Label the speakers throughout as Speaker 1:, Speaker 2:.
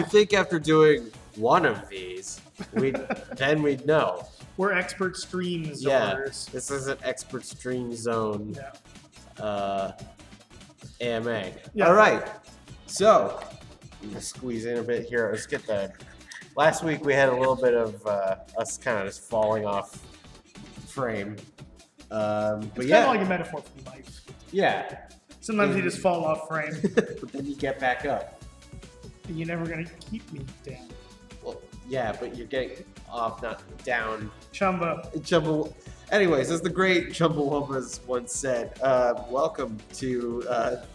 Speaker 1: think after doing one of these, we'd know.
Speaker 2: We're expert stream zoners.
Speaker 1: Yeah, this is an expert stream zone. AMA.
Speaker 2: Yeah.
Speaker 1: All right, so I'm gonna squeeze in a bit here. Let's get the. Last week we had a little bit of us kind of just falling off frame. But
Speaker 2: It's
Speaker 1: yeah,
Speaker 2: kind of like a metaphor for life.
Speaker 1: yeah.
Speaker 2: Sometimes you just fall off frame.
Speaker 1: But then you get back up.
Speaker 2: You're never gonna keep me down.
Speaker 1: Well, yeah, but you're getting off, not down.
Speaker 2: Chumba.
Speaker 1: Anyways, as the great Chumbawambas once said, welcome to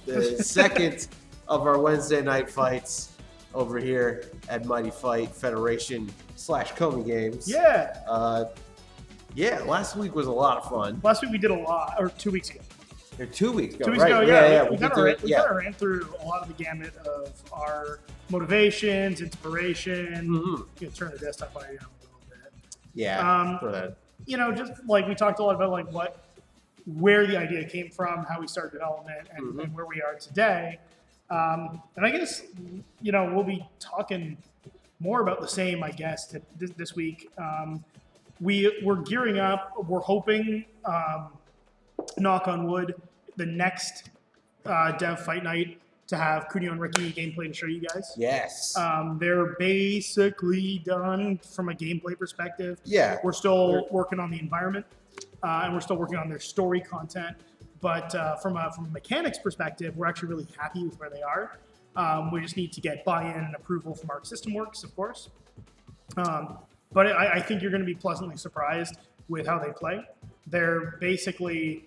Speaker 1: the second of our Wednesday night fights over here at Mighty Fight Federation / Comey Games.
Speaker 2: Yeah.
Speaker 1: Yeah, last week was a lot of fun.
Speaker 2: Last week we did a lot, or 2 weeks ago.
Speaker 1: Or 2 weeks ago,
Speaker 2: 2 weeks
Speaker 1: right?
Speaker 2: ago, yeah.
Speaker 1: We
Speaker 2: We
Speaker 1: did
Speaker 2: kind
Speaker 1: do it.
Speaker 2: of ran through a lot of the gamut of our motivations, inspiration. You can turn the desktop audio down a little bit.
Speaker 1: Yeah, for that.
Speaker 2: You know, just like we talked a lot about like where the idea came from, how we started development, and where we are today. And I guess, you know, we'll be talking more about the same, I guess, this week. We're gearing up. We're hoping, knock on wood, the next Dev Fight Night to have Kunio and Ricky gameplay to show you guys.
Speaker 1: Yes.
Speaker 2: They're basically done from a gameplay perspective.
Speaker 1: Yeah.
Speaker 2: We're still working on the environment, and we're still working on their story content. But from a mechanics perspective, we're actually really happy with where they are. We just need to get buy-in and approval from Arc System Works, of course. But I think you're going to be pleasantly surprised with how they play. They're basically...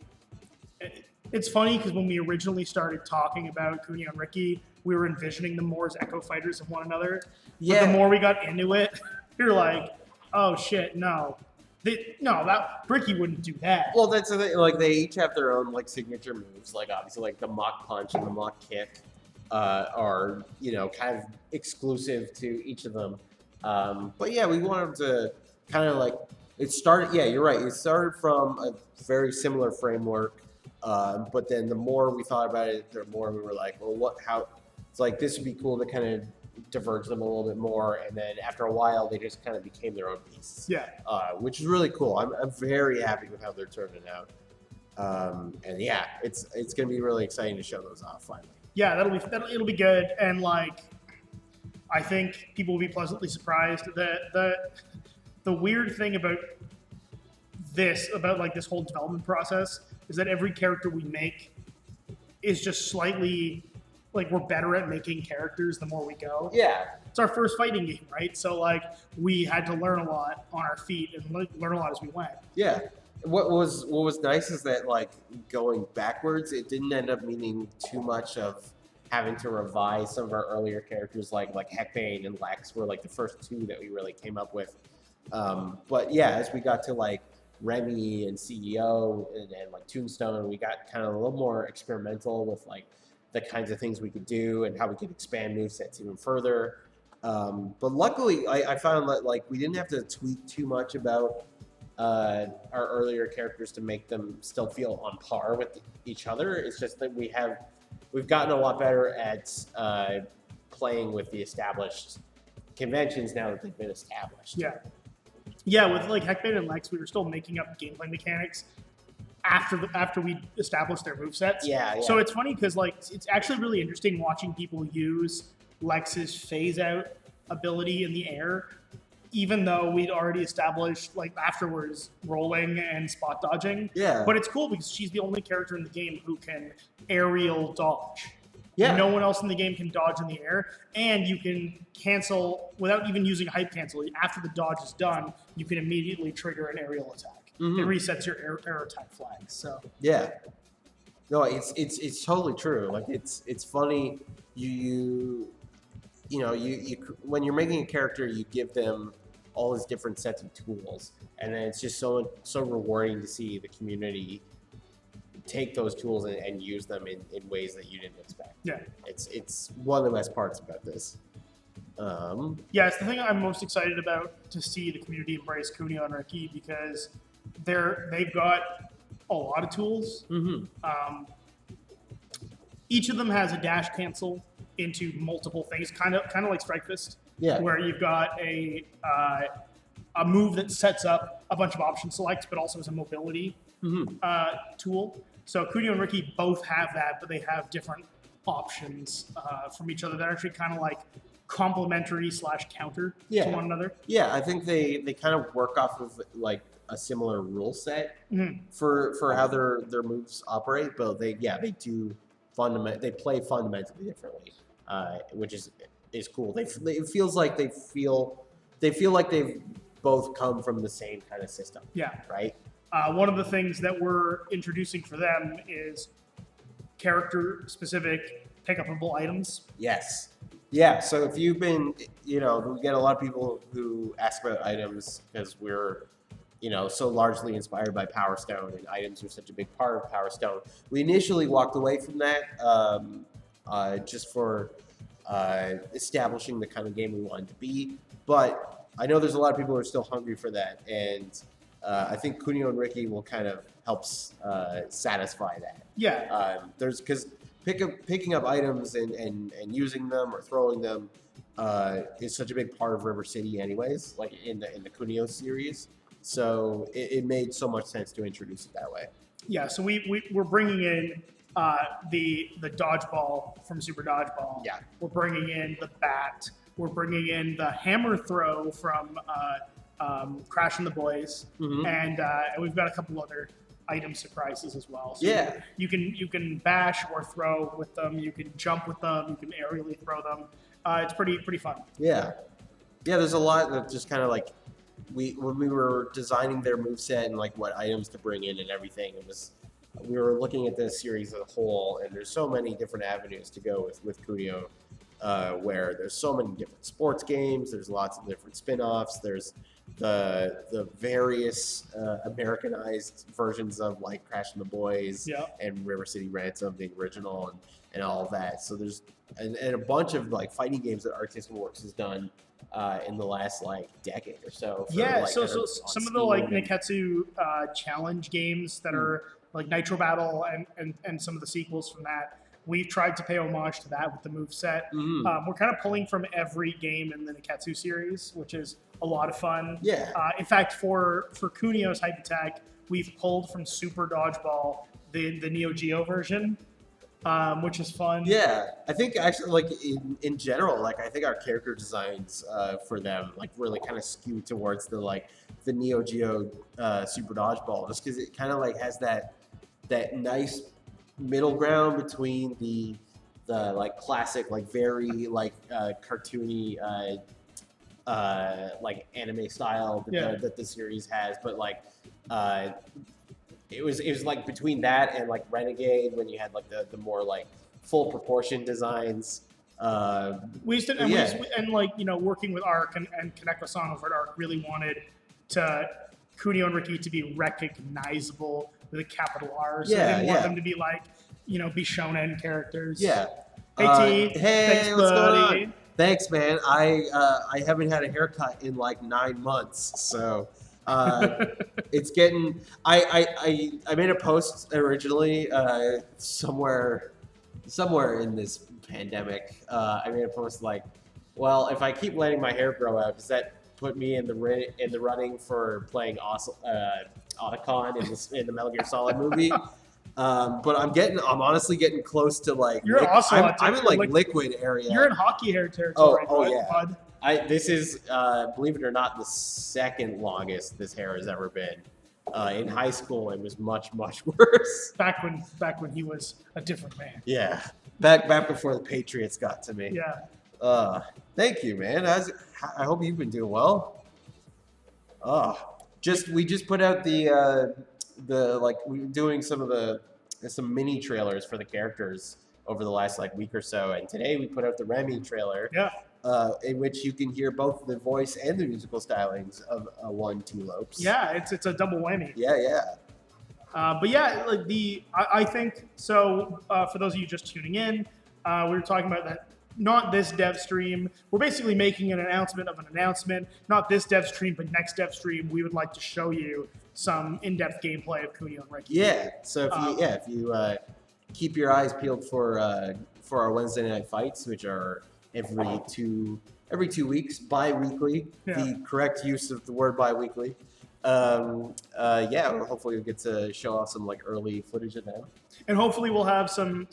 Speaker 2: It's funny because when we originally started talking about Kunio and Ricky, we were envisioning them more as echo fighters of one another.
Speaker 1: Yeah.
Speaker 2: But the more we got into it, you're like, oh shit, no. That Ricky wouldn't do that.
Speaker 1: Well, that's the thing. Like, they each have their own like signature moves. Like, obviously, like the mock punch and the mock kick are, you know, kind of exclusive to each of them. But yeah, we wanted to kind of like it started. Yeah, you're right. It started from a very similar framework. But then the more we thought about it, the more we were like, well, how? It's like this would be cool to kind of diverge them a little bit more, and then after a while, they just kind of became their own beasts.
Speaker 2: Yeah.
Speaker 1: Which is really cool. I'm very happy with how they're turning out. And yeah, it's gonna be really exciting to show those off finally.
Speaker 2: Yeah, it'll be good, and like, I think people will be pleasantly surprised that the weird thing about this whole development process is that every character we make is just slightly, like, we're better at making characters the more we go.
Speaker 1: Yeah.
Speaker 2: It's our first fighting game, right? So, like, we had to learn a lot on our feet and learn a lot as we went.
Speaker 1: Yeah. What was nice is that, like, going backwards, it didn't end up meaning too much of having to revise some of our earlier characters, like Heckbane and Lex were, like, the first two that we really came up with. But, yeah, as we got to, like, Remy and CEO and like Tombstone, we got kind of a little more experimental with like the kinds of things we could do and how we could expand movesets even further. But luckily, I found that like we didn't have to tweak too much about our earlier characters to make them still feel on par with each other. It's just that we've gotten a lot better at playing with the established conventions now that they've been established.
Speaker 2: Yeah. Yeah, with like Heckbane and Lex, we were still making up gameplay mechanics after we established their movesets.
Speaker 1: Yeah.
Speaker 2: So it's funny because like it's actually really interesting watching people use Lex's phase out ability in the air, even though we'd already established like afterwards rolling and spot dodging.
Speaker 1: Yeah.
Speaker 2: But it's cool because she's the only character in the game who can aerial dodge.
Speaker 1: Yeah.
Speaker 2: No one else in the game can dodge in the air, and you can cancel without even using hype cancel. After the dodge is done, you can immediately trigger an aerial attack. It resets your air attack flags. So
Speaker 1: yeah, no, it's totally true. Like it's funny. You know when you're making a character, you give them all these different sets of tools, and then it's just so rewarding to see the community take those tools and use them in ways that you didn't expect.
Speaker 2: Yeah.
Speaker 1: It's one of the best parts about this.
Speaker 2: Yeah, it's the thing I'm most excited about to see the community embrace Kunio and Ricky because they've got a lot of tools. Each of them has a dash cancel into multiple things, kind of like Strike Fist,
Speaker 1: Yeah.
Speaker 2: where you've got a move that sets up a bunch of option selects, but also as a mobility tool. So Kunio and Ricky both have that, but they have different options from each other that are actually kind of like complementary / counter to one another.
Speaker 1: Yeah, I think they kind of work off of like a similar rule set for how their moves operate, but they do they play fundamentally differently, which is cool. It feels like they feel like they've both come from the same kind of system.
Speaker 2: Yeah.
Speaker 1: Right.
Speaker 2: One of the things that we're introducing for them is character-specific pick-upable items.
Speaker 1: Yes. Yeah, so if you've been, we get a lot of people who ask about items because we're, so largely inspired by Power Stone, and items are such a big part of Power Stone. We initially walked away from that just for establishing the kind of game we wanted to be, but I know there's a lot of people who are still hungry for that, and I think Kunio and Ricky will kind of help satisfy that.
Speaker 2: Yeah.
Speaker 1: Because picking up items and using them or throwing them is such a big part of River City anyways, like in the Kunio series. So it made so much sense to introduce it that way.
Speaker 2: Yeah, so we're bringing in the dodgeball from Super Dodgeball.
Speaker 1: Yeah.
Speaker 2: We're bringing in the bat. We're bringing in the hammer throw from Crash and the Boys. And we've got a couple other item surprises as well. So
Speaker 1: yeah.
Speaker 2: You can bash or throw with them. You can jump with them. You can aerially throw them. It's pretty fun.
Speaker 1: Yeah. Yeah, there's a lot that just kind of like when we were designing their moveset and like what items to bring in and everything, we were looking at this series as a whole, and there's so many different avenues to go with Kunio, where there's so many different sports games, there's lots of different spin-offs, there's the various Americanized versions of like Crash and the Boys and River City Ransom, the original, and all of that. So there's and a bunch of like fighting games that Artistic Works has done in the last like decade or so.
Speaker 2: So some of the like Neketsu challenge games that are like Nitro Battle and some of the sequels from that, we've tried to pay homage to that with the moveset. We're kind of pulling from every game in the Neketsu series, which is a lot of fun.
Speaker 1: Yeah.
Speaker 2: In fact, for Kunio's Hype Attack, we've pulled from Super Dodgeball the Neo Geo version, which is fun.
Speaker 1: Yeah, I think actually, like in general, like I think our character designs for them like really kind of skew towards the Neo Geo Super Dodgeball, just because it kind of like has that nice middle ground between the like classic, like very like cartoony like anime style that the series has, but like it was like between that and like Renegade, when you had like the more like full proportion designs.
Speaker 2: We used to, and working with Arc and Kaneko-san over at Arc really wanted Kunio and Ricky to be recognizable with a capital R. So they didn't want them to be like, be shonen characters.
Speaker 1: Yeah.
Speaker 2: Hey T.
Speaker 1: Hey,
Speaker 2: thanks,
Speaker 1: what's
Speaker 2: buddy.
Speaker 1: going on? Thanks, man. I haven't had a haircut in like 9 months, so it's getting. I made a post originally somewhere in this pandemic. I made a post like, well, if I keep letting my hair grow out, does that put me in the running for playing Otacon in the Metal Gear Solid movie? But I'm honestly getting close to like.
Speaker 2: You're Ocelot.
Speaker 1: I'm in like liquid area.
Speaker 2: You're in hockey hair territory.
Speaker 1: Oh yeah.
Speaker 2: Bud.
Speaker 1: This is, believe it or not, the second longest this hair has ever been. In high school, it was much, much worse.
Speaker 2: Back when he was a different man.
Speaker 1: Yeah, back before the Patriots got to me.
Speaker 2: Yeah.
Speaker 1: Thank you, man. I hope you've been doing well. We just put out we're doing some mini trailers for the characters over the last like week or so, and today we put out the Remy trailer.
Speaker 2: Yeah.
Speaker 1: In which you can hear both the voice and the musical stylings of Two Lopes.
Speaker 2: Yeah, it's a double whammy.
Speaker 1: Yeah.
Speaker 2: But yeah, like I think so. For those of you just tuning in, we were talking about that. Not this dev stream. We're basically making an announcement of an announcement. Not this dev stream, but next dev stream, we would like to show you some in-depth gameplay of Kunio and Ricky.
Speaker 1: Yeah. So if you keep your eyes peeled for for our Wednesday night fights, which are every 2 weeks, bi-weekly.
Speaker 2: Yeah.
Speaker 1: The correct use of the word bi-weekly. Hopefully we'll get to show off some like early footage of them.
Speaker 2: And hopefully we'll have some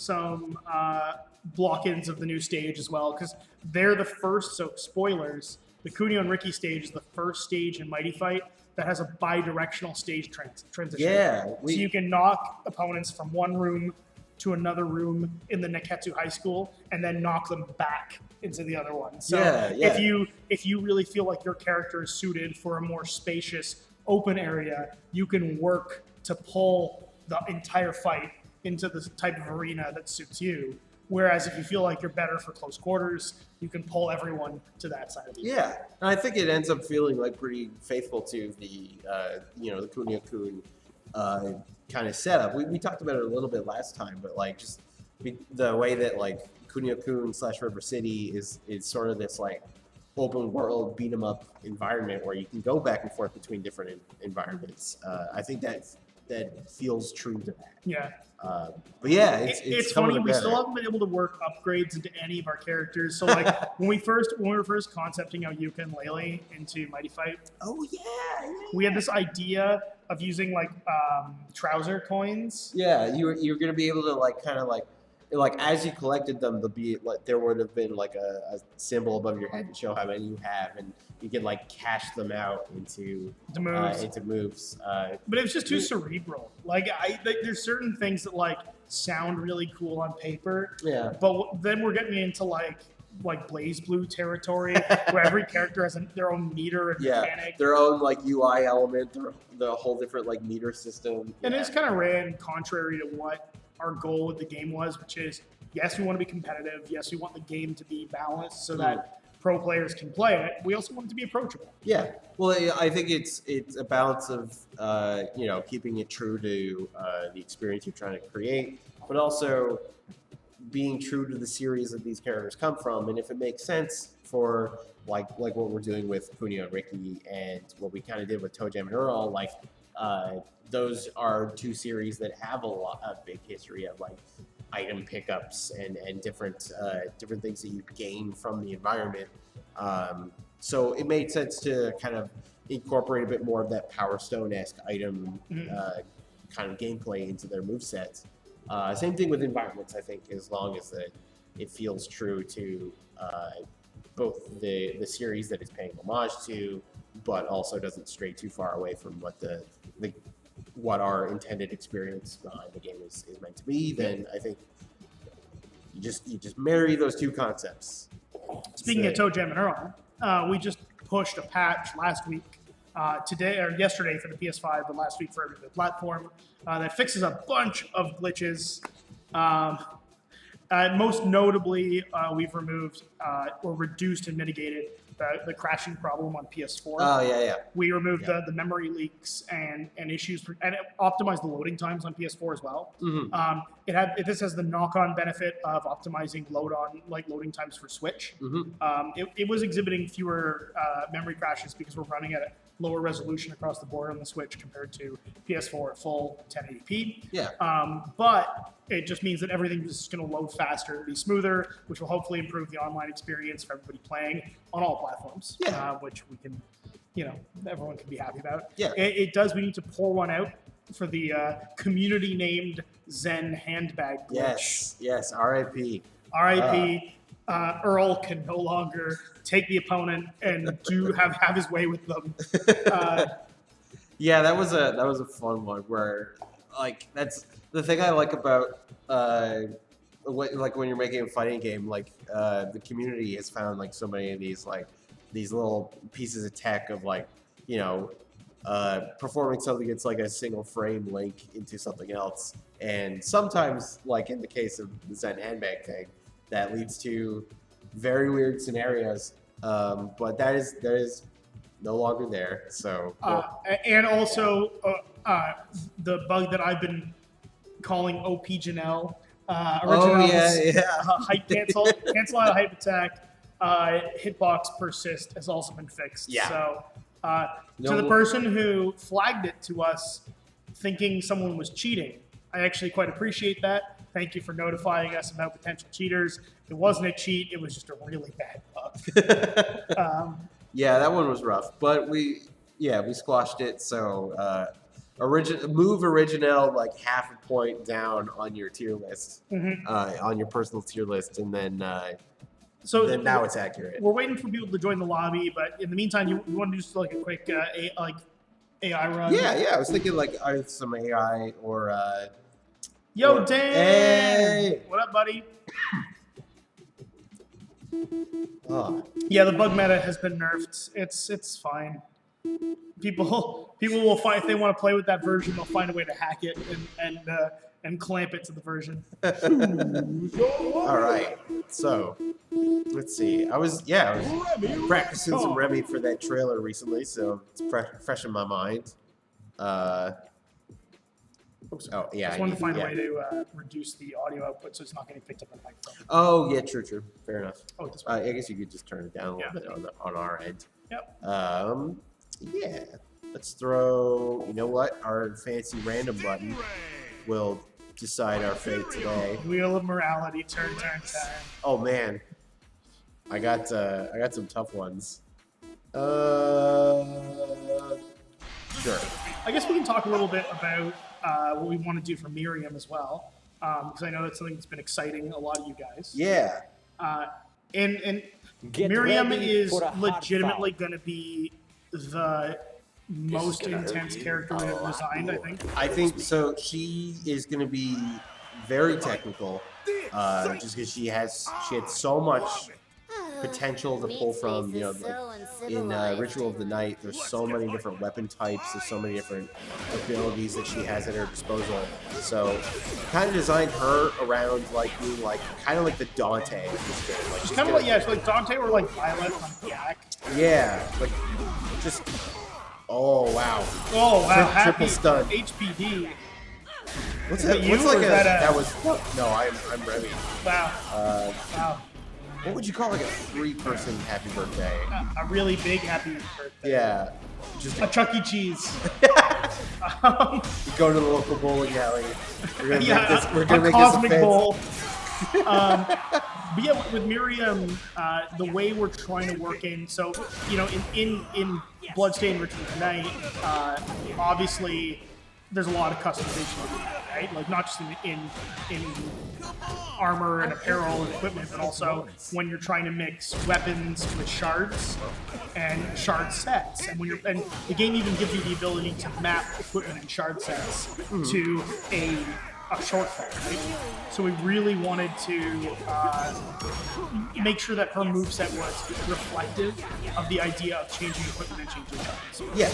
Speaker 2: block-ins of the new stage as well, because they're the first. So spoilers: the Kunio and Ricky stage is the first stage in Mighty Fight that has a bi-directional stage transition.
Speaker 1: Yeah,
Speaker 2: so you can knock opponents from one room to another room in the Neketsu High School, and then knock them back into the other one. So if you really feel like your character is suited for a more spacious, open area, you can work to pull the entire fight into the type of arena that suits you. Whereas if you feel like you're better for close quarters, you can pull everyone to that side of the
Speaker 1: Yeah, and I think it ends up feeling like pretty faithful to the the kunio-kun kind of setup. We talked about it a little bit last time, but like just the way that like kunio-kun / River City is sort of this like open world beat 'em up environment where you can go back and forth between different environments. I think that feels true to that.
Speaker 2: Yeah.
Speaker 1: But yeah, it's
Speaker 2: funny. We
Speaker 1: better.
Speaker 2: still haven't been able to work upgrades into any of our characters. So like when we were first concepting out yooka-laylee into Mighty Fight.
Speaker 1: Oh yeah.
Speaker 2: We had this idea of using like trouser coins.
Speaker 1: Yeah, you're gonna be able to like kind of like as you collected them, there would have been like a symbol above your head to show how many you have, and you can like cash them out into moves.
Speaker 2: But it was just too cerebral. Like there's certain things that like sound really cool on paper.
Speaker 1: Yeah.
Speaker 2: But then we're getting into like Blaze Blue territory, where every character has their own meter and mechanic,
Speaker 1: their own like UI element, the whole different like meter system.
Speaker 2: And it's kind of ran contrary to what our goal with the game was, which is, yes, we want to be competitive. Yes, we want the game to be balanced so that pro players can play it. We also want it to be approachable.
Speaker 1: Yeah. Well, I think it's a balance of, keeping it true to the experience you're trying to create, but also being true to the series that these characters come from. And if it makes sense for like what we're doing with Kunio and Ricky and what we kind of did with Toe Jam and Earl, like, those are two series that have a big history of like item pickups and different things that you gain from the environment. So it made sense to kind of incorporate a bit more of that Power Stone-esque item kind of gameplay into their movesets. Same thing with environments, I think, as long as it feels true to both the series that it's paying homage to, but also doesn't stray too far away from what our intended experience behind the game is meant to be. Then I think you just marry those two concepts.
Speaker 2: Speaking of Toe Jam and Earl, we just pushed a patch last week, yesterday for the PS5, but last week for every other platform, that fixes a bunch of glitches. Most notably, we've removed or reduced and mitigated the crashing problem on PS4.
Speaker 1: Oh, yeah.
Speaker 2: We removed the memory leaks and issues, and it optimized the loading times on PS4 as well.
Speaker 1: Mm-hmm.
Speaker 2: This has the knock-on benefit of optimizing loading times for Switch.
Speaker 1: Mm-hmm.
Speaker 2: It was exhibiting fewer memory crashes because we're running at a lower resolution across the board on the Switch compared to PS4 at full 1080p.
Speaker 1: Yeah.
Speaker 2: But it just means that everything is going to load faster and be smoother, which will hopefully improve the online experience for everybody playing on all platforms.
Speaker 1: Yeah.
Speaker 2: Which we can, everyone can be happy about.
Speaker 1: Yeah.
Speaker 2: It does. We need to pour one out for the community named Zen handbag glitch.
Speaker 1: Yes. R.I.P.
Speaker 2: R.I.P. Earl can no longer take the opponent and have his way with them.
Speaker 1: Yeah, that was a fun one where, like, that's the thing I like about when you're making a fighting game, like the community has found like so many of these little pieces of tech of performing something that's like a single frame link into something else, and sometimes, like in the case of the Zen handbag thing, that leads to very weird scenarios. But that is no longer there. So
Speaker 2: and also the bug that I've been calling OP Janelle. Hype cancel out hype attack. Hitbox persist has also been fixed.
Speaker 1: Yeah.
Speaker 2: So to the person who flagged it to us, thinking someone was cheating, I actually quite appreciate that. Thank you for notifying us about potential cheaters. It wasn't a cheat. It was just a really bad bug.
Speaker 1: Yeah, that one was rough, but we squashed it. So move original like half a point down on your tier list, on your personal tier list, and then then now it's accurate.
Speaker 2: We're waiting for people to join the lobby, but in the meantime, you want to do just like a quick AI run?
Speaker 1: Yeah. I was thinking like either some AI or.
Speaker 2: Yo, Dan!
Speaker 1: Hey!
Speaker 2: What up, buddy?
Speaker 1: Oh.
Speaker 2: Yeah, the bug meta has been nerfed. It's fine. People will find, if they want to play with that version, they'll find a way to hack it and clamp it to the version.
Speaker 1: All right. So let's see. I was practicing some Remy for that trailer recently, so it's fresh in my mind. Oh yeah.
Speaker 2: I just wanted to find a way to reduce the audio output so it's not getting picked up on the microphone.
Speaker 1: Oh yeah, true. Fair enough.
Speaker 2: Oh, this way.
Speaker 1: I guess you could just turn it down a little bit on our end.
Speaker 2: Yep.
Speaker 1: Yeah. Let's throw. You know what? Our fancy random button will decide our fate today.
Speaker 2: Wheel of morality. Turn.
Speaker 1: Oh man, I got some tough ones. Sure.
Speaker 2: I guess we can talk a little bit about what we want to do for Miriam as well, because I know that's something that's been exciting a lot of you guys.
Speaker 1: Yeah.
Speaker 2: And Miriam is legitimately going to be the most intense character we have designed, I think.
Speaker 1: I think so. She is going to be very technical, just because she had so much potential to pull from. You know, like in Ritual of the Night, there's so many different weapon types. There's so many different abilities that she has at her disposal. So, kind of designed her around like being like kind of like the Dante of this game. Like
Speaker 2: She's kind of like she's like Dante or like Violet on Black.
Speaker 1: Yeah, like just. Oh wow!
Speaker 2: Oh wow!
Speaker 1: Triple stun.
Speaker 2: HPD.
Speaker 1: What's
Speaker 2: that?
Speaker 1: What's like that was? No, I'm Remy.
Speaker 2: Wow. Wow.
Speaker 1: What would you call like a 3-person happy birthday?
Speaker 2: A really big happy birthday.
Speaker 1: Yeah. Just
Speaker 2: a Chuck E. Cheese.
Speaker 1: You go to the local bowling alley. We're gonna make this. We're gonna
Speaker 2: a
Speaker 1: make
Speaker 2: cosmic
Speaker 1: this
Speaker 2: bowl. But yeah, with Miriam, the way we're trying to work in, so you know, in Bloodstained Ritual of the Night, obviously there's a lot of customization, right? Like not just in armor and apparel and equipment, but also when you're trying to mix weapons with shards and shard sets, and and the game even gives you the ability to map equipment and shard sets to a shortcut, right? So we really wanted to make sure that her moveset was reflective of the idea of changing equipment and changing shards.
Speaker 1: Yeah.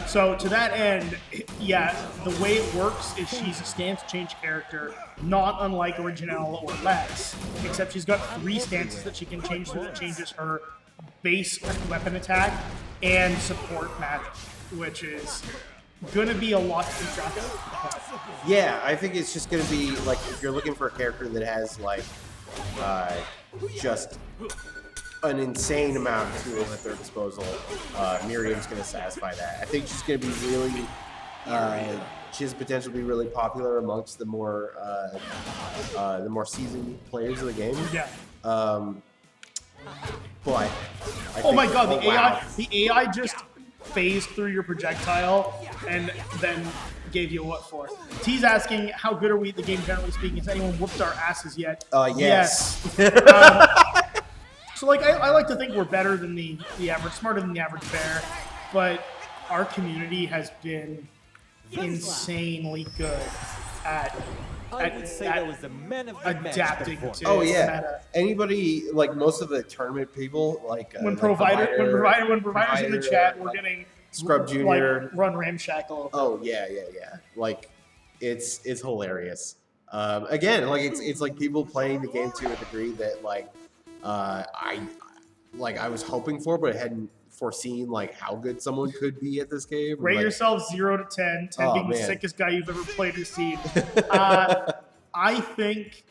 Speaker 2: So to that end, yeah, the way it works is she's a stance change character, not unlike Original or Lex, except she's got 3 stances that she can change that changes her base weapon attack and support magic, which is going to be a lot to keep track of.
Speaker 1: Yeah, I think it's just going to be like if you're looking for a character that has like just an insane amount of tools at their disposal, Miriam's going to satisfy that. I think she's going to be really, she has potential to be really popular amongst the more seasoned players of the game.
Speaker 2: Yeah.
Speaker 1: But
Speaker 2: oh my god, the AI just phased through your projectile and then gave you a what for. T's asking, how good are we at the game generally speaking? Has anyone whooped our asses yet?
Speaker 1: Yes.
Speaker 2: So like I like to think we're better than the average, smarter than the average bear, but our community has been insanely good at adapting to meta.
Speaker 1: Anybody, like most of the tournament people, like
Speaker 2: when providers in the chat were getting
Speaker 1: Scrub Junior
Speaker 2: like, run ramshackle.
Speaker 1: Oh yeah. Like it's hilarious. Again, like it's like people playing the game to a degree that like I was hoping for, but I hadn't foreseen like how good someone could be at this game.
Speaker 2: Rate
Speaker 1: like,
Speaker 2: yourself 0 to 10, 10 being the sickest guy you've ever played or seen. I think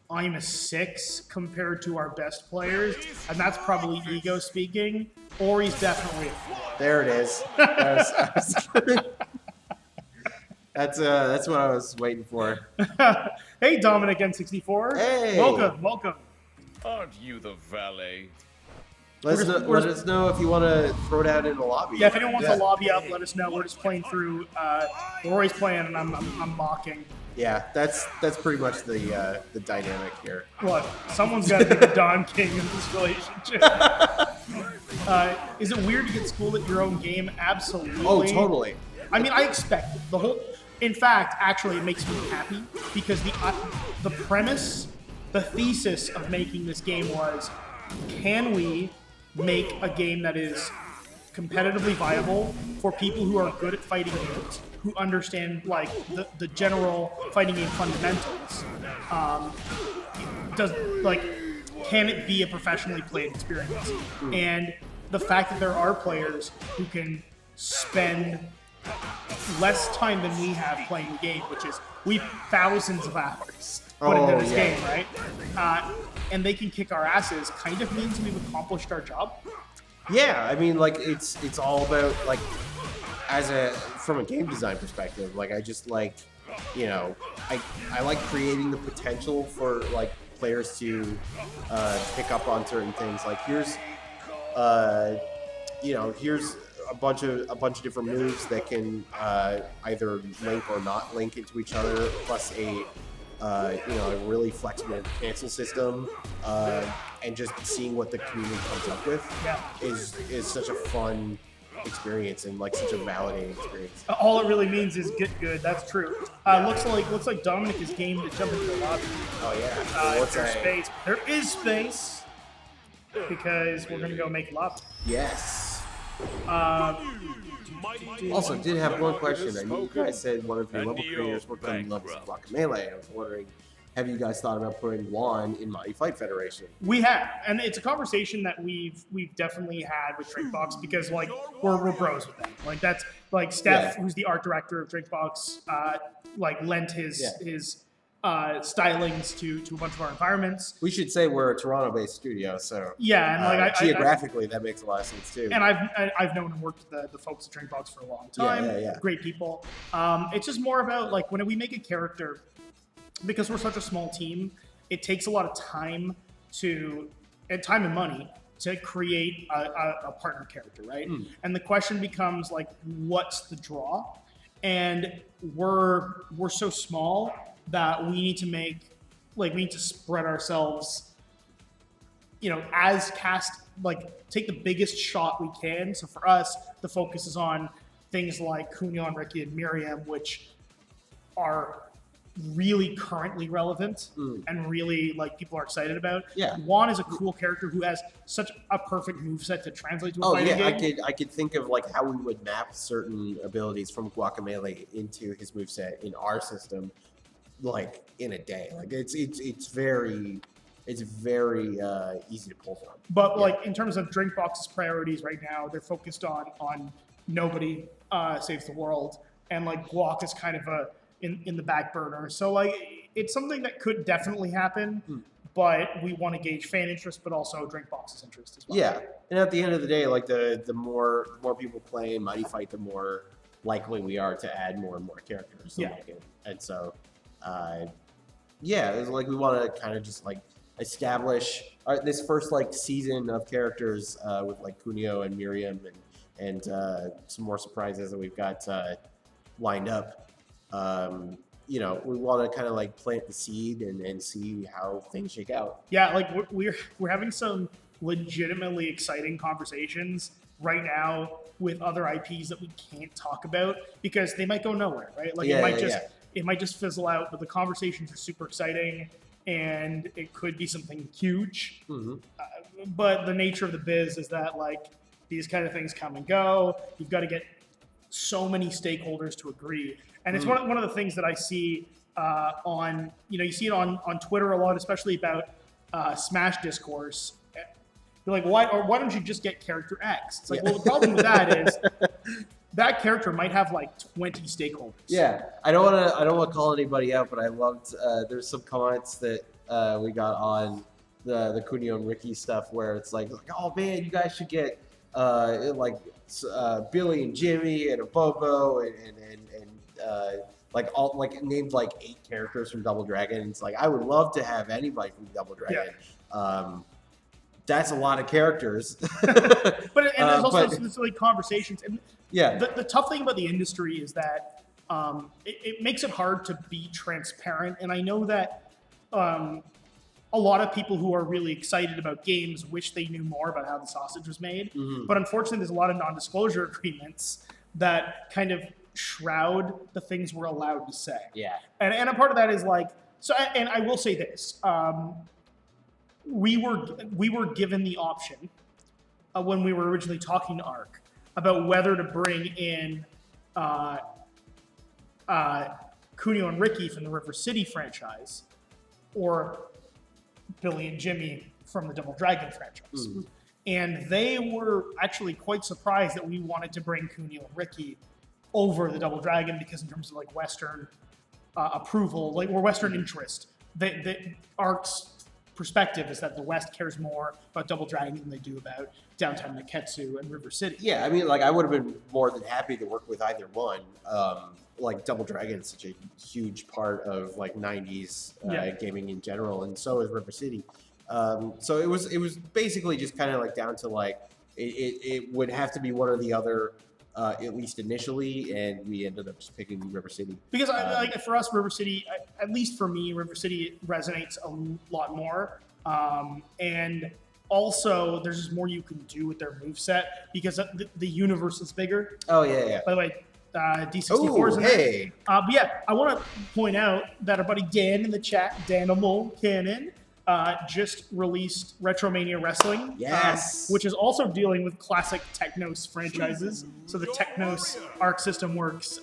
Speaker 2: I'm a 6 compared to our best players, and that's probably ego speaking. Or he's definitely a 4.
Speaker 1: There it is. That's what I was waiting for.
Speaker 2: Hey, Dominic N64.
Speaker 1: Hey.
Speaker 2: Welcome.
Speaker 3: Aren't you the valet?
Speaker 1: Let us know if you want to throw it out in the lobby.
Speaker 2: Yeah, if anyone wants to lobby up, let us know. We're just playing through. Rory's playing, and I'm mocking.
Speaker 1: Yeah, that's pretty much the dynamic here.
Speaker 2: Look, someone's got to be the Don King in this relationship. Is it weird to get schooled at your own game? Absolutely.
Speaker 1: Oh, totally.
Speaker 2: I mean, I expect it. The whole. In fact, actually, it makes me happy because the premise, the thesis of making this game was, can we make a game that is competitively viable for people who are good at fighting games, who understand like the general fighting game fundamentals? Can it be a professionally played experience? And the fact that there are players who can spend less time than we have playing the game, which is thousands of hours put into this game, right? And they can kick our asses, kind of means we've accomplished our job.
Speaker 1: Yeah, I mean, like it's all about like from a game design perspective. Like I just like, I like creating the potential for like players to pick up on certain things. Like here's a bunch of different moves that can either link or not link into each other, plus a really flexible cancel system, and just seeing what the community comes up with is such a fun experience and like such a validating experience.
Speaker 2: All it really means is get good. That's true. Looks like Dominic is game to jump into the lobby.
Speaker 1: Oh yeah.
Speaker 2: There's space. There is space because we're gonna go make a lobby.
Speaker 1: Yes. Also, did have one question. I know you guys said one of your level creators worked on levels of Yooka-laylee. I was wondering, have you guys thought about putting Juan in Mighty Fight Federation?
Speaker 2: We have, and it's a conversation that we've definitely had with Drinkbox because like we're bros with them. Like that's like Steph, who's the art director of Drinkbox, like lent his stylings to a bunch of our environments.
Speaker 1: We should say we're a Toronto-based studio, so
Speaker 2: and like
Speaker 1: geographically that makes a lot of sense too.
Speaker 2: And I've known and worked with the folks at Drinkbox for a long time.
Speaker 1: Yeah.
Speaker 2: Great people. It's just more about like when we make a character, because we're such a small team, it takes a lot of time and money to create a partner character, right? And the question becomes like, what's the draw? And we're so small that we need to spread ourselves, as cast, like take the biggest shot we can. So for us, the focus is on things like Kunio-kun, Ricky, and Miriam, which are really currently relevant and really like people are excited about.
Speaker 1: Yeah.
Speaker 2: Juan is a cool character who has such a perfect moveset to translate to a fighting game.
Speaker 1: I could think of like how we would map certain abilities from Yooka-laylee into his moveset in our system, like in a day. Like it's very easy to pull from.
Speaker 2: But like in terms of Drinkbox's priorities right now, they're focused on nobody saves the world, and like Guac is kind of in the back burner. So like it's something that could definitely happen, but we want to gauge fan interest, but also Drinkbox's interest as well.
Speaker 1: Yeah, and at the end of the day, like the more people play Mighty Fight, the more likely we are to add more and more characters. And so. It's like we want to kind of just like establish this first like season of characters with like Kunio and Miriam and some more surprises that we've got lined up. We want to kind of like plant the seed and see how things shake out.
Speaker 2: Yeah, like we're having some legitimately exciting conversations right now with other IPs that we can't talk about because they might go nowhere, right? Like it might just fizzle out, but the conversations are super exciting and it could be something huge. But the nature of the biz is that like these kind of things come and go. You've got to get so many stakeholders to agree. And it's one of the things that I see you see it on Twitter a lot, especially about Smash discourse. You're like, why don't you just get character X? It's like, well, the problem with that is that character might have like 20 stakeholders.
Speaker 1: Yeah, I don't want to call anybody out, but I loved. There's some comments that we got on the Kunio and Ricky stuff where it's like, oh man, you guys should get Billy and Jimmy and a Bobo and named like 8 characters from Double Dragon. It's like I would love to have anybody from Double Dragon. That's a lot of characters.
Speaker 2: But there's also this like conversations, and the tough thing about the industry is that it makes it hard to be transparent. And I know that a lot of people who are really excited about games wish they knew more about how the sausage was made. But unfortunately, there's a lot of non-disclosure agreements that kind of shroud the things we're allowed to say.
Speaker 1: Yeah.
Speaker 2: And a part of that is like, so, and I will say this, we were given the option when we were originally talking to ARC about whether to bring in Kunio and Ricky from the River City franchise or Billy and Jimmy from the Double Dragon franchise. And they were actually quite surprised that we wanted to bring Kunio and Ricky over the Double Dragon because in terms of like Western approval, like or Western interest, ARC's perspective is that the West cares more about Double Dragon than they do about downtown Neketsu and River City.
Speaker 1: Yeah, I mean, like I would have been more than happy to work with either one. Like Double Dragon is such a huge part of like 90s gaming in general, and so is River City. So it was basically just kind of like down to like it would have to be one or the other, at least initially, and we ended up just picking River City.
Speaker 2: Because like for us, River City, at least for me, River City resonates a lot more. And also, there's just more you can do with their moveset because the universe is bigger.
Speaker 1: Oh, yeah.
Speaker 2: By the way, D64 is in there. But yeah, I want to point out that our buddy Dan in the chat, Danimal Cannon, just released Retromania Wrestling.
Speaker 1: Yes.
Speaker 2: Which is also dealing with classic Technos franchises. So the Technos Arc System Works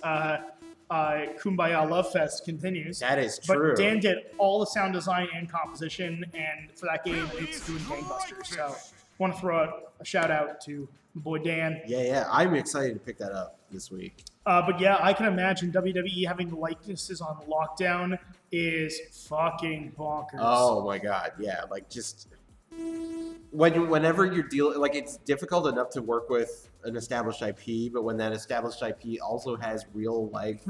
Speaker 2: Kumbaya Love Fest continues.
Speaker 1: That is true.
Speaker 2: But Dan did all the sound design and composition, and for that game, it's doing gangbusters. So I want to throw out a shout out to my boy Dan.
Speaker 1: Yeah. I'm excited to pick that up this week.
Speaker 2: But yeah, I can imagine WWE having the likenesses on lockdown is fucking bonkers.
Speaker 1: Oh my god, yeah. Like just whenever you're dealing, like it's difficult enough to work with an established IP, but when that established IP also has real life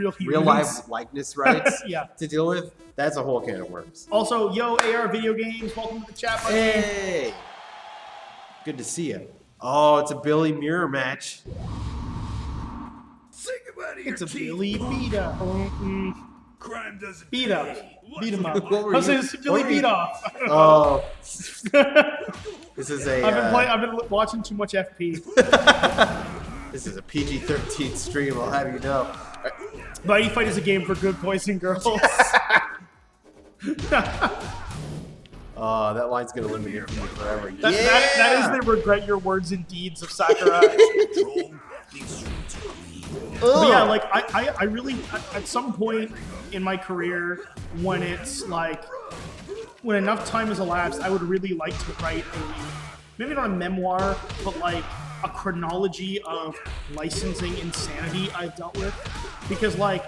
Speaker 1: likeness rights to deal with, that's a whole can of worms.
Speaker 2: Also, yo, AR Video Games, welcome to the chat, buddy.
Speaker 1: Hey, good to see you. Oh, it's a Billy Mirror match.
Speaker 2: It's a Billy beat up.
Speaker 3: Crime doesn't
Speaker 2: beat up. Beat him up.
Speaker 1: What
Speaker 2: It's Billy beat off.
Speaker 1: Oh. This is a...
Speaker 2: I've been watching too much FP.
Speaker 1: This is a PG-13 stream, I'll have you know.
Speaker 2: Mighty Fight is a game for good boys and girls.
Speaker 1: Oh, that line's going to live here for me forever.
Speaker 2: That is the regret your words and deeds of Sakurai. But yeah, like I really at some point in my career when it's like when enough time has elapsed, I would really like to write maybe not a memoir, but like a chronology of licensing insanity I've dealt with. Because like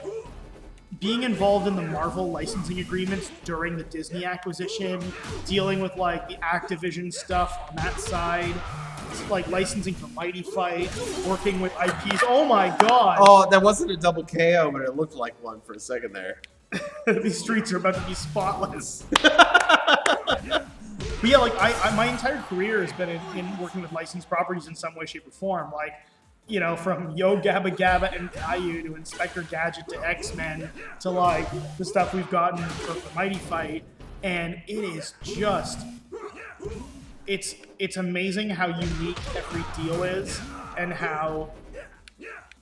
Speaker 2: being involved in the Marvel licensing agreements during the Disney acquisition, dealing with like the Activision stuff on that side, like licensing for Mighty Fight, working with IPs. Oh my god!
Speaker 1: Oh, that wasn't a double KO, but it looked like one for a second there.
Speaker 2: These streets are about to be spotless. But yeah, like my entire career has been in working with licensed properties in some way, shape, or form. Like, you know, from Yo Gabba Gabba and Caillou to Inspector Gadget to X-Men to like the stuff we've gotten for Mighty Fight, and it is just it's amazing how unique every deal is and how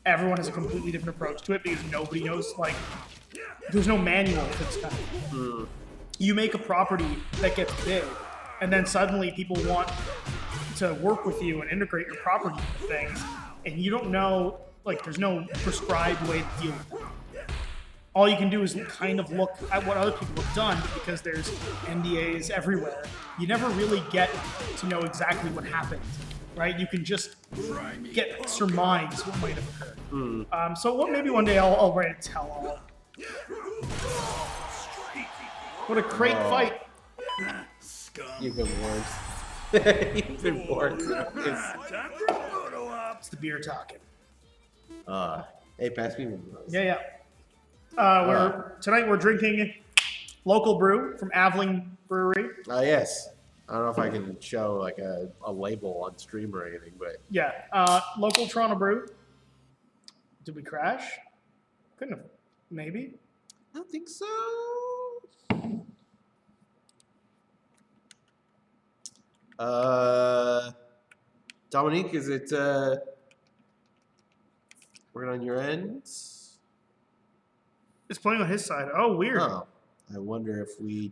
Speaker 2: everyone has a completely different approach to it because nobody knows, like, there's no manual for this kind of thing. You make a property that gets big, and then suddenly people want to work with you and integrate your property into things, and you don't know, like, there's no prescribed way to deal with that. All you can do is kind of look at what other people have done, but because there's NDAs everywhere, you never really get to know exactly what happened, right? You can just get surmise what might have occurred. So maybe one day I'll write a tell-all. What a great fight.
Speaker 1: You've been warned. You've been warned.
Speaker 2: It's the beer talking.
Speaker 1: Hey, pass me one of those.
Speaker 2: Yeah. Tonight we're drinking local brew from Aveling Brewery.
Speaker 1: Yes. I don't know if I can show like a label on stream or anything, but
Speaker 2: Yeah, local Toronto brew. Did we crash? Couldn't have. Maybe.
Speaker 1: I don't think so. Dominique, is it working on your end?
Speaker 2: It's playing on his side. Oh, weird.
Speaker 1: Oh, I wonder if we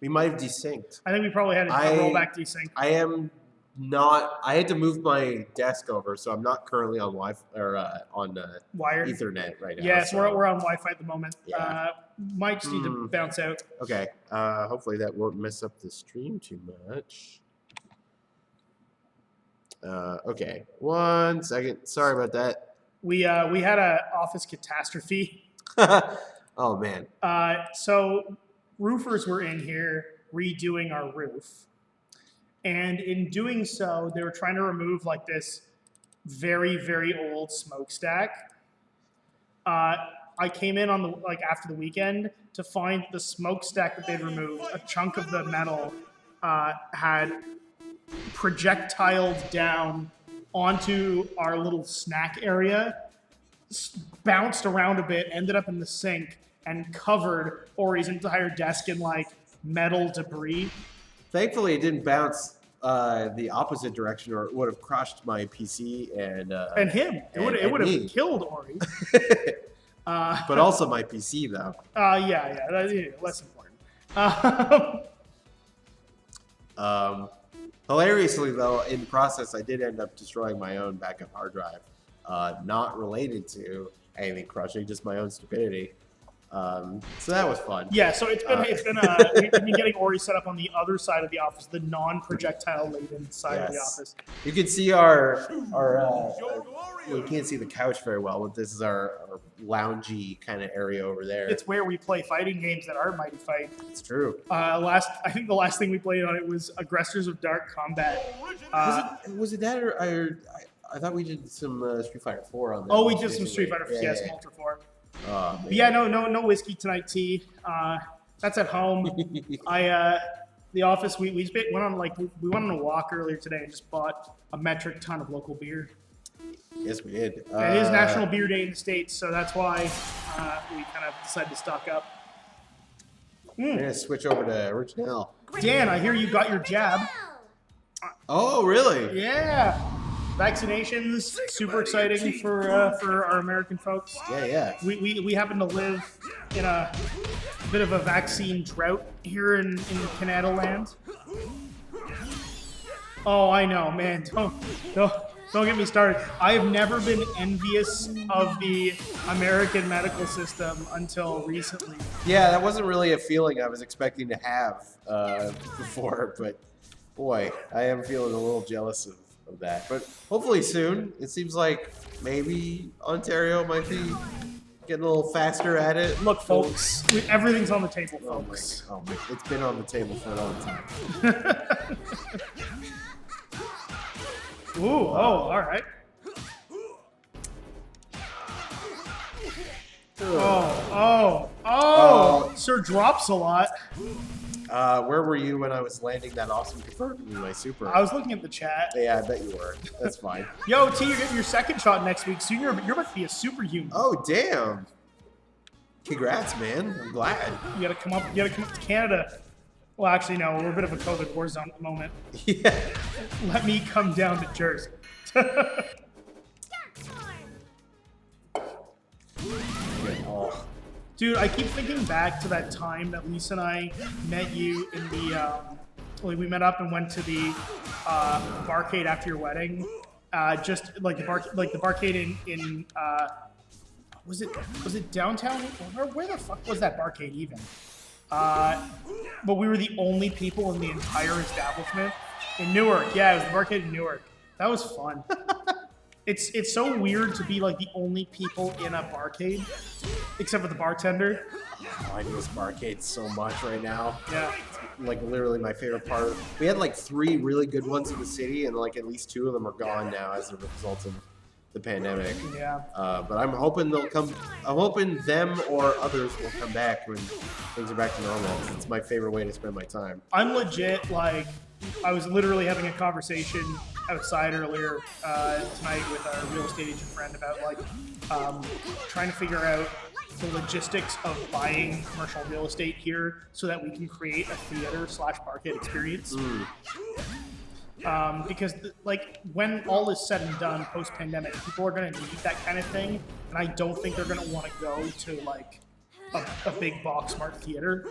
Speaker 1: might have desynced.
Speaker 2: I think we probably had a rollback desync.
Speaker 1: I am not. I had to move my desk over, so I'm not currently on Wi-Fi or on
Speaker 2: Wired.
Speaker 1: Ethernet right now.
Speaker 2: Yeah, so we're on Wi-Fi at the moment.
Speaker 1: Yeah.
Speaker 2: Might just need to bounce out.
Speaker 1: Okay. Hopefully that won't mess up the stream too much. Okay. 1 second. Sorry about that.
Speaker 2: We had a office catastrophe.
Speaker 1: Oh man.
Speaker 2: So roofers were in here redoing our roof, and in doing so, they were trying to remove like this very, very old smokestack. I came in on the after the weekend to find the smokestack that they'd removed. A chunk of the metal had projectiled down onto our little snack area, bounced around a bit, ended up in the sink, and covered Ori's entire desk in like metal debris.
Speaker 1: Thankfully, it didn't bounce the opposite direction, or it would have crushed my PC and
Speaker 2: him. It would have killed Ori.
Speaker 1: But also my PC though.
Speaker 2: Yeah, that's less important.
Speaker 1: Hilariously though, in the process, I did end up destroying my own backup hard drive. Not related to anything crushing, just my own stupidity. So that was fun.
Speaker 2: Yeah, so it's been we've been getting Ori set up on the other side of the office, the non-projectile laden side of the office.
Speaker 1: You can see our we can't see the couch very well, but this is our loungy kind of area over there.
Speaker 2: It's where we play fighting games that are Mighty Fight.
Speaker 1: It's true.
Speaker 2: I think the last thing we played on it was Aggressors of Dark Combat.
Speaker 1: Was it that, or I thought we did some Street Fighter 4 on that.
Speaker 2: Oh, we did some Street Fighter 4, yes, Ultra 4.
Speaker 1: But
Speaker 2: yeah, no whiskey tonight, T. That's at home. The office, we went on a walk earlier today and just bought a metric ton of local beer.
Speaker 1: Yes, we did.
Speaker 2: It is National Beer Day in the States, so that's why we kind of decided to stock up.
Speaker 1: We're gonna switch over to Original.
Speaker 2: Dan, I hear you got your jab.
Speaker 1: Oh, really?
Speaker 2: Yeah. Vaccinations, super exciting for our American folks.
Speaker 1: Yeah.
Speaker 2: We happen to live in a bit of a vaccine drought here in Canada land. Oh, I know, man. Don't get me started. I have never been envious of the American medical system until recently.
Speaker 1: Yeah, that wasn't really a feeling I was expecting to have before, but boy, I am feeling a little jealous of that. But hopefully soon. It seems like maybe Ontario might be getting a little faster at it.
Speaker 2: Look, folks, everything's on the table, folks.
Speaker 1: Oh my, it's been on the table for a long time.
Speaker 2: Ooh, all right. Oh! Sir drops a lot.
Speaker 1: Where were you when I was landing that awesome convert in my super?
Speaker 2: I was looking at the chat.
Speaker 1: Yeah, I bet you were. That's fine.
Speaker 2: Yo, T, you're getting your second shot next week, so you're about to be a superhuman.
Speaker 1: Oh, damn. Congrats, man. I'm glad.
Speaker 2: You gotta come up to Canada. Well, actually, no, we're a bit of a COVID war zone at the moment.
Speaker 1: Yeah.
Speaker 2: Let me come down to Jersey.
Speaker 1: Oh.
Speaker 2: Dude, I keep thinking back to that time that Lisa and I met you in the, we met up and went to the barcade after your wedding. Just like the barcade in was it downtown? Where the fuck was that barcade even? But we were the only people in the entire establishment in Newark. Yeah, it was the barcade in Newark. That was fun. It's so weird to be like the only people in a barcade, except for the bartender.
Speaker 1: Oh, I miss barcades so much right now.
Speaker 2: Yeah.
Speaker 1: It's like literally my favorite part. We had like 3 really good ones in the city, and like at least 2 of them are gone now as a result of the pandemic.
Speaker 2: Yeah.
Speaker 1: But I'm hoping they'll come. I'm hoping them or others will come back when things are back to normal. It's my favorite way to spend my time.
Speaker 2: I'm legit, like, I was literally having a conversation outside earlier tonight with our real estate agent friend about, like, trying to figure out the logistics of buying commercial real estate here so that we can create a theater/market experience. Because, like, when all is said and done post-pandemic, people are going to need that kind of thing, and I don't think they're going to want to go to, like, a big box smart theater.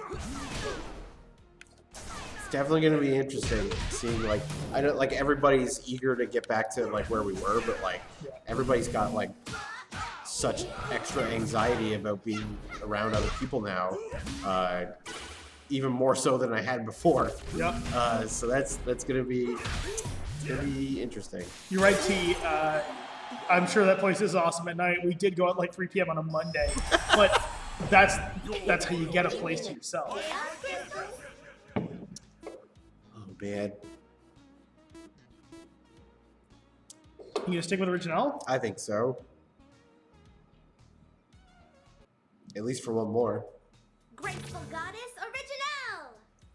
Speaker 1: It's definitely going to be interesting seeing, like, I don't like everybody's eager to get back to like where we were, but like everybody's got like such extra anxiety about being around other people now, even more so than I had before.
Speaker 2: Yep.
Speaker 1: So that's gonna be interesting.
Speaker 2: You're right, T. I'm sure that place is awesome at night. We did go at like 3 p.m. on a Monday, but that's how you get a place to yourself.
Speaker 1: Oh man,
Speaker 2: You gonna stick with original?
Speaker 1: I think so. At least for one more.
Speaker 4: Graceful Goddess Original!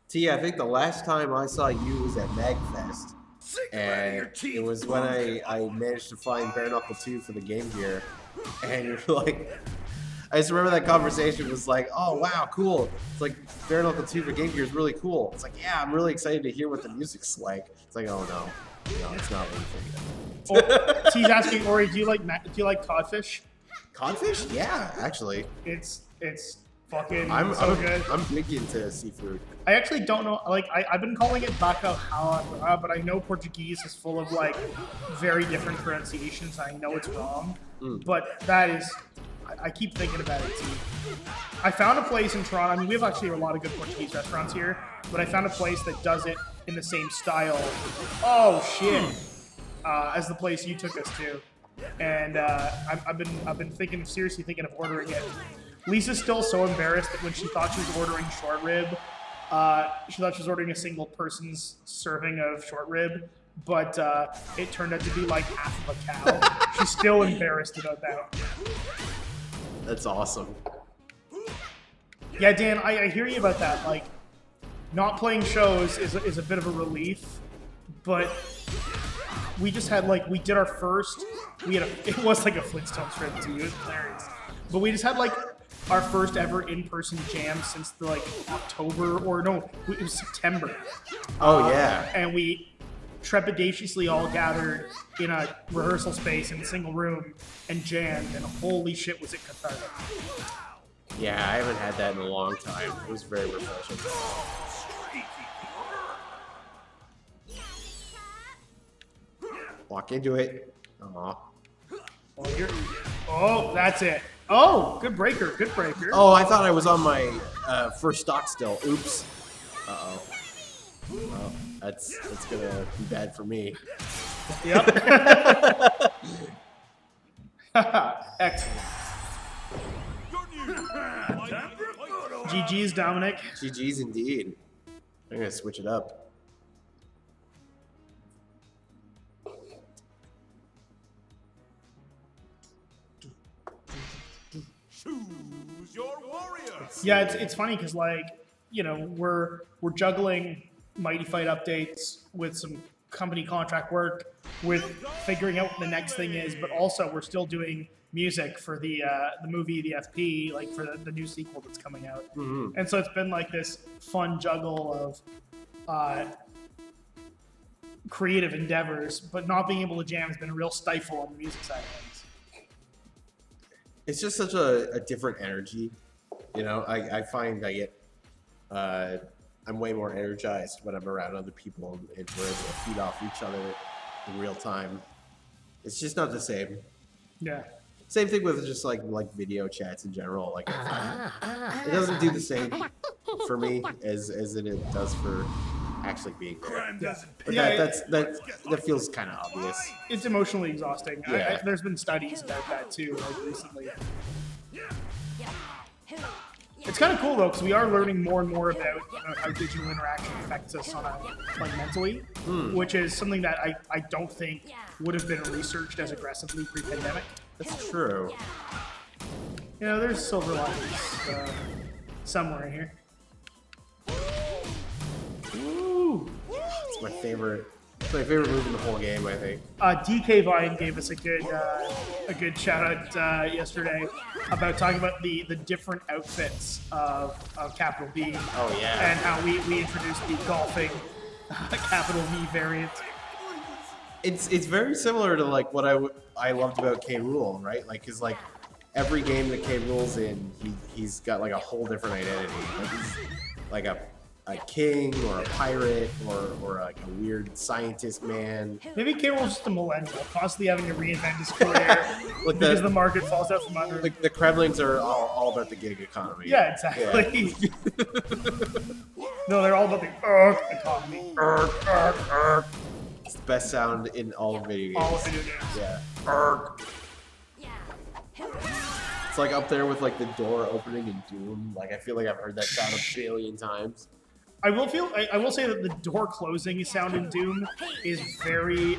Speaker 1: T, I think the last time I saw you was at MagFest. And it was when I managed to find Bare Knuckle 2 for the Game Gear. And you're like, I just remember that conversation was like, oh wow, cool. It's like Bare Knuckle 2 for Game Gear is really cool. It's like, yeah, I'm really excited to hear what the music's like. It's like, oh no, it's not really for you.
Speaker 2: Oh, T's asking, Ori, do you like codfish?
Speaker 1: Codfish? Yeah, actually.
Speaker 2: It's fucking
Speaker 1: I'm
Speaker 2: good.
Speaker 1: I'm big into seafood.
Speaker 2: I actually don't know. Like, I've been calling it bacalhau, but I know Portuguese is full of like very different pronunciations. I know it's wrong, but that is. I keep thinking about it too. I found a place in Toronto. I mean, we have actually a lot of good Portuguese restaurants here, but I found a place that does it in the same style. Oh shit! As the place you took us to, and I've been seriously thinking of ordering it. Lisa's still so embarrassed that when she thought she was ordering short rib, she thought she was ordering a single person's serving of short rib, but it turned out to be like half of a cow. She's still embarrassed about that.
Speaker 1: That's awesome.
Speaker 2: Yeah, Dan, I hear you about that. Like, not playing shows is a bit of a relief, but we just had we did our first. It was like a Flintstones trip too. It was hilarious, but we just had like our first ever in-person jam since the October it was September.
Speaker 1: Oh yeah.
Speaker 2: And we trepidatiously all gathered in a rehearsal space in a single room and jammed, and holy shit was it cathartic.
Speaker 1: Yeah, I haven't had that in a long time. It was very refreshing. Walk into it. Aw.
Speaker 2: Oh, that's it. Oh, good breaker, good breaker.
Speaker 1: Oh, I thought I was on my first stock still. Oops. Uh-oh. Well, that's gonna be bad for me.
Speaker 2: Yep. Excellent. GG's, Dominic.
Speaker 1: GG's indeed. I'm gonna switch it up.
Speaker 3: Choose your warrior.
Speaker 2: Yeah, it's funny because we're juggling Mighty Fight updates with some company contract work, with figuring out what the next thing is, but also we're still doing music for the movie, the FP, like for the new sequel that's coming out.
Speaker 1: Mm-hmm.
Speaker 2: And so it's been like this fun juggle of creative endeavors, but not being able to jam has been a real stifle on the music side of things.
Speaker 1: It's just such a different energy. I find I get I'm way more energized when I'm around other people and we're able to feed off each other in real time. It's just not the same.
Speaker 2: Yeah.
Speaker 1: Same thing with just like video chats in general. Like it doesn't do the same for me as it does for actually being there.
Speaker 3: Crime doesn't
Speaker 1: But
Speaker 3: pay.
Speaker 1: that feels kind of obvious.
Speaker 2: It's emotionally exhausting.
Speaker 1: Yeah.
Speaker 2: There's been studies about that too, like recently. It's kind of cool though, because we are learning more and more about how digital interaction affects us on a like mentally, which is something that I don't think would have been researched as aggressively pre-pandemic.
Speaker 1: That's true.
Speaker 2: You know, there's silver linings somewhere in here. Ooh.
Speaker 1: It's my favorite. It's my favorite move in the whole game, I think.
Speaker 2: DK Vine gave us a good shout out yesterday about talking about the different outfits of Capital B.
Speaker 1: Oh yeah.
Speaker 2: And how we introduced the golfing Capital V variant.
Speaker 1: It's very similar to like what I loved about K. Rool, right? Like, cause like every game that K. Rool's in, he's got like a whole different identity. Like he's like a king or a pirate or like a weird scientist man.
Speaker 2: Maybe K. Rool's just a millennial, constantly having to reinvent his career
Speaker 1: Like
Speaker 2: because the market falls out from under.
Speaker 1: The Kremlings are all about the gig economy.
Speaker 2: Yeah, exactly. No, they're all about the economy.
Speaker 1: It's the best sound in all of video games.
Speaker 2: All of video games.
Speaker 1: Yeah. It's like up there with like the door opening in Doom. Like I feel like I've heard that sound a billion times.
Speaker 2: I will say that the door closing sound in Doom is very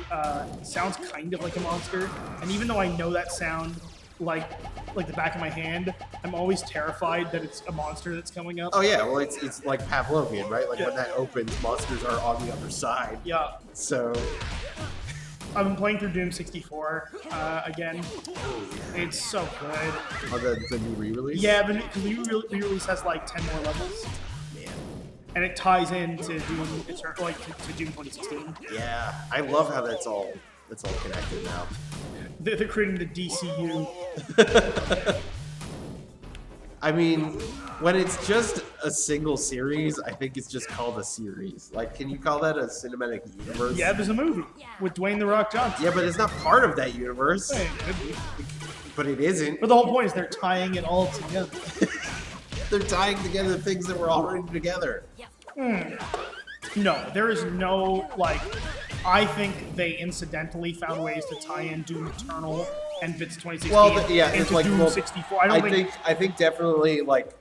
Speaker 2: sounds kind of like a monster. And even though I know that sound like the back of my hand, I'm always terrified that it's a monster that's coming up.
Speaker 1: Oh yeah, well it's like Pavlovian, right? Like when that opens, monsters are on the other side.
Speaker 2: Yeah.
Speaker 1: So
Speaker 2: I've been playing through Doom 64 again. It's so good.
Speaker 1: Oh, the new re-release?
Speaker 2: Yeah, because the new re-release has like 10 more levels.
Speaker 1: Man.
Speaker 2: And it ties into Doom, to Doom 2016.
Speaker 1: Yeah, I love how that's all connected now.
Speaker 2: They're creating the DCU.
Speaker 1: I mean, when it's just a single series, I think it's just called a series. Like, can you call that a cinematic universe?
Speaker 2: Yeah, there's a movie with Dwayne "The Rock" Johnson.
Speaker 1: Yeah, but it's not part of that universe.
Speaker 2: Hey, it could be.
Speaker 1: But it isn't.
Speaker 2: But the whole point is they're tying it all together.
Speaker 1: They're tying together things that were already together.
Speaker 2: No, there is no, like, I think they incidentally found ways to tie in Doom Eternal and Bits 2016
Speaker 1: yeah, it's
Speaker 2: into
Speaker 1: like
Speaker 2: Doom 64. I think
Speaker 1: definitely like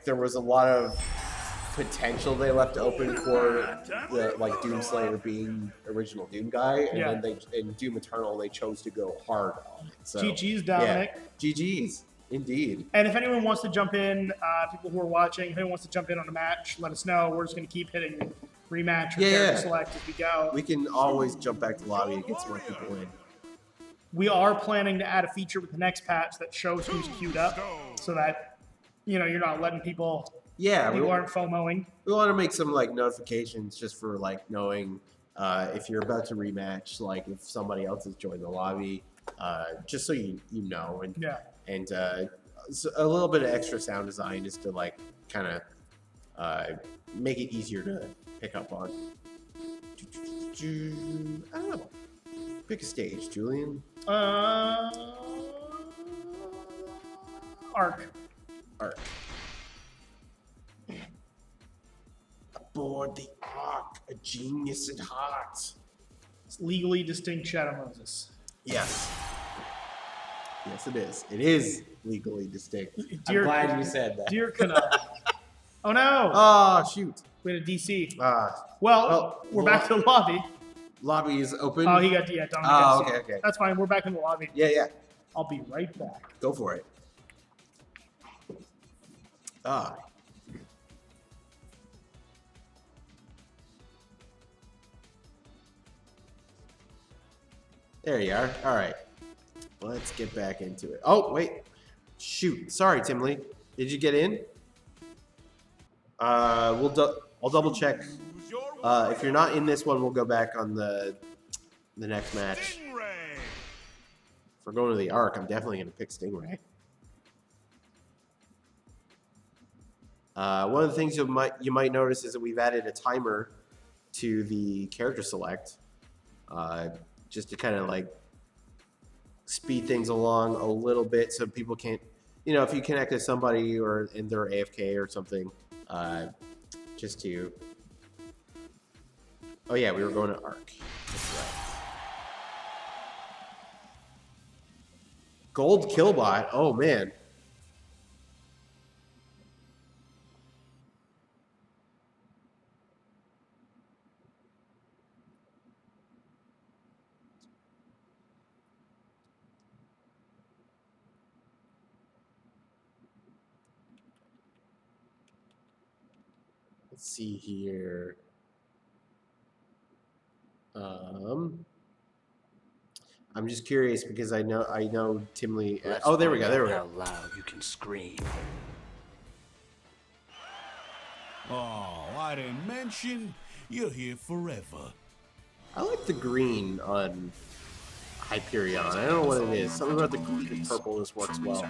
Speaker 1: there was a lot of potential they left open for the like Doomslayer being original Doom guy, and then in Doom Eternal they chose to go hard on it. So
Speaker 2: GG's, Dominic.
Speaker 1: Yeah, GG's, indeed.
Speaker 2: And if anyone wants to jump in, people who are watching, if anyone wants to jump in on a match, let us know. We're just going to keep hitting rematch or character select as we go.
Speaker 1: We can always jump back to lobby and get some more people in.
Speaker 2: We are planning to add a feature with the next patch that shows who's queued up, so that you're not letting people.
Speaker 1: Yeah,
Speaker 2: people aren't FOMOing.
Speaker 1: We want to make some like notifications just for like knowing if you're about to rematch, like if somebody else has joined the lobby, just so you know, and so a little bit of extra sound design just to like kind of make it easier to pick up on. I don't know. Pick a stage, Julian.
Speaker 2: Arc.
Speaker 1: Aboard the Ark, a genius at heart.
Speaker 2: It's legally distinct Shadow Moses.
Speaker 1: Yes. Yes, it is. It is legally distinct. I'm glad you said that.
Speaker 2: Dear Kana. Oh no!
Speaker 1: Oh, shoot.
Speaker 2: We had a DC.
Speaker 1: Well,
Speaker 2: we're back to the lobby.
Speaker 1: Lobby is open.
Speaker 2: Oh, he got Dominic.
Speaker 1: Oh, okay.
Speaker 2: That's fine. We're back in the lobby.
Speaker 1: Yeah.
Speaker 2: I'll be right back.
Speaker 1: Go for it. There you are. All right. Let's get back into it. Oh, wait. Shoot. Sorry, Timley. Did you get in? I'll double check. If you're not in this one, we'll go back on the next match.
Speaker 3: Stingray.
Speaker 1: If we're going to the Ark, I'm definitely going to pick Stingray. One of the things you might notice is that we've added a timer to the character select, just to kind of like speed things along a little bit, so people can't, if you connect to somebody and they're AFK or something, just to. Oh yeah, we were going to Ark. That's right. Gold Killbot. Oh man. Let's see here. I'm just curious because I know Tim Lee. Oh, there we go. There we go.
Speaker 5: How loud you can scream.
Speaker 3: Oh, I didn't mention you're here forever.
Speaker 1: I like the green on Hyperion. I don't know what it is. Something about the green and purple just works well.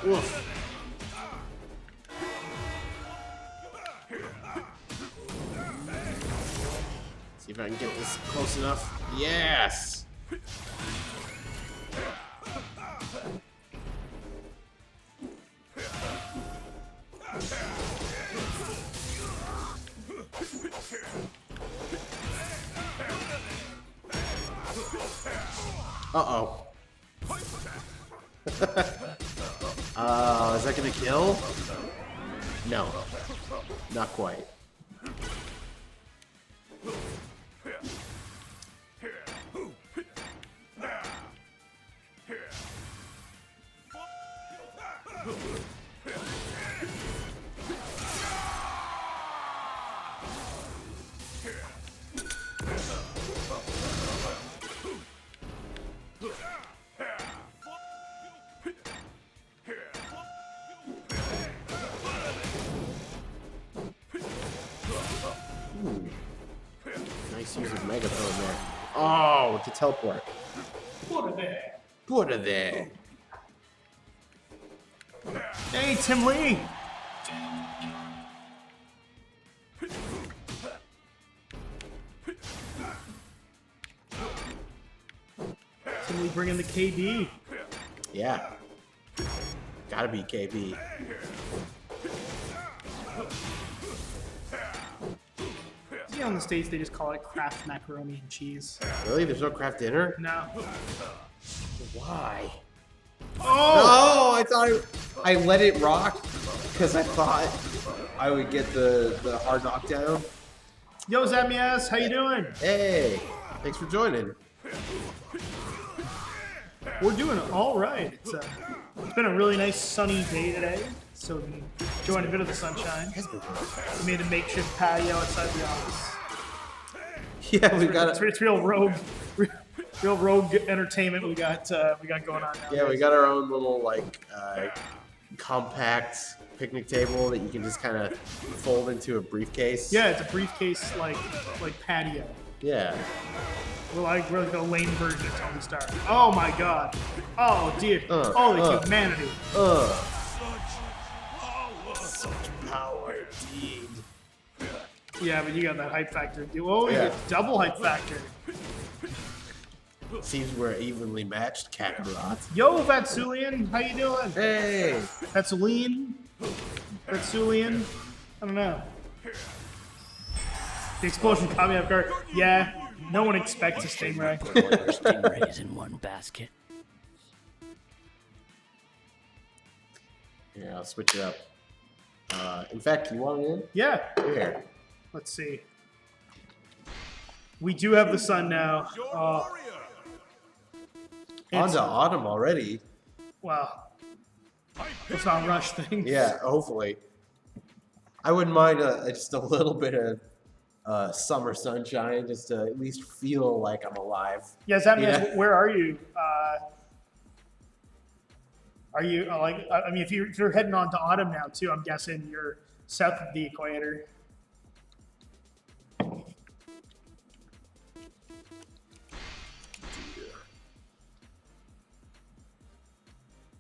Speaker 1: Woof. See if I can get this close enough. Yes! Uh-oh. Is that gonna kill? No. Not quite. Nice use of megaphone there. Oh, to teleport.
Speaker 2: Put it there.
Speaker 1: Put it there.
Speaker 2: Hey, Tim Lee. Tim Lee bringing the KB.
Speaker 1: Yeah. Gotta be KB.
Speaker 2: See, on the States, they just call it Kraft macaroni and cheese.
Speaker 1: Really? There's no craft dinner?
Speaker 2: No.
Speaker 1: Why?
Speaker 2: Oh!
Speaker 1: No, I thought I let it rock because I thought I would get the hard knockdown.
Speaker 2: Yo, Zamias, how you doing?
Speaker 1: Hey, thanks for joining.
Speaker 2: We're doing all right. It's been a really nice sunny day today, so we can enjoy a bit of the sunshine. We made a makeshift patio outside the office.
Speaker 1: Yeah, we got
Speaker 2: It's real rogue entertainment we got going on now.
Speaker 1: Yeah, we got our own little like compact picnic table that you can just kind of fold into a briefcase.
Speaker 2: Yeah, it's a briefcase like patio.
Speaker 1: Yeah.
Speaker 2: We're like a lame version of Tony Stark. Oh my god. Oh dear. The humanity.
Speaker 1: Such power, indeed.
Speaker 2: Yeah, but you got that hype factor. Oh, you
Speaker 1: Yeah.
Speaker 2: get double hype factor.
Speaker 1: Seems we're evenly matched, Kakarot.
Speaker 2: Yo, Vatsulian, how you doing?
Speaker 1: Hey.
Speaker 2: Vatsulian? Vatsulian? I don't know. The explosion caught me off guard. Yeah, no one expects a stingray.
Speaker 5: Stingrays in one basket.
Speaker 1: Yeah, I'll switch it up. In fact, you want it in?
Speaker 2: Yeah.
Speaker 1: Here.
Speaker 2: Let's see. We do have the sun now.
Speaker 3: Your warrior.
Speaker 1: On to autumn already.
Speaker 2: Well, let's not rush things.
Speaker 1: Yeah, hopefully. I wouldn't mind just a little bit of summer sunshine, just to at least feel like I'm alive.
Speaker 2: Yeah, Zamias,
Speaker 1: Yeah.
Speaker 2: where are you? Are you I mean, if you're heading on to autumn now too, I'm guessing you're south of the equator.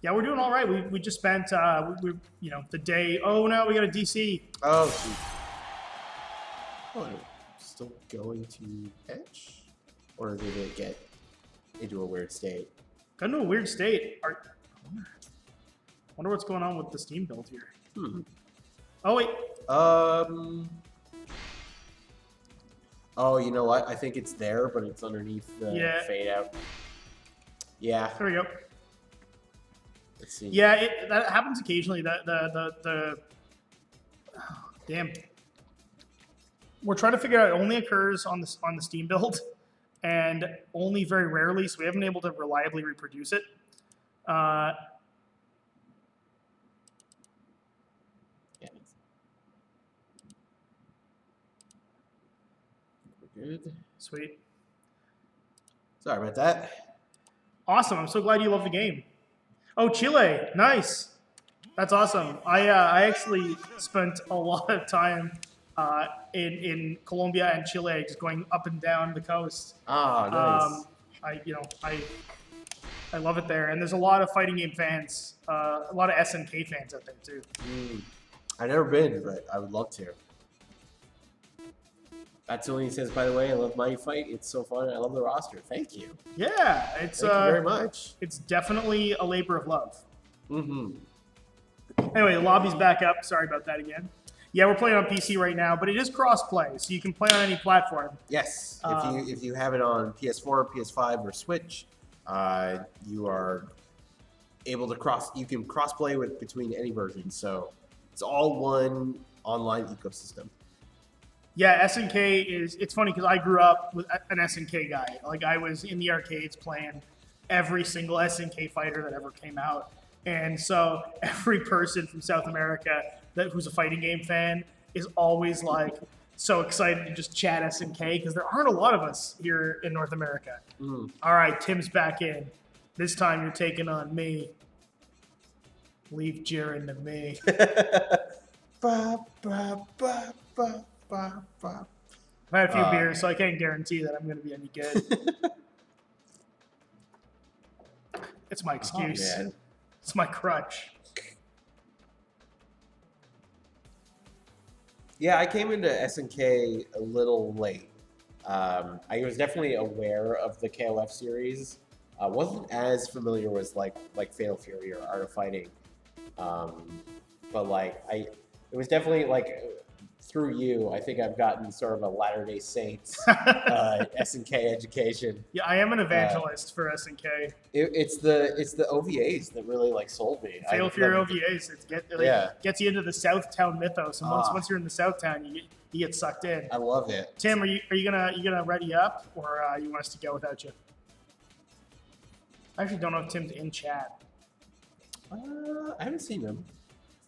Speaker 2: Yeah, we're doing all right. We just spent the day. Oh no, we got a DC.
Speaker 1: Oh, shoot. Oh, I'm still going to etch? Or did it get into a weird state?
Speaker 2: Got into a weird state. Wonder what's going on with the Steam build here. Oh wait.
Speaker 1: Oh, you know what? I think it's there, but it's underneath the fade out. Yeah.
Speaker 2: There we go.
Speaker 1: Let's see.
Speaker 2: Yeah, that happens occasionally. Damn. We're trying to figure out. It only occurs on the Steam build, and only very rarely. So we haven't been able to reliably reproduce it.
Speaker 1: Yeah. We're good.
Speaker 2: Sweet.
Speaker 1: Sorry about that.
Speaker 2: Awesome. I'm so glad you love the game. Oh, Chile. Nice. That's awesome. I actually spent a lot of time in Colombia and Chile, just going up and down the coast.
Speaker 1: Ah, nice.
Speaker 2: I love it there, and there's a lot of fighting game fans, a lot of SNK fans out there too.
Speaker 1: I've never been, but I would love to. Matsuli says, by the way, I love Mighty Fight. It's so fun. I love the roster. Thank you.
Speaker 2: Yeah, it's
Speaker 1: Thank you very much.
Speaker 2: It's definitely a labor of love.
Speaker 1: Mm-hmm.
Speaker 2: Anyway, the lobby's back up. Sorry about that again. Yeah, we're playing on PC right now, but it is cross-play, so you can play on any platform.
Speaker 1: Yes. If you have it on PS4, PS5, or Switch, you are able to you can cross-play between any version. So it's all one online ecosystem.
Speaker 2: Yeah, SNK it's funny because I grew up with an SNK guy. Like, I was in the arcades playing every single SNK fighter that ever came out. And so every person from South America who's a fighting game fan is always like so excited to just chat SNK because there aren't a lot of us here in North America. All right, Tim's back in. This time you're taking on me. Leave Jiren to me. I've had a few beers, so I can't guarantee that I'm going to be any good. It's my excuse.
Speaker 1: Oh, man.
Speaker 2: It's my crutch.
Speaker 1: Yeah, I came into SNK a little late. I was definitely aware of the KOF series. I wasn't as familiar with like Fatal Fury or Art of Fighting, but like it was definitely like through you. I think I've gotten sort of a Latter-day Saints SNK education.
Speaker 2: Yeah, I am an evangelist for SNK.
Speaker 1: It's the OVAs that really like sold me.
Speaker 2: Fatal Fury OVAs. Gets you into the Southtown mythos, and once you're in the Southtown, you get sucked in.
Speaker 1: I love it.
Speaker 2: Tim, are you gonna ready up, or you want us to go without you? I actually don't know if Tim's in chat.
Speaker 1: I haven't seen him.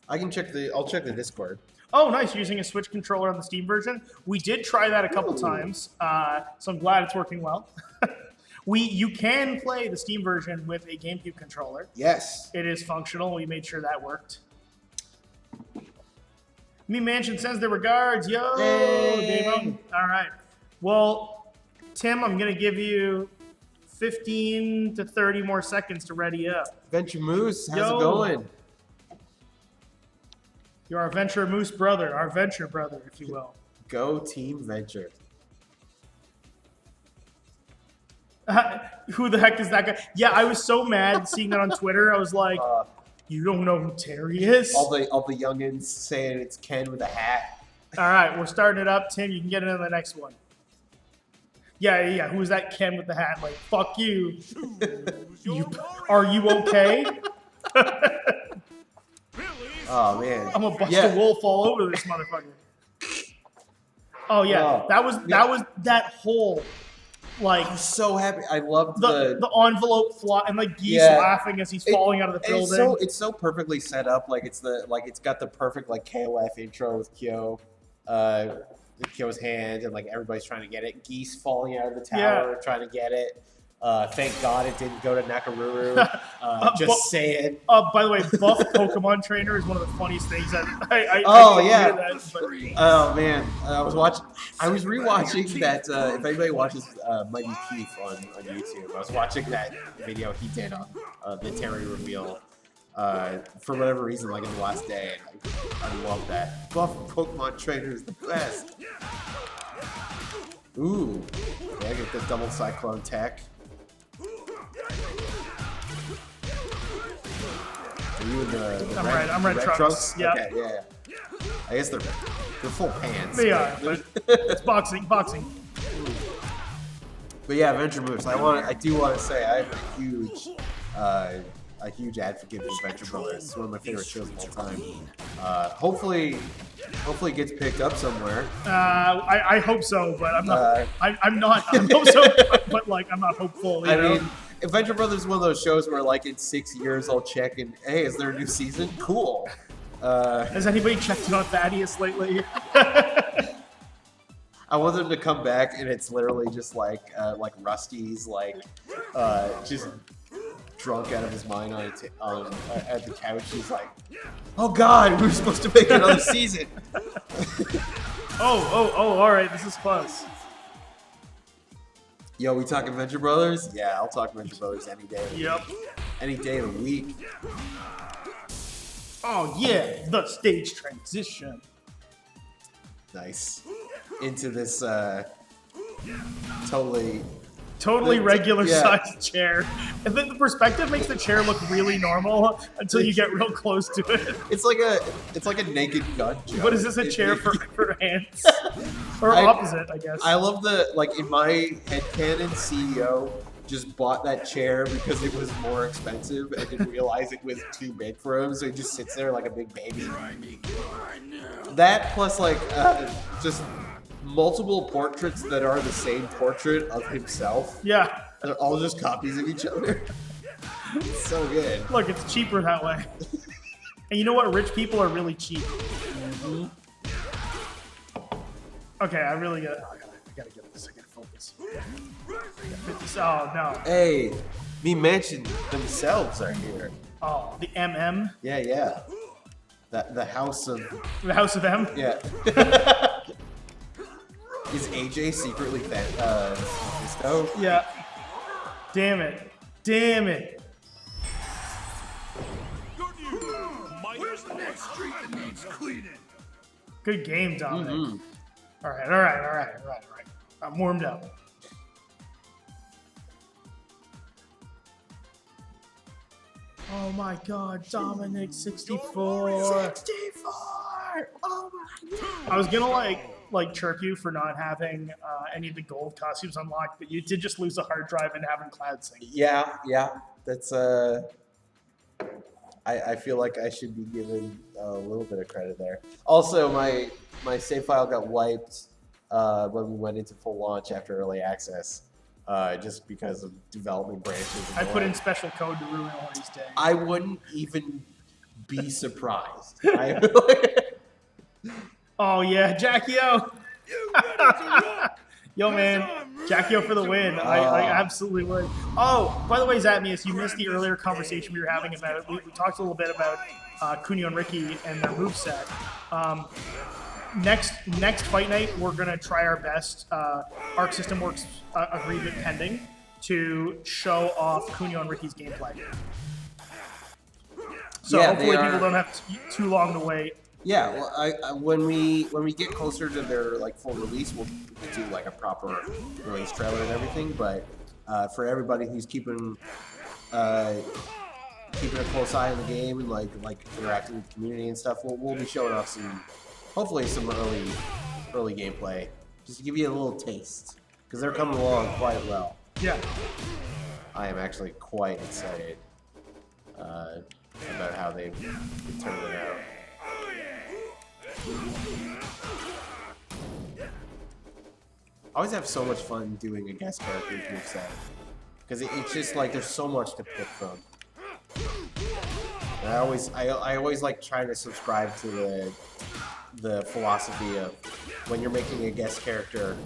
Speaker 1: I'll check the Discord.
Speaker 2: Oh, nice. You're using a Switch controller on the Steam version. We did try that a couple times, so I'm glad it's working well. You can play the Steam version with a GameCube controller.
Speaker 1: Yes.
Speaker 2: It is functional. We made sure that worked. Me Mansion sends their regards. Yo, Dave. All right. Well, Tim, I'm going to give you 15 to 30 more seconds to ready up.
Speaker 1: Venture Moose, how's it going?
Speaker 2: You're our Venture Moose brother, our Venture brother, if you will.
Speaker 1: Go Team Venture.
Speaker 2: Who the heck is that guy? Yeah, I was so mad seeing that on Twitter. I was like, you don't know who Terry is?
Speaker 1: All the youngins saying it's Ken with a hat.
Speaker 2: All right, we're starting it up. Tim, you can get into the next one. Yeah. Who's that Ken with the hat? Like, fuck you. Are you okay?
Speaker 1: Oh man.
Speaker 2: I'm gonna bust a wolf all over this motherfucker. Oh yeah, that was that whole like.
Speaker 1: I'm so happy. I loved
Speaker 2: the envelope fly and like Geese laughing as he's falling out of the building.
Speaker 1: It's so perfectly set up. Like it's got the perfect like KOF intro with Kyo, with Kyo's hand, and like everybody's trying to get it. Geese falling out of the tower trying to get it. Thank God it didn't go to Nakamura. Just saying.
Speaker 2: By the way, buff Pokemon trainer is one of the funniest things that I
Speaker 1: Oh man, I was rewatching that. If anybody watches Mighty Keith on YouTube, I was watching that video he did on the Terry reveal. For whatever reason, like in the last day, and I love that. Buff Pokemon trainer is the best. Ooh, I get the double cyclone tech. Are you in the
Speaker 2: I'm red trunks. Yeah.
Speaker 1: Okay, yeah. I guess they're full pants.
Speaker 2: They are, but it's boxing.
Speaker 1: But yeah, Venture Moose. I do want to say I have a huge a huge advocate for Venture Brothers. It's one of my favorite shows of all time. Hopefully it gets picked up somewhere.
Speaker 2: I hope so, but I'm not. I'm not. I hope so, but like I'm not hopeful. You know?
Speaker 1: mean, Venture Brothers is one of those shows where like in 6 years I'll check and hey, is there a new season? Cool.
Speaker 2: Has anybody checked on Thaddeus lately?
Speaker 1: I want them to come back and it's literally just like Rusty's like just drunk out of his mind at the couch. He's like, "Oh God, we were supposed to make another season."
Speaker 2: Oh! All right, this is close.
Speaker 1: Yo, we talking Venture Brothers? Yeah, I'll talk Venture Brothers any day.
Speaker 2: Yep.
Speaker 1: Any day of the week.
Speaker 2: Oh yeah, the stage transition.
Speaker 1: Nice. Into this totally
Speaker 2: Regular
Speaker 1: yeah.
Speaker 2: sized chair. And then the perspective makes the chair look really normal until you get real close to it.
Speaker 1: It's like a naked gun joke.
Speaker 2: What is this, a chair for ants? Or opposite, I guess.
Speaker 1: I love the, like, in my headcanon, CEO just bought that chair because it was more expensive and didn't realize it was too big for him, so he just sits there like a big baby. That plus, like, just multiple portraits that are the same portrait of himself.
Speaker 2: Yeah.
Speaker 1: They're all just copies of each other. It's so good.
Speaker 2: Look, it's cheaper that way. And you know what? Rich people are really cheap. Mm-hmm. Okay, I gotta get this. I gotta focus. Oh, no.
Speaker 1: Hey, me mentioned themselves are here.
Speaker 2: Oh, the MM?
Speaker 1: Yeah. The House of...
Speaker 2: The House of M?
Speaker 1: Yeah. Is AJ secretly Mephisto?
Speaker 2: Yeah. Damn it.
Speaker 3: Where's the next street that needs cleaning?
Speaker 2: Good game, Dominic.
Speaker 1: Mm-hmm.
Speaker 2: All right. I'm warmed up. Oh my God, Dominic 64. 64. Oh my God. I was gonna like chirp you for not having any of the gold costumes unlocked, but you did just lose a hard drive and having Cloud Sync.
Speaker 1: Yeah. That's I feel like I should be given a little bit of credit there. Also, my save file got wiped when we went into full launch after early access, just because of development branches.
Speaker 2: I put in special code to ruin Ori's day.
Speaker 1: I wouldn't even be surprised.
Speaker 2: Oh yeah, Jackie-O! Yo man, Jackie-O for the win. I absolutely would. Oh, by the way, Zatmius, you missed the earlier conversation we were having about, we talked a little bit about Kunio and Ricky and their moveset. Next fight night, we're going to try our best, Arc System Works agreement pending, to show off Kunio and Ricky's gameplay. So
Speaker 1: Yeah,
Speaker 2: hopefully people don't have too long to wait.
Speaker 1: Yeah, well, I when we get closer to their like full release, we'll do like a proper release trailer and everything. But for everybody who's keeping a close eye on the game and like interacting with the community and stuff, we'll be showing off hopefully some early gameplay, just to give you a little taste, because they're coming along quite well.
Speaker 2: Yeah.
Speaker 1: I am actually quite excited about how they've turned it out. I always have so much fun doing a guest character's moveset, because it's just like there's so much to pick from. And I always like trying to subscribe to the philosophy of when you're making a guest character,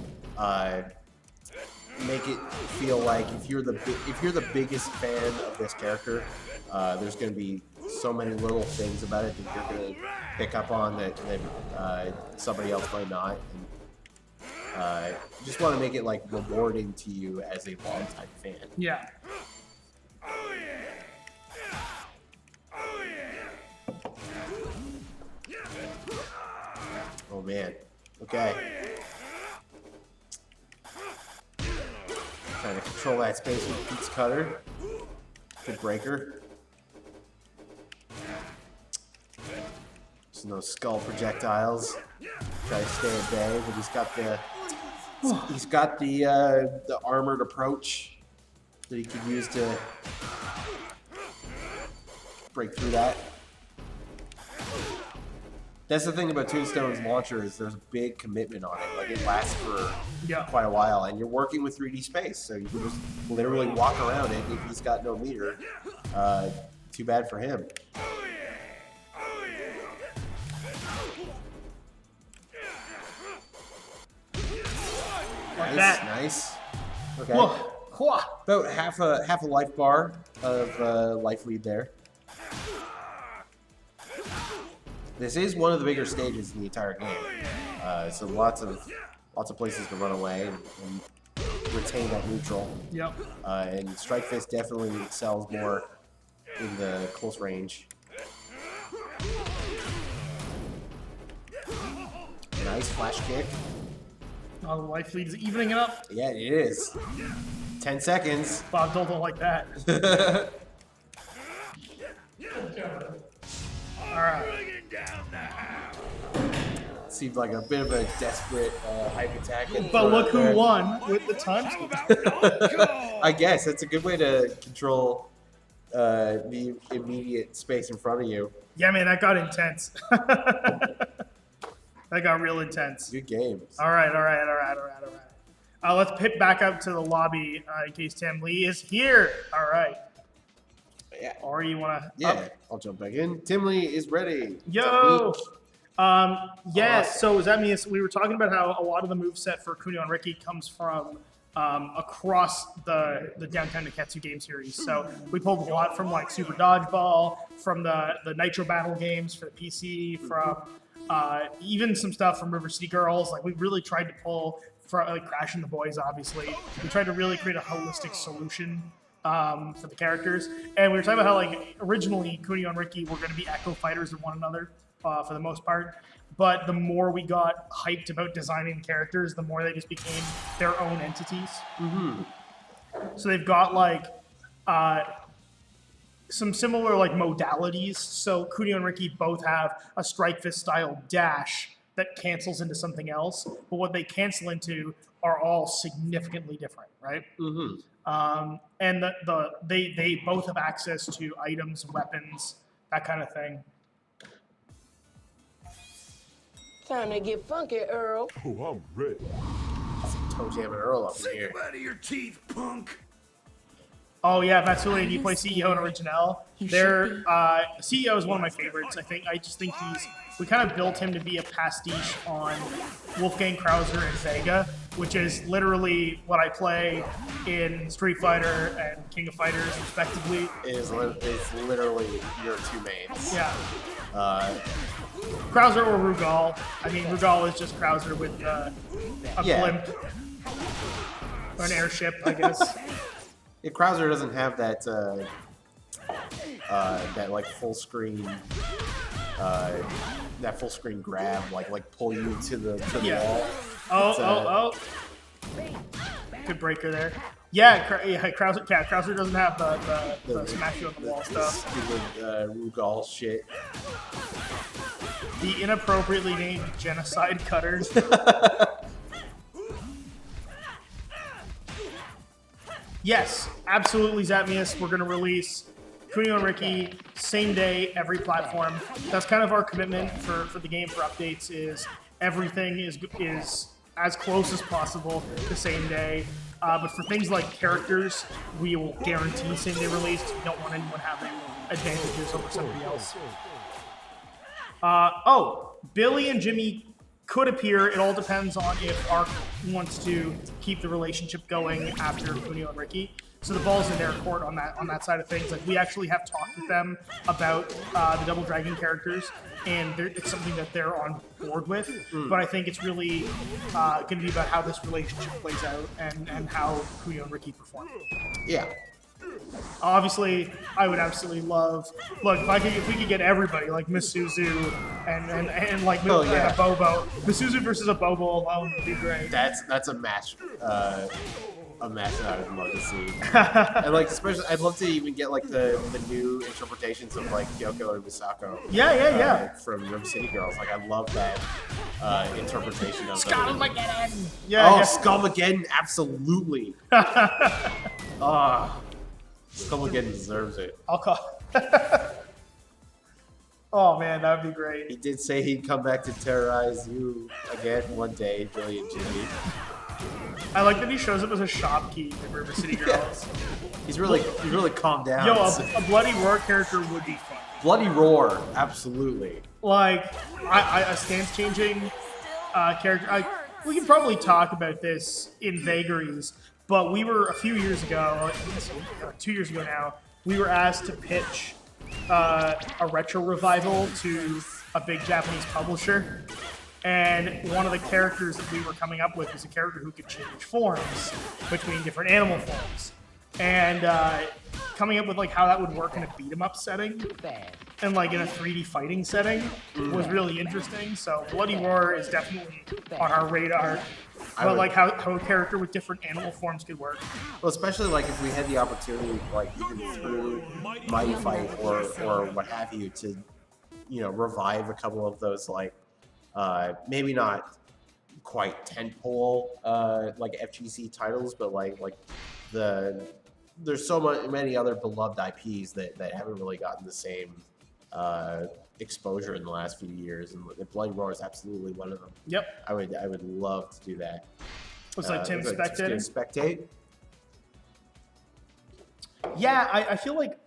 Speaker 1: make it feel like if you're the biggest fan of this character, there's going to be so many little things about it that you're going to pick up on that somebody else might not. And, just want to make it like rewarding to you as a longtime fan.
Speaker 2: Yeah.
Speaker 1: Oh man. Okay. Trying to control that space with Pete's cutter. Good breaker. Just no skull projectiles. Try to stay at bay, but he's got the armored approach that he could use to break through that. That's the thing about Tombstone's launcher is there's a big commitment on it. Like it lasts for quite a while, and you're working with 3D space, so you can just literally walk around it. If he's got no meter, too bad for him.
Speaker 2: Like
Speaker 1: Nice,
Speaker 2: that.
Speaker 1: nice. Okay.
Speaker 2: Whoa.
Speaker 1: About half a life bar of life lead there. This is one of the bigger stages in the entire game, so lots of places to run away and retain that neutral.
Speaker 2: Yep.
Speaker 1: And Strike Fist definitely excels more in the close range. Nice flash kick.
Speaker 2: Oh, the life lead is evening it up.
Speaker 1: Yeah, it is. 10 seconds.
Speaker 2: Bob, don't like that. All right.
Speaker 1: Seemed like a bit of a desperate hype attack.
Speaker 2: But look who won with the time skip.
Speaker 1: I guess that's a good way to control the immediate space in front of you.
Speaker 2: Yeah, man, that got intense. That got real intense.
Speaker 1: Good games.
Speaker 2: All right. Let's pip back up to the lobby in case Tim Lee is here. All right.
Speaker 1: Yeah.
Speaker 2: Or you want to?
Speaker 1: Yeah, I'll jump back in. Tim Lee is ready.
Speaker 2: Yo. Yeah.
Speaker 1: Awesome.
Speaker 2: So that means we were talking about how a lot of the moveset for Kunio and Ricky comes from across the Downtown Neketsu game series. So we pulled a lot from like Super Dodgeball, from the Nitro Battle games for the PC, from even some stuff from River City Girls. Like we really tried to pull from like Crash and the Boys. Obviously, we tried to really create a holistic solution for the characters. And we were talking about how like originally Kunio and Ricky were going to be echo fighters of one another for the most part. But the more we got hyped about designing characters, the more they just became their own entities.
Speaker 1: Mm-hmm.
Speaker 2: So they've got like some similar like modalities. So Kunio and Ricky both have a Strike Fist style dash that cancels into something else, but what they cancel into are all significantly different, right?
Speaker 1: Mm-hmm.
Speaker 2: And they both have access to items, weapons, that kind of thing.
Speaker 6: Time to get funky, Earl.
Speaker 3: Oh, I'm ready.
Speaker 1: Toe Jam and Earl up in
Speaker 3: Say
Speaker 1: here.
Speaker 3: goodbye to your teeth, punk.
Speaker 2: Oh yeah, Matsuri, do you play CEO and Original? Their CEO is one of my favorites. I just think we kind of built him to be a pastiche on Wolfgang Krauser and Vega, which is literally what I play in Street Fighter and King of Fighters, respectively.
Speaker 1: It's literally your two mains.
Speaker 2: Yeah.
Speaker 1: Uh,
Speaker 2: Krauser or Rugal. I mean, Rugal is just Krauser with a
Speaker 1: Yeah.
Speaker 2: blimp. Or an airship, I guess.
Speaker 1: Yeah, Krauser doesn't have that that like full screen grab, like pull you to the
Speaker 2: Yeah.
Speaker 1: wall.
Speaker 2: Good breaker there. Yeah, Krauser doesn't have the smash you on the wall stuff.
Speaker 1: Stupid Rugal shit.
Speaker 2: The inappropriately named genocide cutters. Yes, absolutely, Zatmius. We're going to release Kunio and Ricky same day, every platform. That's kind of our commitment for the game for updates. Is everything is as close as possible the same day. But for things like characters, we will guarantee same day release. We don't want anyone having advantages over somebody else. Billy and Jimmy could appear. It all depends on if Ark wants to keep the relationship going after Kunio and Ricky. So the ball's in their court on that side of things. Like we actually have talked with them about the Double Dragon characters, and it's something that they're on board with. But I think it's really going to be about how this relationship plays out and how Kunio and Ricky perform.
Speaker 1: Yeah.
Speaker 2: Obviously, I would absolutely love. Look, if we could get everybody like Misuzu and like
Speaker 1: Oh, yeah.
Speaker 2: a Bobo, Misuzu versus a Bobo alone would be great.
Speaker 1: That's a match. A match that I would love to see. And like especially, I'd love to even get like the new interpretations of like Kyoko or Misako.
Speaker 2: Yeah.
Speaker 1: From River City Girls. Like I love that interpretation of
Speaker 2: Skullmageddon.
Speaker 1: Oh,
Speaker 2: Yeah.
Speaker 1: Skullmageddon, absolutely. Skullmageddon deserves it.
Speaker 2: I'll call. Oh man, that would be
Speaker 1: He
Speaker 2: great.
Speaker 1: did say he'd come back to terrorize you again one day, Billy and Jimmy.
Speaker 2: I like that he shows up as a shopkeep in River City Girls.
Speaker 1: He's really calmed down.
Speaker 2: Yo, a bloody roar character would be fun.
Speaker 1: Bloody Roar, absolutely.
Speaker 2: Like, a stance changing character. We can probably talk about this in vagaries, but we were a few years ago, 2 years ago now, we were asked to pitch a retro revival to a big Japanese publisher. And one of the characters that we were coming up with was a character who could change forms between different animal forms. And coming up with like how that would work in a beat 'em up setting and like in a 3D fighting setting was really interesting. So Bloody Roar is definitely on our radar. But like how a character with different animal forms could work.
Speaker 1: Well, especially like if we had the opportunity, like even through Mighty Fight or what have you, to revive a couple of those like maybe not quite tentpole like FGC titles, but like there's so many other beloved IPs that haven't really gotten the same exposure in the last few years, and Bloody Roar is absolutely one of them.
Speaker 2: Yep.
Speaker 1: I would love to do that.
Speaker 2: Looks like Tim's
Speaker 1: just gonna
Speaker 2: spectating.
Speaker 1: spectate.
Speaker 2: Yeah, I feel like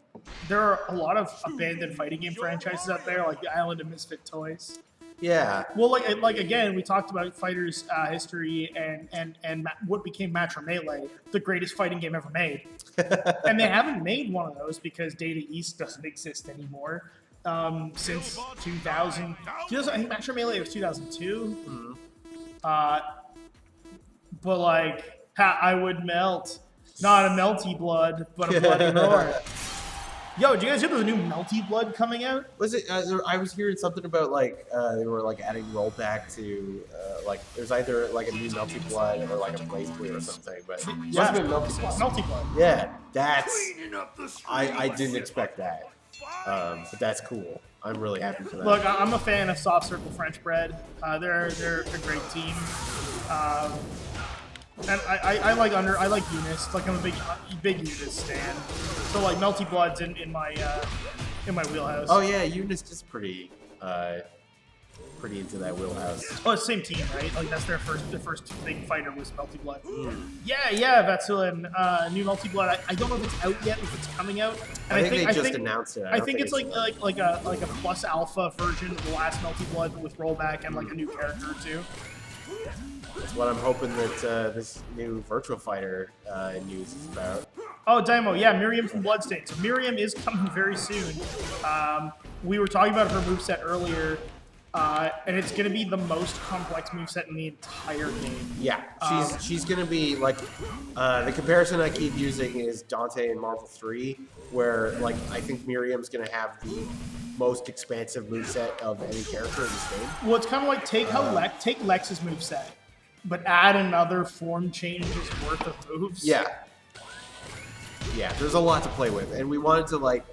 Speaker 2: there are a lot of abandoned fighting game franchises out there, like the Island of Misfit Toys.
Speaker 1: Yeah.
Speaker 2: Well, like again, we talked about Fighters history and what became Match Melee, the greatest fighting game ever made. And they haven't made one of those because Data East doesn't exist anymore since 2000. I think Match Melee was 2002. But like, I would melt. Not a melty blood, but a bloody roar. Yo, do you guys hear there's a new Melty Blood coming out?
Speaker 1: Was it? I was hearing something about like they were like adding rollback to like there's either like a new Melty Blood or like a Blaze Clear or something. But it must have been Melty Blood.
Speaker 2: Melty Blood.
Speaker 1: Yeah, that's. I didn't expect that, but that's cool. I'm really happy for that.
Speaker 2: Look, I'm a fan of Soft Circle French Bread. They're a great team. And I like Eunice. Like I'm a big Eunice stan. So like Melty Blood's in my wheelhouse.
Speaker 1: Oh yeah, Eunice is pretty into that wheelhouse.
Speaker 2: Oh, it's the same team, right? Like that's their first big fighter was Melty Blood. Yeah, Vatsilin, new Melty Blood. I don't know if it's out yet, if it's coming out. And
Speaker 1: I think they just announced it.
Speaker 2: I think it's like a plus alpha version of the last Melty Blood with rollback and like a new character or two.
Speaker 1: That's what I'm hoping that this new Virtual Fighter news is about.
Speaker 2: Oh, Daimo, yeah, Miriam from Bloodstain. So Miriam is coming very soon. We were talking about her moveset earlier, and it's going to be the most complex moveset in the entire game.
Speaker 1: Yeah, she's going to be like, the comparison I keep using is Dante in Marvel 3, where like I think Miriam's going to have the most expansive moveset of any character in this game.
Speaker 2: Well, it's kind of like take Lex's moveset, but add another form change's worth of moves.
Speaker 1: Yeah, there's a lot to play with, and we wanted to like,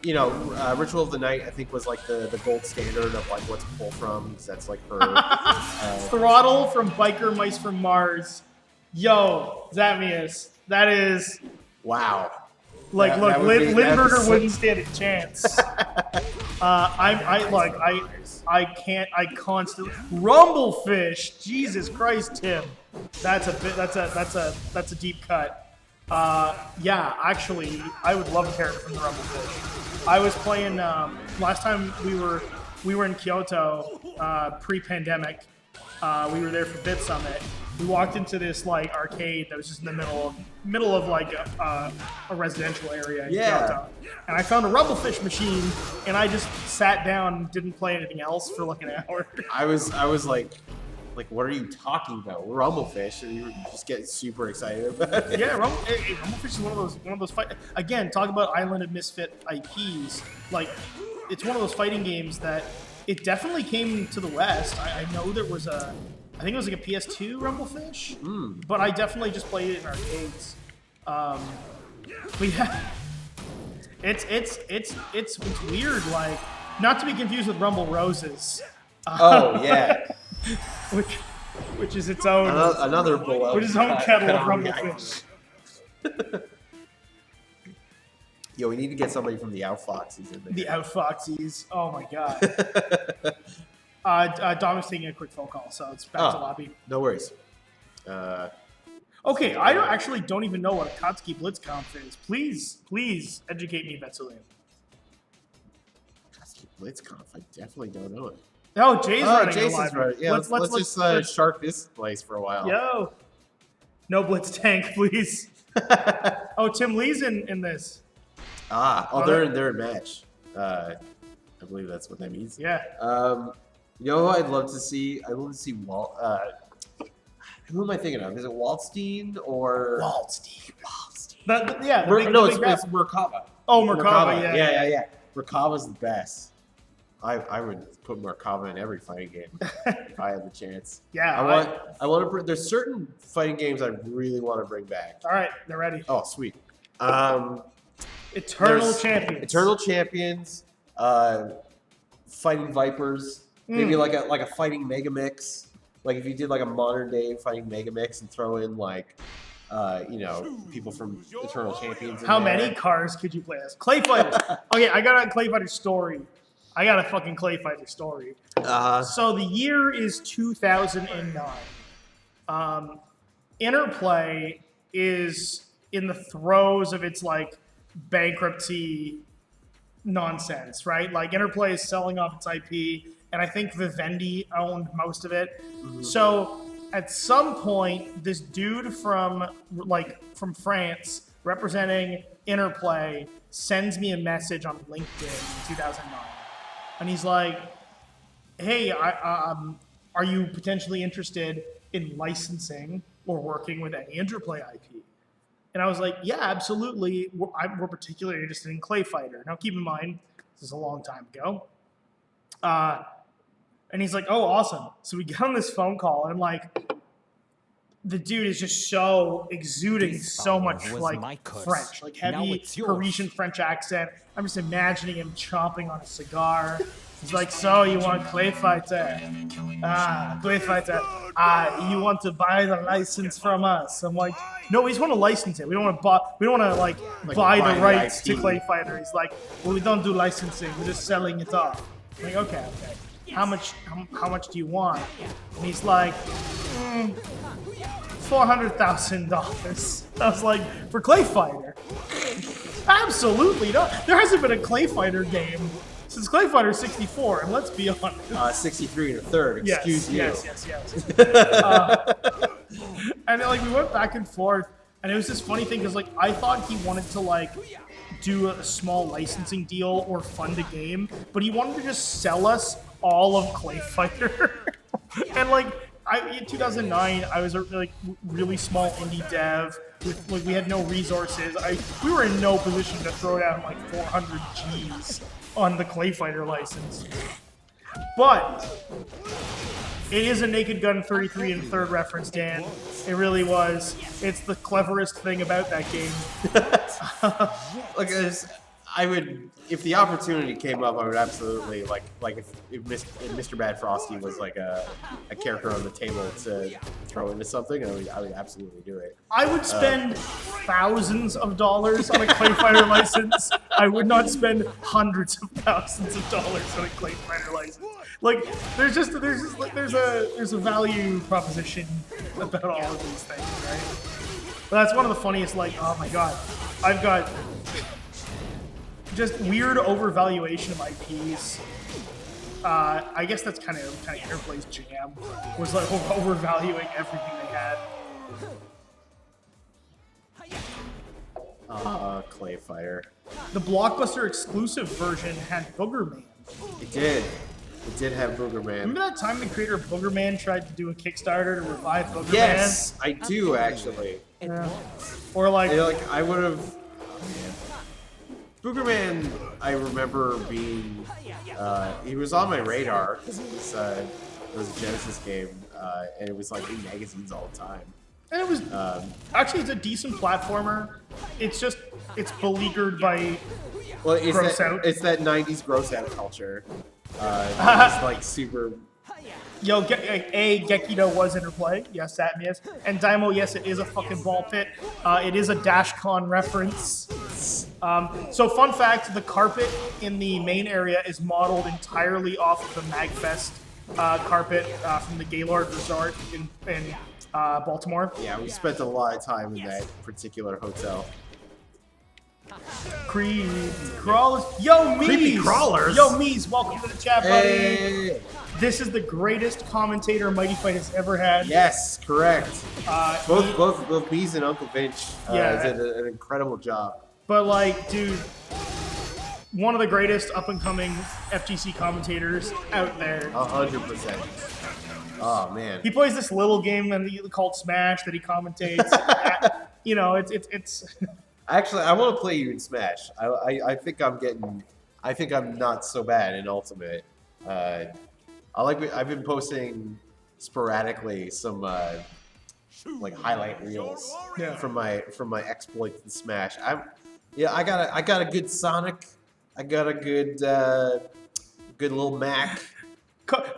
Speaker 1: Ritual of the Night I think was like the gold standard of like what to pull from, because that's like her
Speaker 2: Throttle from Biker Mice from Mars. Yo, Zamius, that is
Speaker 1: wow.
Speaker 2: like
Speaker 1: That would be
Speaker 2: Lindbergher
Speaker 1: episode.
Speaker 2: wouldn't stand a chance. I constantly Rumblefish. Jesus Christ, Tim. That's a deep cut. Yeah, actually, I would love a character from the Rumblefish. I was playing last time we were in Kyoto pre-pandemic. We were there for Bit Summit. We walked into this like arcade that was just in the middle of like a residential area in Kyoto. And I found a Rumblefish machine, and I just sat down and didn't play anything else for like an hour.
Speaker 1: I was like, what are you talking about? Rumblefish, and you were just getting super excited about it.
Speaker 2: Yeah, Rumblefish is one of those fight. Again, talk about Island of Misfit IPs. Like, it's one of those fighting games that it definitely came to the West. I know there was I think it was like a PS2 Rumblefish, but I definitely just played it in arcades. But yeah, it's weird. Like, not to be confused with Rumble Roses.
Speaker 1: Oh yeah,
Speaker 2: which is its own
Speaker 1: another below.
Speaker 2: which is its own kettle of Rumblefish.
Speaker 1: Yo, we need to get somebody from the Outfoxies in there.
Speaker 2: The Outfoxies. Oh my god. Dom's taking a quick phone call, so it's back to lobby.
Speaker 1: No worries.
Speaker 2: Okay, I don't even know what a Katsuki BlitzConf is. Please educate me, Betsulian.
Speaker 1: Katsuki BlitzConf, I definitely don't know it.
Speaker 2: Oh, Jay's running
Speaker 1: Jason's
Speaker 2: a live.
Speaker 1: running. Yeah, let's just shark this place for a while.
Speaker 2: Yo. No Blitz tank, please. Oh, Tim Lee's in this.
Speaker 1: They're in match. I believe that's what that means.
Speaker 2: Yeah.
Speaker 1: You know what I'd love to see? I'd love to see Walt. Who am I thinking of? Is it Waldstein or
Speaker 2: Waldstein.
Speaker 1: It's Merkava.
Speaker 2: Oh, Merkava, yeah.
Speaker 1: Merkava's the best. I would put Merkava in every fighting game if I had the chance.
Speaker 2: Yeah.
Speaker 1: I want to. There's certain fighting games I really want to bring back.
Speaker 2: All right, they're ready.
Speaker 1: Oh, sweet.
Speaker 2: Eternal Champions.
Speaker 1: Eternal Champions. Fighting Vipers. Maybe like a fighting Mega Mix. Like if you did like a modern day fighting Mega Mix and throw in like, people from Eternal Champions.
Speaker 2: How many cars could you play as? Clay Fighters. Okay, I got a Clay Fighter story. I got a fucking Clay Fighter story. So the year is 2009. Interplay is in the throes of its like bankruptcy nonsense, right? Like Interplay is selling off its IP, and I think Vivendi owned most of it. Mm-hmm. So at some point, this dude from France representing Interplay sends me a message on LinkedIn in 2009, and he's like, "Hey, are you potentially interested in licensing or working with any Interplay IP?" And I was like, "Yeah, absolutely. We're particularly interested in Clay Fighter." Now, keep in mind, this is a long time ago. And he's like, "Oh, awesome." So we get on this phone call, and like, the dude is just so exuding so much like French, like heavy Parisian French accent. I'm just imagining him chomping on a cigar. He's like, "So you want Clay Fighter? Clay Fighter. You want to buy the license from us?" I'm like, "No, we just want to license it. We don't want to buy. We don't want to like buy the rights to Clay Fighter." He's like, "Well, we don't do licensing. We're just selling it off." I'm like, okay. How much do you want? And he's like, $400,000. I was like, for Clay Fighter? Absolutely not. There hasn't been a Clay Fighter game since Clay Fighter 64, and let's be honest.
Speaker 1: 63 and a third, excuse you.
Speaker 2: Yes. And like we went back and forth, and it was this funny thing because like I thought he wanted to like do a small licensing deal or fund a game, but he wanted to just sell us all of Clay Fighter. And like in 2009, I was a really small indie dev. We had no resources. We were in no position to throw down like 400 G's on the Clay Fighter license. But it is a Naked Gun 33 and third reference, Dan. It really was. It's the cleverest thing about that game.
Speaker 1: Look, I would, if the opportunity came up, I would absolutely like if Mr. Bad Frosty was like a character on the table to throw into something, I would absolutely do it.
Speaker 2: I would spend thousands of dollars on a Clay Fighter license. I would not spend hundreds of thousands of dollars on a Clay Fighter license. Like there's a value proposition about all of these things, right? But that's one of the funniest. Like, oh my god, I've got just weird overvaluation of IPs. I guess that's kind of Interplay's jam, was like overvaluing everything they had.
Speaker 1: Clay Fighter.
Speaker 2: The Blockbuster exclusive version had Boogerman.
Speaker 1: It did. It did have Boogerman.
Speaker 2: Remember that time the creator of Boogerman tried to do a Kickstarter to revive Boogerman?
Speaker 1: Yes, I do actually.
Speaker 2: Yeah. Or like
Speaker 1: I would have. Boogerman, I remember being, he was on my radar because it was a Genesis game, and it was like in magazines all the time.
Speaker 2: And it was, actually it's a decent platformer. It's beleaguered by gross out.
Speaker 1: It's that 90s gross out culture. It's like super...
Speaker 2: Yo, Gekido was Interplay. Yes, Saturn, yes. And Daimo, yes, it is a fucking ball pit. It is a DashCon reference. So fun fact, the carpet in the main area is modeled entirely off of the MagFest carpet from the Gaylord Resort in Baltimore.
Speaker 1: Yeah, we spent a lot of time in that particular hotel.
Speaker 2: Creepy crawlers. Yo, Mees!
Speaker 1: Creepy crawlers?
Speaker 2: Yo, Mees, welcome to the chat, buddy.
Speaker 1: Hey!
Speaker 2: This is the greatest commentator Mighty Fight has ever had.
Speaker 1: Yes, correct. Both Bees and Uncle Vince
Speaker 2: Yeah.
Speaker 1: did an incredible job.
Speaker 2: But like, dude, one of the greatest up-and-coming FGC commentators out there.
Speaker 1: 100%. Oh man.
Speaker 2: He plays this little game called Smash that he commentates. You know, it's.
Speaker 1: Actually, I want to play you in Smash. I think I'm not so bad in Ultimate. I've been posting sporadically some like highlight reels from my exploits in Smash. I got a good Sonic. I got a good little Mac.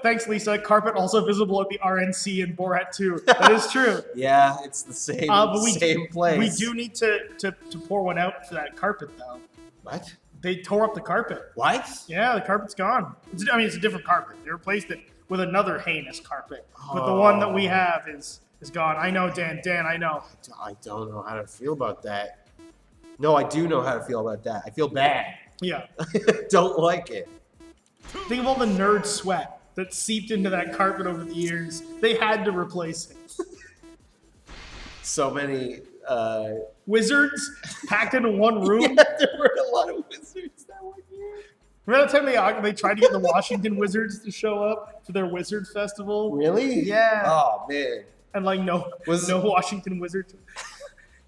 Speaker 2: Thanks, Lisa. Carpet also visible at the RNC in Borat 2. That is true.
Speaker 1: Yeah, it's the same same place.
Speaker 2: We do need to pour one out for that carpet, though.
Speaker 1: What?
Speaker 2: They tore up the carpet.
Speaker 1: What?
Speaker 2: Yeah, the carpet's gone. It's a different carpet. They replaced it with another heinous carpet. But the one that we have is gone. I know, Dan. Dan, I know.
Speaker 1: I don't know how to feel about that. No, I do know how to feel about that. I feel bad.
Speaker 2: Yeah.
Speaker 1: Don't like it.
Speaker 2: Think of all the nerd sweat that seeped into that carpet over the years. They had to replace it.
Speaker 1: So many
Speaker 2: Wizards packed into one room.
Speaker 1: Yeah, there were a lot of wizards that one year.
Speaker 2: Remember that time they tried to get the Washington Wizards to show up for their Wizard Festival?
Speaker 1: Really?
Speaker 2: Yeah.
Speaker 1: Oh man.
Speaker 2: And like no Washington Wizards.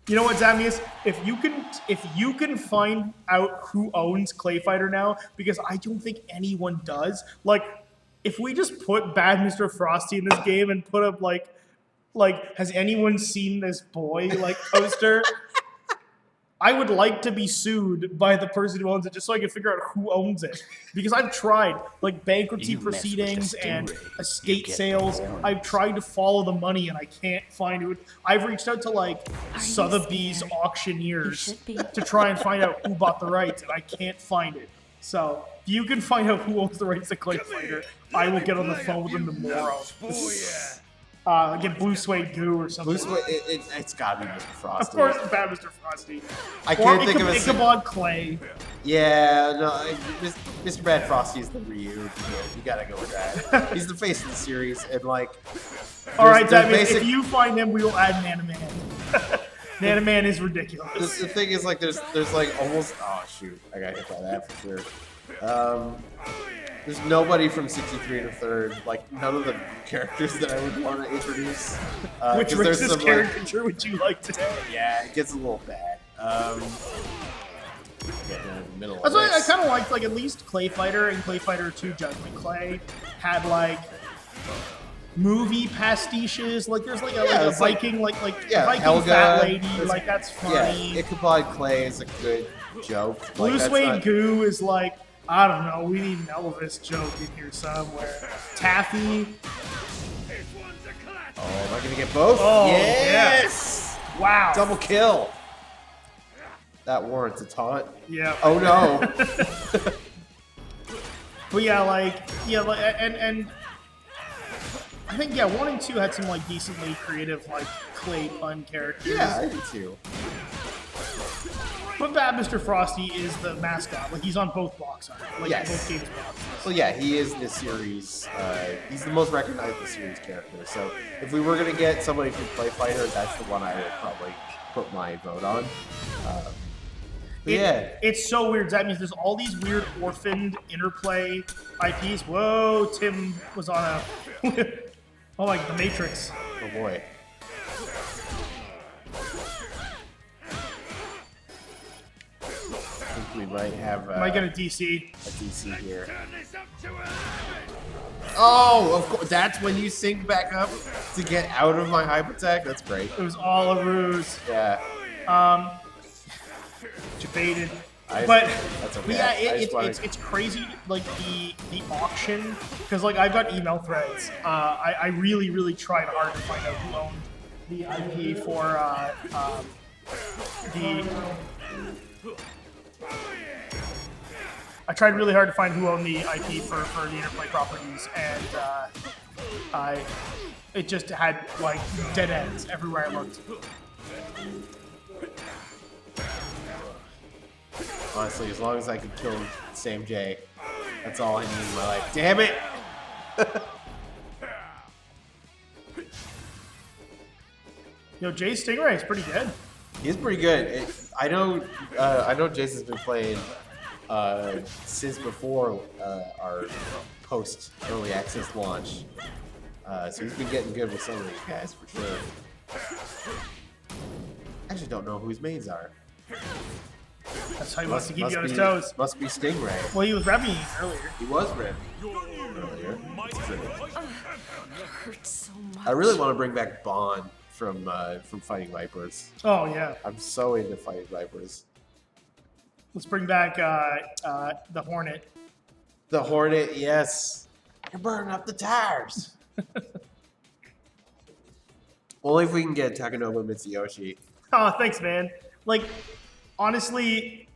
Speaker 2: You know what, Zamius? If you can find out who owns Clay Fighter now, because I don't think anyone does. Like, if we just put Bad Mr. Frosty in this game and put up like has anyone seen this boy like poster? I would like to be sued by the person who owns it just so I can figure out who owns it. Because I've tried, like bankruptcy
Speaker 5: You mess with the
Speaker 2: proceedings and
Speaker 5: stingray, you
Speaker 2: estate
Speaker 5: get
Speaker 2: sales.
Speaker 5: burned.
Speaker 2: I've tried to follow the money and I can't find it. I've reached out to like Sotheby's auctioneers to try and find out who bought the rights, and I can't find it. So if you can find out who owns the rights to Clay Fighter, I will get on the phone with them tomorrow. Get Blue Suede Goo or something.
Speaker 1: Blue Suede, it's gotta be Mr. Frosty.
Speaker 2: Of course, Bad Mr. Frosty.
Speaker 1: I can't think of a
Speaker 2: Ichabod Clay.
Speaker 1: Yeah, no, Mr. Bad Frosty is the Ryu. You gotta go with that. He's the face of the series, and like.
Speaker 2: All right,
Speaker 1: there's
Speaker 2: that means
Speaker 1: basic-
Speaker 2: if you find him, we will add Nanaman. Nanaman is ridiculous.
Speaker 1: The thing is, like, there's like almost. Oh shoot, I got hit by that for sure. There's nobody from 63 to third, like none of the characters that I would want to introduce.
Speaker 2: Which
Speaker 1: 'cause there's
Speaker 2: racist
Speaker 1: some,
Speaker 2: caricature would you like today?
Speaker 1: Yeah, it gets a little bad. Getting in the middle
Speaker 2: That's
Speaker 1: of
Speaker 2: why I
Speaker 1: this.
Speaker 2: kind of liked, like, at least Clay Fighter and Clay Fighter 2 Judgment Clay had, like, movie pastiches. Like, there's, like, a Viking, like Viking
Speaker 1: Helga,
Speaker 2: fat lady.
Speaker 1: there's-
Speaker 2: Like, that's funny.
Speaker 1: Yeah, Ichabod Clay is a good joke. Like,
Speaker 2: Blue
Speaker 1: that's
Speaker 2: Suede
Speaker 1: not-
Speaker 2: Goo is like, I don't know, we need an Elvis joke in here somewhere. Taffy.
Speaker 1: Oh, am I gonna get both?
Speaker 2: Oh,
Speaker 1: yes!
Speaker 2: Wow.
Speaker 1: Double kill. That warrants a taunt.
Speaker 2: Yeah.
Speaker 1: Oh no.
Speaker 2: But yeah, and I think 1 and 2 had some like decently creative like clay pun characters.
Speaker 1: Yeah, I do too.
Speaker 2: But Bad Mr. Frosty is the mascot. Like he's on both box art. Like
Speaker 1: Yes.
Speaker 2: both games boxes.
Speaker 1: Well, yeah, he is the series. He's the most recognizable series character. So if we were gonna get somebody from Clay Fighter, that's the one I would probably put my vote on. Yeah.
Speaker 2: It's so weird. That means there's all these weird orphaned interplay IPs. Whoa, Tim was on a oh like the Matrix.
Speaker 1: Oh boy. I think we might have
Speaker 2: Might get a DC.
Speaker 1: a DC here. Oh, of course. That's when you sync back up to get out of my hypertech. That's great.
Speaker 2: It was all a ruse.
Speaker 1: Yeah.
Speaker 2: Debated.
Speaker 1: That's
Speaker 2: But
Speaker 1: okay.
Speaker 2: yeah,
Speaker 1: I just wanted-
Speaker 2: it's crazy, like the auction, because like I've got email threads. I really tried hard to find out who owned the IP for I tried really hard to find who owned the IP for the Interplay properties, and it just had like dead ends everywhere I looked.
Speaker 1: Honestly, as long as I can kill Sam J, that's all I need in my life. Damn it!
Speaker 2: Yo, Jay Stingray is pretty good.
Speaker 1: He's pretty good. I know Jason's been playing since before our post early access launch, so he's been getting good with some of these guys for sure. I actually don't know who his mains are.
Speaker 2: That's how he wants to keep you on his toes.
Speaker 1: Must be Stingray.
Speaker 2: Well, he was repping earlier.
Speaker 1: He was ripped earlier.
Speaker 4: Hurts so much.
Speaker 1: I really want to bring back Bond from Fighting Vipers.
Speaker 2: Oh yeah.
Speaker 1: I'm so into Fighting Vipers.
Speaker 2: Let's bring back the Hornet.
Speaker 1: The Hornet, yes. You're burning up the tires. Only if we can get Takanobu Mitsuyoshi.
Speaker 2: Oh, thanks, man. Like, honestly,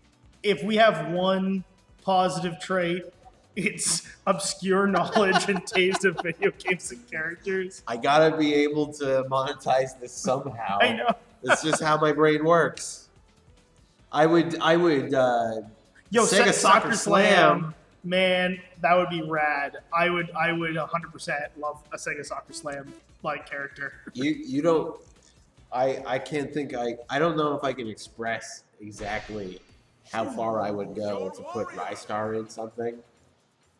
Speaker 2: if we have one positive trait, it's obscure knowledge and taste of video games and characters.
Speaker 1: I gotta be able to monetize this somehow.
Speaker 2: I know.
Speaker 1: That's just how my brain works. I would
Speaker 2: Yo,
Speaker 1: Sega
Speaker 2: Soccer Slam, man, that would be rad. I would 100% love a Sega Soccer Slam like character.
Speaker 1: You don't. I can't think. I don't know if I can express exactly how far I would go to put Rystar in something.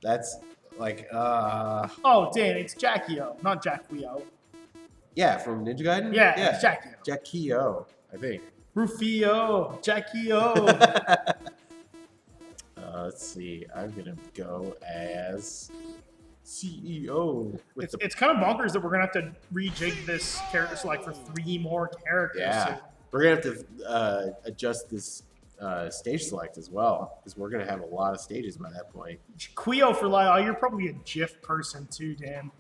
Speaker 1: That's like
Speaker 2: Oh, Dan, it's Jackie-O, not Jack-Weo.
Speaker 1: yeah, from Ninja Gaiden.
Speaker 2: Yeah, it's Jackie-O.
Speaker 1: Jackie-O, I think.
Speaker 2: Rufio, Jackie-O.
Speaker 1: Let's see. I'm gonna go as CEO. With
Speaker 2: It's kind of bonkers that we're gonna have to rejig this character select for 3 more characters.
Speaker 1: yeah, we're gonna have to adjust this stage select as well because we're gonna have a lot of stages by that point.
Speaker 2: Quio for Lyle, you're probably a GIF person too, Dan.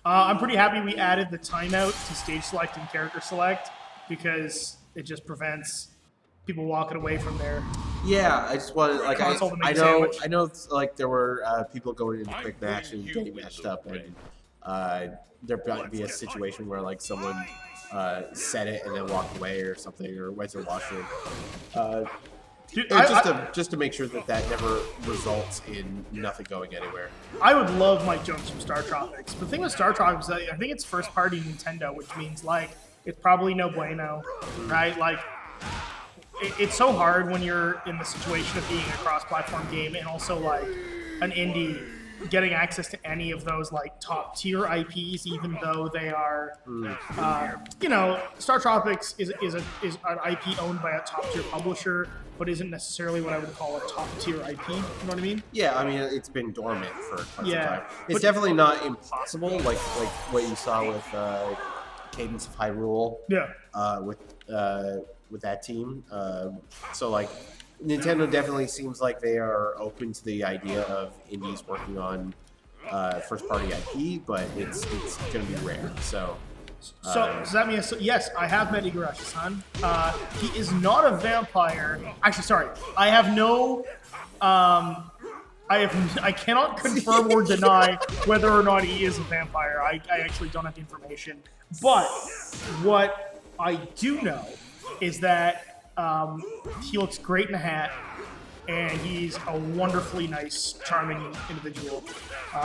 Speaker 2: I'm pretty happy we added the timeout to stage select and character select because it just prevents people walking away from there.
Speaker 1: Yeah, I just wanted like
Speaker 2: Console to make
Speaker 1: I
Speaker 2: a
Speaker 1: know
Speaker 2: sandwich.
Speaker 1: I know it's, like there were people going into quick match and getting matched up, and there might be a situation where like someone said it and then walked away or something or went to the washroom.
Speaker 2: Dude,
Speaker 1: Just to make sure that that never results in nothing going anywhere.
Speaker 2: I would love Mike Jones from Star Tropics. But the thing with Star Tropics is that I think it's first party Nintendo, which means like it's probably no bueno, right? Like it's so hard when you're in the situation of being a cross-platform game and also like an indie getting access to any of those like top tier IPs, even though they are, you know, Star Tropics is an IP owned by a top tier publisher, but isn't necessarily what I would call a top tier IP. You know what I mean?
Speaker 1: Yeah, I mean it's been dormant for quite some
Speaker 2: Yeah,
Speaker 1: time. It's
Speaker 2: but-
Speaker 1: definitely not impossible, like what you saw with Cadence of Hyrule.
Speaker 2: Yeah.
Speaker 1: With that team. So like Nintendo definitely seems like they are open to the idea of indies working on first party IP, but it's going to be rare. So
Speaker 2: So that means yes, I have met Igarashi-san. He is not a vampire. Actually, sorry, I have no. I cannot confirm or deny whether or not he is a vampire. I actually don't have the information. But what I do know is that he looks great in a hat, and he's a wonderfully nice, charming individual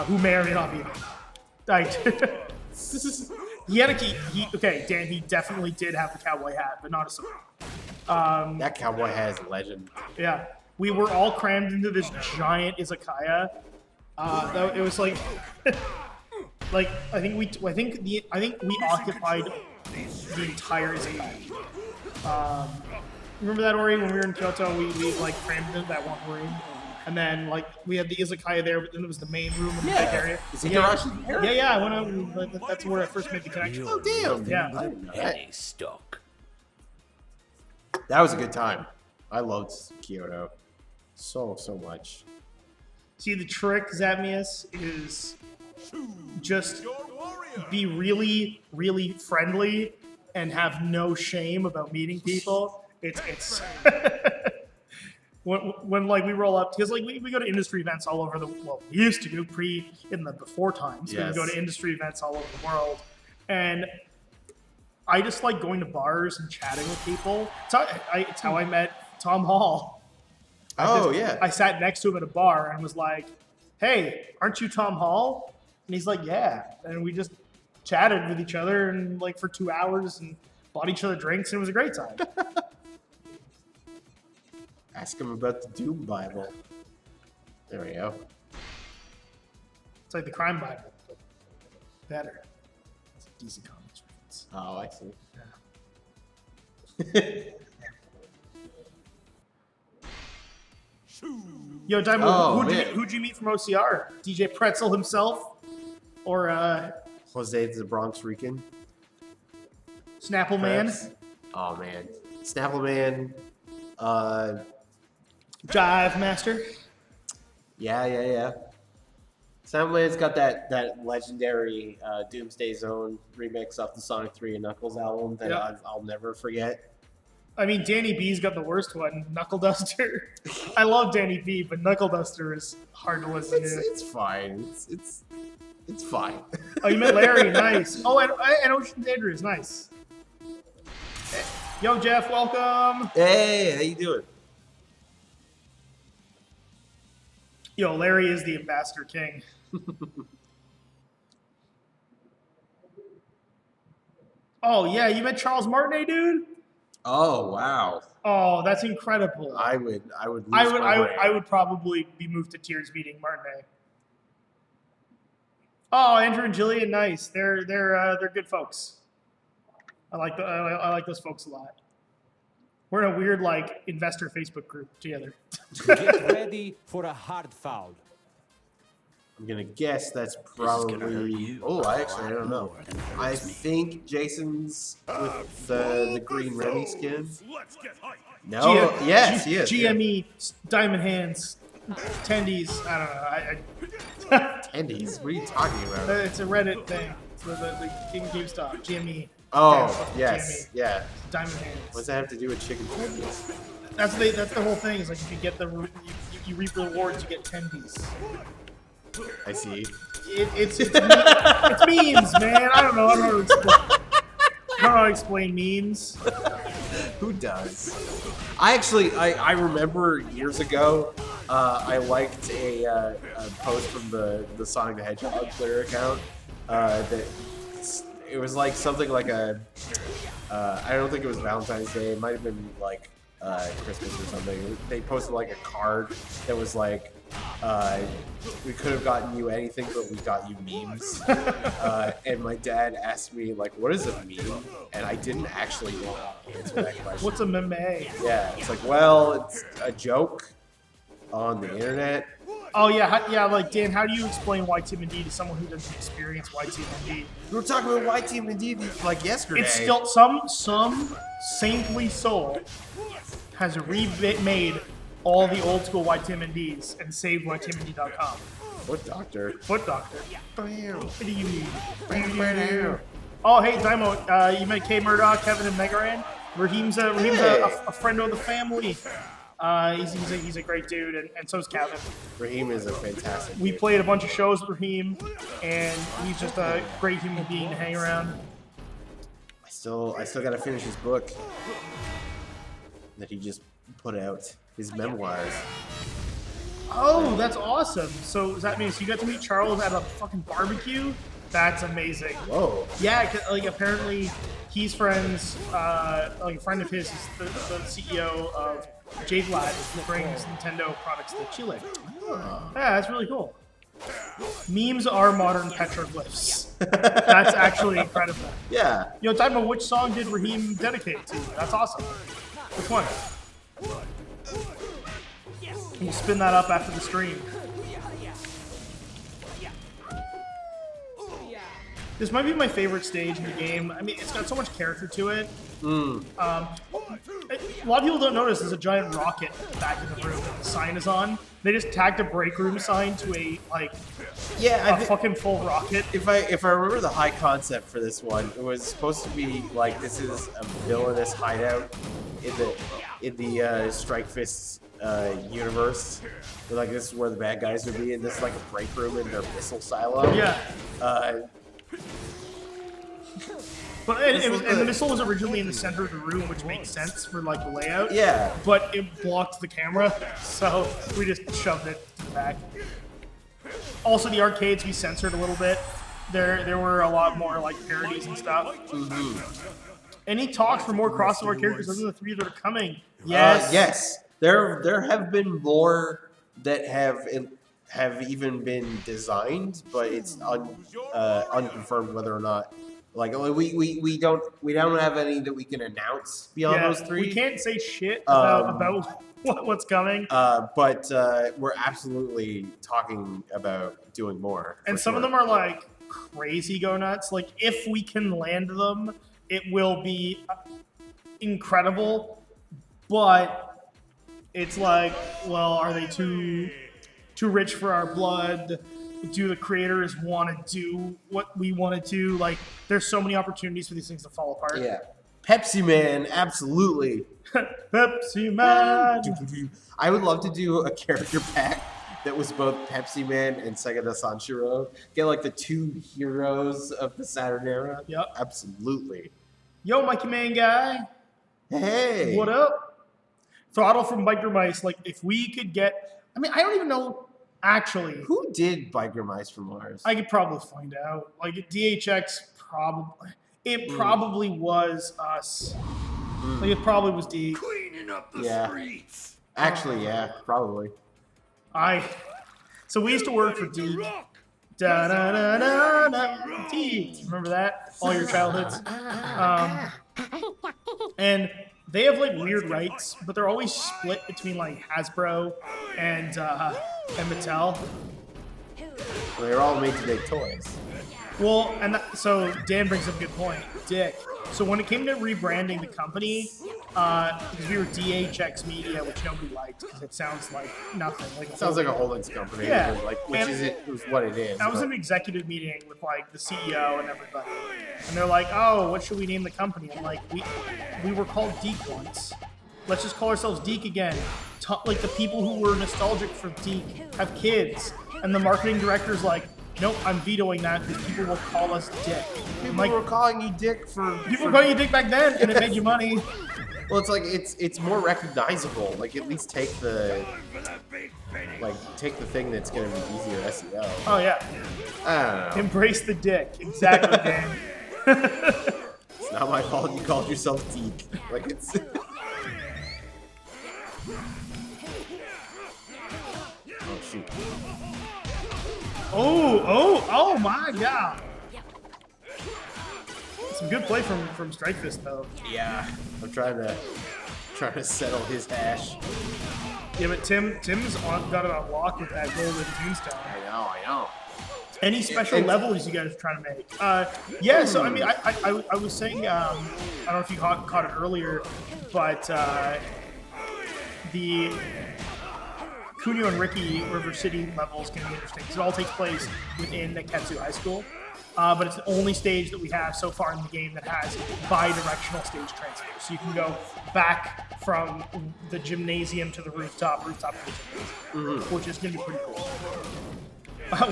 Speaker 2: who may or may not be. He had okay, Dan. He definitely did have the cowboy hat, but not a sword.
Speaker 1: that cowboy has a legend.
Speaker 2: Yeah, we were all crammed into this giant izakaya. It was like, like I think we occupied the entire izakaya. Remember that, Ori? When we were in Kyoto, we like crammed into that one room, and then like we had the izakaya there, but then there was the main room in the big area.
Speaker 1: Is Igarashi there?
Speaker 2: Yeah. I went out. And, that's where I first made the connection.
Speaker 1: Oh damn!
Speaker 2: Yeah.
Speaker 1: I didn't know that.
Speaker 5: Penny stock.
Speaker 1: That was a good time. I loved Kyoto so much.
Speaker 2: See, the trick, Zamius, is just be really, really friendly and have no shame about meeting people. It's when like we roll up because like we go to industry events all over we used to do in the before times.
Speaker 1: Yes.
Speaker 2: We would go to industry events all over the world, and I just like going to bars and chatting with people. It's how I met Tom Hall. I sat next to him at a bar and was like, "Hey, aren't you Tom Hall?" And he's like, "Yeah," and we just chatted with each other and like for 2 hours and bought each other drinks, and it was a great time.
Speaker 1: Ask him about the Doom Bible. There we go.
Speaker 2: It's like the Crime Bible, but better. It's a DC Comics reference.
Speaker 1: Oh, I see.
Speaker 2: Yo, Diamond,
Speaker 1: Oh,
Speaker 2: who'd you meet from OCR? DJ Pretzel himself? Or
Speaker 1: Jose the Bronx Rican.
Speaker 2: Snapple Man?
Speaker 1: Perhaps? Oh man, Snapple Man.
Speaker 2: Jive Master?
Speaker 1: Yeah. Snapple Man's got that legendary Doomsday Zone remix off the Sonic 3 and Knuckles album that I'll never forget.
Speaker 2: I mean, Danny B's got the worst one, Knuckle Duster. I love Danny B, but Knuckle Duster is hard to listen to.
Speaker 1: It's fine. It's fine.
Speaker 2: Oh, you met Larry, nice. Oh, and Ocean's Andrews, nice. Yo, Jeff, welcome.
Speaker 1: Hey, how you doing?
Speaker 2: Yo, Larry is the ambassador king. Oh, yeah, you met Charles Martinet, dude?
Speaker 1: Oh wow.
Speaker 2: Oh, that's incredible.
Speaker 1: I would lose my mind.
Speaker 2: I would probably be moved to tears meeting Martinet. Oh, Andrew and Jillian, nice. They're good folks. I like those folks a lot. We're in a weird like investor Facebook group together.
Speaker 7: Get ready for a hard foul.
Speaker 1: I'm gonna guess that's
Speaker 5: This is gonna hurt
Speaker 1: probably.
Speaker 5: you
Speaker 1: Oh,
Speaker 5: a
Speaker 1: actually, I
Speaker 5: lot
Speaker 1: don't know.
Speaker 5: more than it
Speaker 1: I
Speaker 5: hurts me.
Speaker 1: think Jason's with the green Remy skin.
Speaker 3: Let's get hype.
Speaker 1: No, yes, he is.
Speaker 2: GME, Diamond Hands, Tendies. I don't know.
Speaker 1: Tendies. What are you talking about?
Speaker 2: It's a Reddit thing. So the King GameStop, GME.
Speaker 1: Oh,
Speaker 2: GME,
Speaker 1: yes, yeah.
Speaker 2: Diamond Hands.
Speaker 1: What's that have to do with chicken tendies?
Speaker 2: That's the whole thing. Is like if you get you reap the rewards, you get Tendies.
Speaker 1: I see.
Speaker 2: It's memes, man. I don't know. I don't know how to explain memes.
Speaker 1: Who does? I remember years ago, I liked a post from the Sonic the Hedgehog Twitter account that it was like something like a I don't think it was Valentine's Day. It might have been like Christmas or something. They posted like a card that was like, we could have gotten you anything, but we got you memes. And my dad asked me like, what is a meme? And I didn't actually know how to answer that question.
Speaker 2: What's a meme?
Speaker 1: Yeah, it's like, well, it's a joke on the internet.
Speaker 2: Oh yeah, like Dan, how do you explain YTMD to someone who doesn't experience YTMD?
Speaker 1: We were talking about YTMD like yesterday.
Speaker 2: It's still some saintly soul has remade all the old school YTMDs and saved YTMD.com.
Speaker 1: What doctor?
Speaker 2: Foot Doctor.
Speaker 1: Bam.
Speaker 2: What do you mean?
Speaker 1: Bam.
Speaker 2: Oh hey Dymo, you met K Murdoch, Kevin, and Megaran. Raheem's a friend of the family. He's a great dude, and so's Kevin.
Speaker 1: Raheem is a fantastic.
Speaker 2: We
Speaker 1: dude.
Speaker 2: played a bunch of shows with Raheem, and he's just a great human being to hang around.
Speaker 1: I still gotta finish his book that he just put out. His memoirs.
Speaker 2: Oh, that's awesome. So does that mean you got to meet Charles at a fucking barbecue? That's amazing.
Speaker 1: Whoa.
Speaker 2: Yeah, 'cause, like apparently he's friends. Like a friend of his is the CEO of JVLAD, who brings Nintendo products to Chile. Yeah, that's really cool. Memes are modern petroglyphs. That's actually incredible.
Speaker 1: Yeah.
Speaker 2: Yo, Typo, which song did Raheem dedicate to? That's awesome. Which one? We'll spin that up after the stream. This might be my favorite stage in the game. I mean, it's got so much character to it. A lot of people don't notice there's a giant rocket back in the room that the sign is on. They just tagged a break room sign to a fucking full rocket.
Speaker 1: If I remember the high concept for this one, it was supposed to be like this is a villainous hideout in the Strike Fists universe. Where, like, this is where the bad guys would be, and this is like a break room in their missile silo.
Speaker 2: Yeah. But the missile was originally in the center of the room, which makes sense for like the layout.
Speaker 1: Yeah.
Speaker 2: But it blocked the camera, so we just shoved it to the back. Also, the arcades we censored a little bit. There were a lot more like parodies and stuff. Any talks for more crossover characters other than the 3 that are coming? Yes.
Speaker 1: Yes. There have been more that have even been designed, but it's unconfirmed whether or not. Like we don't have any that we can announce beyond those 3.
Speaker 2: We can't say shit about what's coming.
Speaker 1: But we're absolutely talking about doing more.
Speaker 2: And some of them are like crazy go nuts. Like if we can land them, it will be incredible. But it's like, well, are they too rich for our blood? Do the creators want to do what we want to do? Like, there's so many opportunities for these things to fall apart.
Speaker 1: Yeah. Pepsi Man, absolutely.
Speaker 2: Pepsi Man!
Speaker 1: I would love to do a character pack that was both Pepsi Man and Sega de Sanshiro. Get like the 2 heroes of the Saturn era.
Speaker 2: Yep.
Speaker 1: Absolutely.
Speaker 2: Yo, Mikey Man guy.
Speaker 1: Hey.
Speaker 2: What up? Throttle from Biker Mice. Like, if we could get... I mean, I don't even know... Actually,
Speaker 1: who did Biker Mice from Mars?
Speaker 2: I could probably find out. Like DHX, probably. It probably was us. Like it probably was D.
Speaker 3: Cleaning up the streets.
Speaker 1: Actually, yeah, probably.
Speaker 2: So we used to work for D. Da da da da da. D. Remember that? All your childhoods. And they have like weird rights, but they're always split between like Hasbro and Mattel.
Speaker 1: They're all made to make toys.
Speaker 2: Well, and so Dan brings up a good point. Dick. So when it came to rebranding the company, because we were DHX Media, which nobody liked because it sounds like nothing. Like
Speaker 1: it sounds like a holdings company.
Speaker 2: Yeah.
Speaker 1: It was what it is.
Speaker 2: I was in an executive meeting with like the CEO and everybody, and they're like, "Oh, what should we name the company?" I'm like, "We were called Deke once. Let's just call ourselves Deke again." Like the people who were nostalgic for Deke have kids, and the marketing director's like, "Nope, I'm vetoing that because people will call us Dick."
Speaker 1: People were calling you Dick for...
Speaker 2: People were calling you Dick back then, and it made you money.
Speaker 1: Well, it's like, it's more recognizable. Like, at least take the thing that's going to be easier SEO.
Speaker 2: Oh, yeah.
Speaker 1: I don't know.
Speaker 2: Embrace the Dick. Exactly, Dan.
Speaker 1: It's not my fault you called yourself Deke. Like, it's... Oh, shoot.
Speaker 2: Oh my god. Some good play from Strike Fist though.
Speaker 1: Yeah. I'm trying to settle his hash.
Speaker 2: Yeah, but Tim's got it on lock with that golden tombstone.
Speaker 1: I know.
Speaker 2: Any special levels you guys are trying to make? Yeah, so I mean I was saying I don't know if you caught it earlier, but the Kunio and Ricky River City level is going to be interesting because it all takes place within Neketsu High School. But it's the only stage that we have so far in the game that has bi-directional stage transfer. So you can go back from the gymnasium to the rooftop to the gymnasium, which is going to be pretty cool.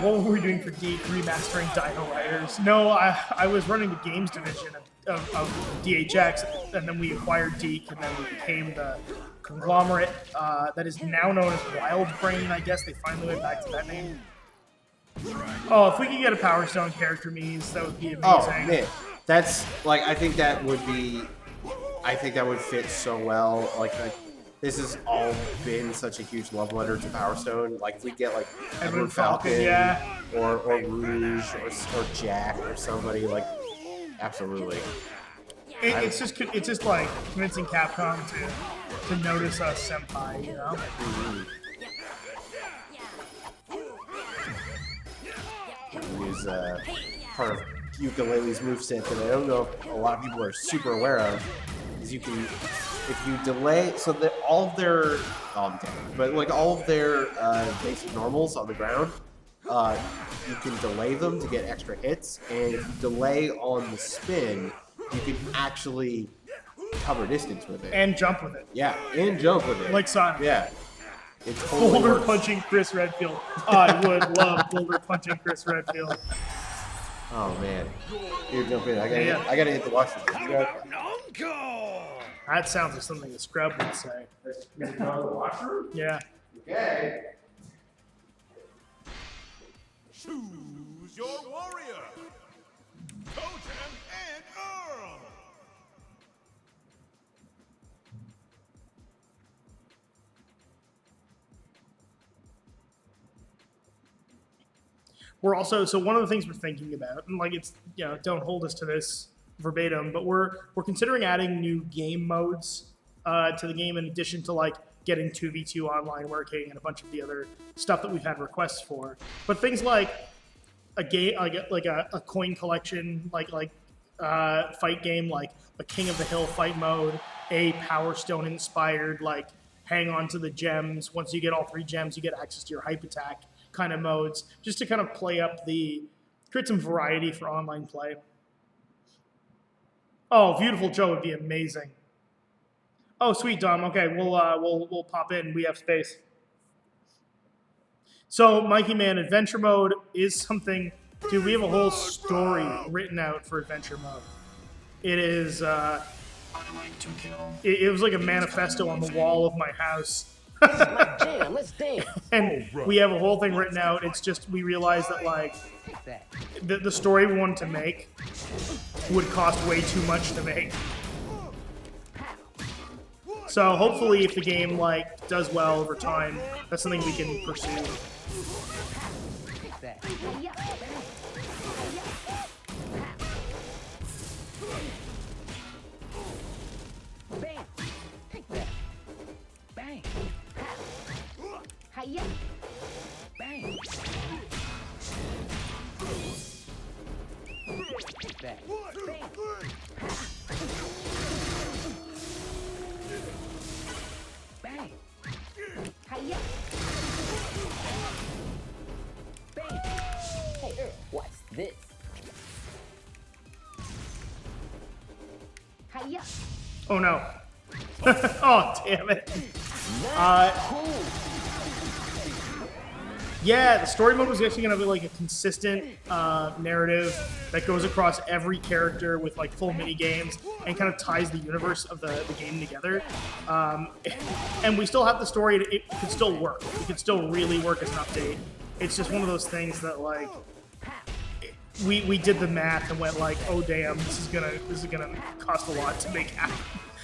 Speaker 2: What were we doing for Deke? Remastering Dino Riders? No, I was running the games division of DHX, and then we acquired Deke, and then we became the conglomerate that is now known as Wild Brain, I guess. They finally went back to that name. Oh, if we could get a Power Stone character means, that would be amazing.
Speaker 1: Oh, man. That's, like, I think that would fit so well. Like this has all been such a huge love letter to Power Stone. Like, if we get, like, Edward Falcon,
Speaker 2: yeah.
Speaker 1: or Rouge, or Jack, or somebody, like, absolutely.
Speaker 2: It's just like convincing Capcom to notice us, senpai, you know?
Speaker 1: Is part of yooka-laylee's moveset that I don't know if a lot of people are super aware of. Is you can if you delay, so that all of their, I'm dead, but like all of their basic normals on the ground, you can delay them to get extra hits, and if you delay on the spin, you can actually cover distance with it.
Speaker 2: And jump with it.
Speaker 1: Yeah, and jump with it.
Speaker 2: Like Sonic.
Speaker 1: Yeah. It totally
Speaker 2: Boulder
Speaker 1: works.
Speaker 2: punching Chris Redfield. I would love boulder punching Chris Redfield.
Speaker 1: Oh man. Here, jump in. I
Speaker 2: Yeah.
Speaker 1: gotta hit the watch. You got-
Speaker 2: That sounds like something a scrub would say. Yeah.
Speaker 1: Okay.
Speaker 3: Choose your warrior. Totem and Earl.
Speaker 2: We're also, so one of the things we're thinking about, and like it's, you know, don't hold us to this verbatim, but we're considering adding new game modes to the game in addition to like getting 2v2 online working and a bunch of the other stuff that we've had requests for. But things like a game, like a coin collection, like fight game, like a King of the Hill fight mode, a Power Stone inspired, like hang on to the gems. Once you get all 3 gems, you get access to your hype attack kind of modes, just to kind of play up create some variety for online play. Oh, Beautiful Joe would be amazing. Oh, sweet Dom. Okay, we'll pop in. We have space. So, Mikey Man, adventure mode is something. Dude, we have a whole story written out for adventure mode. It is. It was like a manifesto on the wall of my house.
Speaker 6: Jam, let's dance.
Speaker 2: And we have a whole thing written out. It's just we realized that like the story we wanted to make would cost way too much to make. So hopefully, if the game like does well over time, that's something we can pursue.
Speaker 6: Bam. Take that. Bang.
Speaker 4: Hiya.
Speaker 6: Bang. Take that. Bam. Bang.
Speaker 4: Hiya.
Speaker 6: Bang. Hey, Earl, what's this?
Speaker 4: Hiya.
Speaker 2: Oh no! Oh damn it!
Speaker 6: Cool.
Speaker 2: Yeah, the story mode was actually going to be like a consistent narrative that goes across every character with like full mini games and kind of ties the universe of the game together. And we still have the story; it could still work. It could still really work as an update. It's just one of those things that like we did the math and went like, oh damn, this is gonna cost a lot to make happen.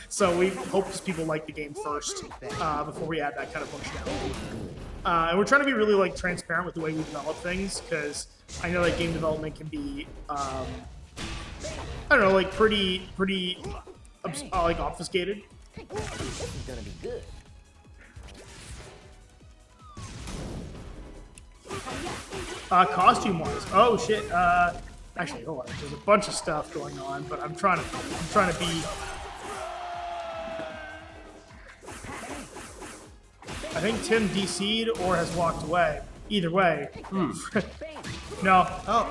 Speaker 2: So we hope people like the game first before we add that kind of functionality. And we're trying to be really like transparent with the way we develop things, because I know that game development can be, I don't know, like pretty like obfuscated.
Speaker 6: This is gonna be good.
Speaker 2: Costume wise, oh shit. Actually, hold on. There's a bunch of stuff going on, but I'm trying to be. I think Tim DC'd or has walked away. Either way. No.
Speaker 1: Oh,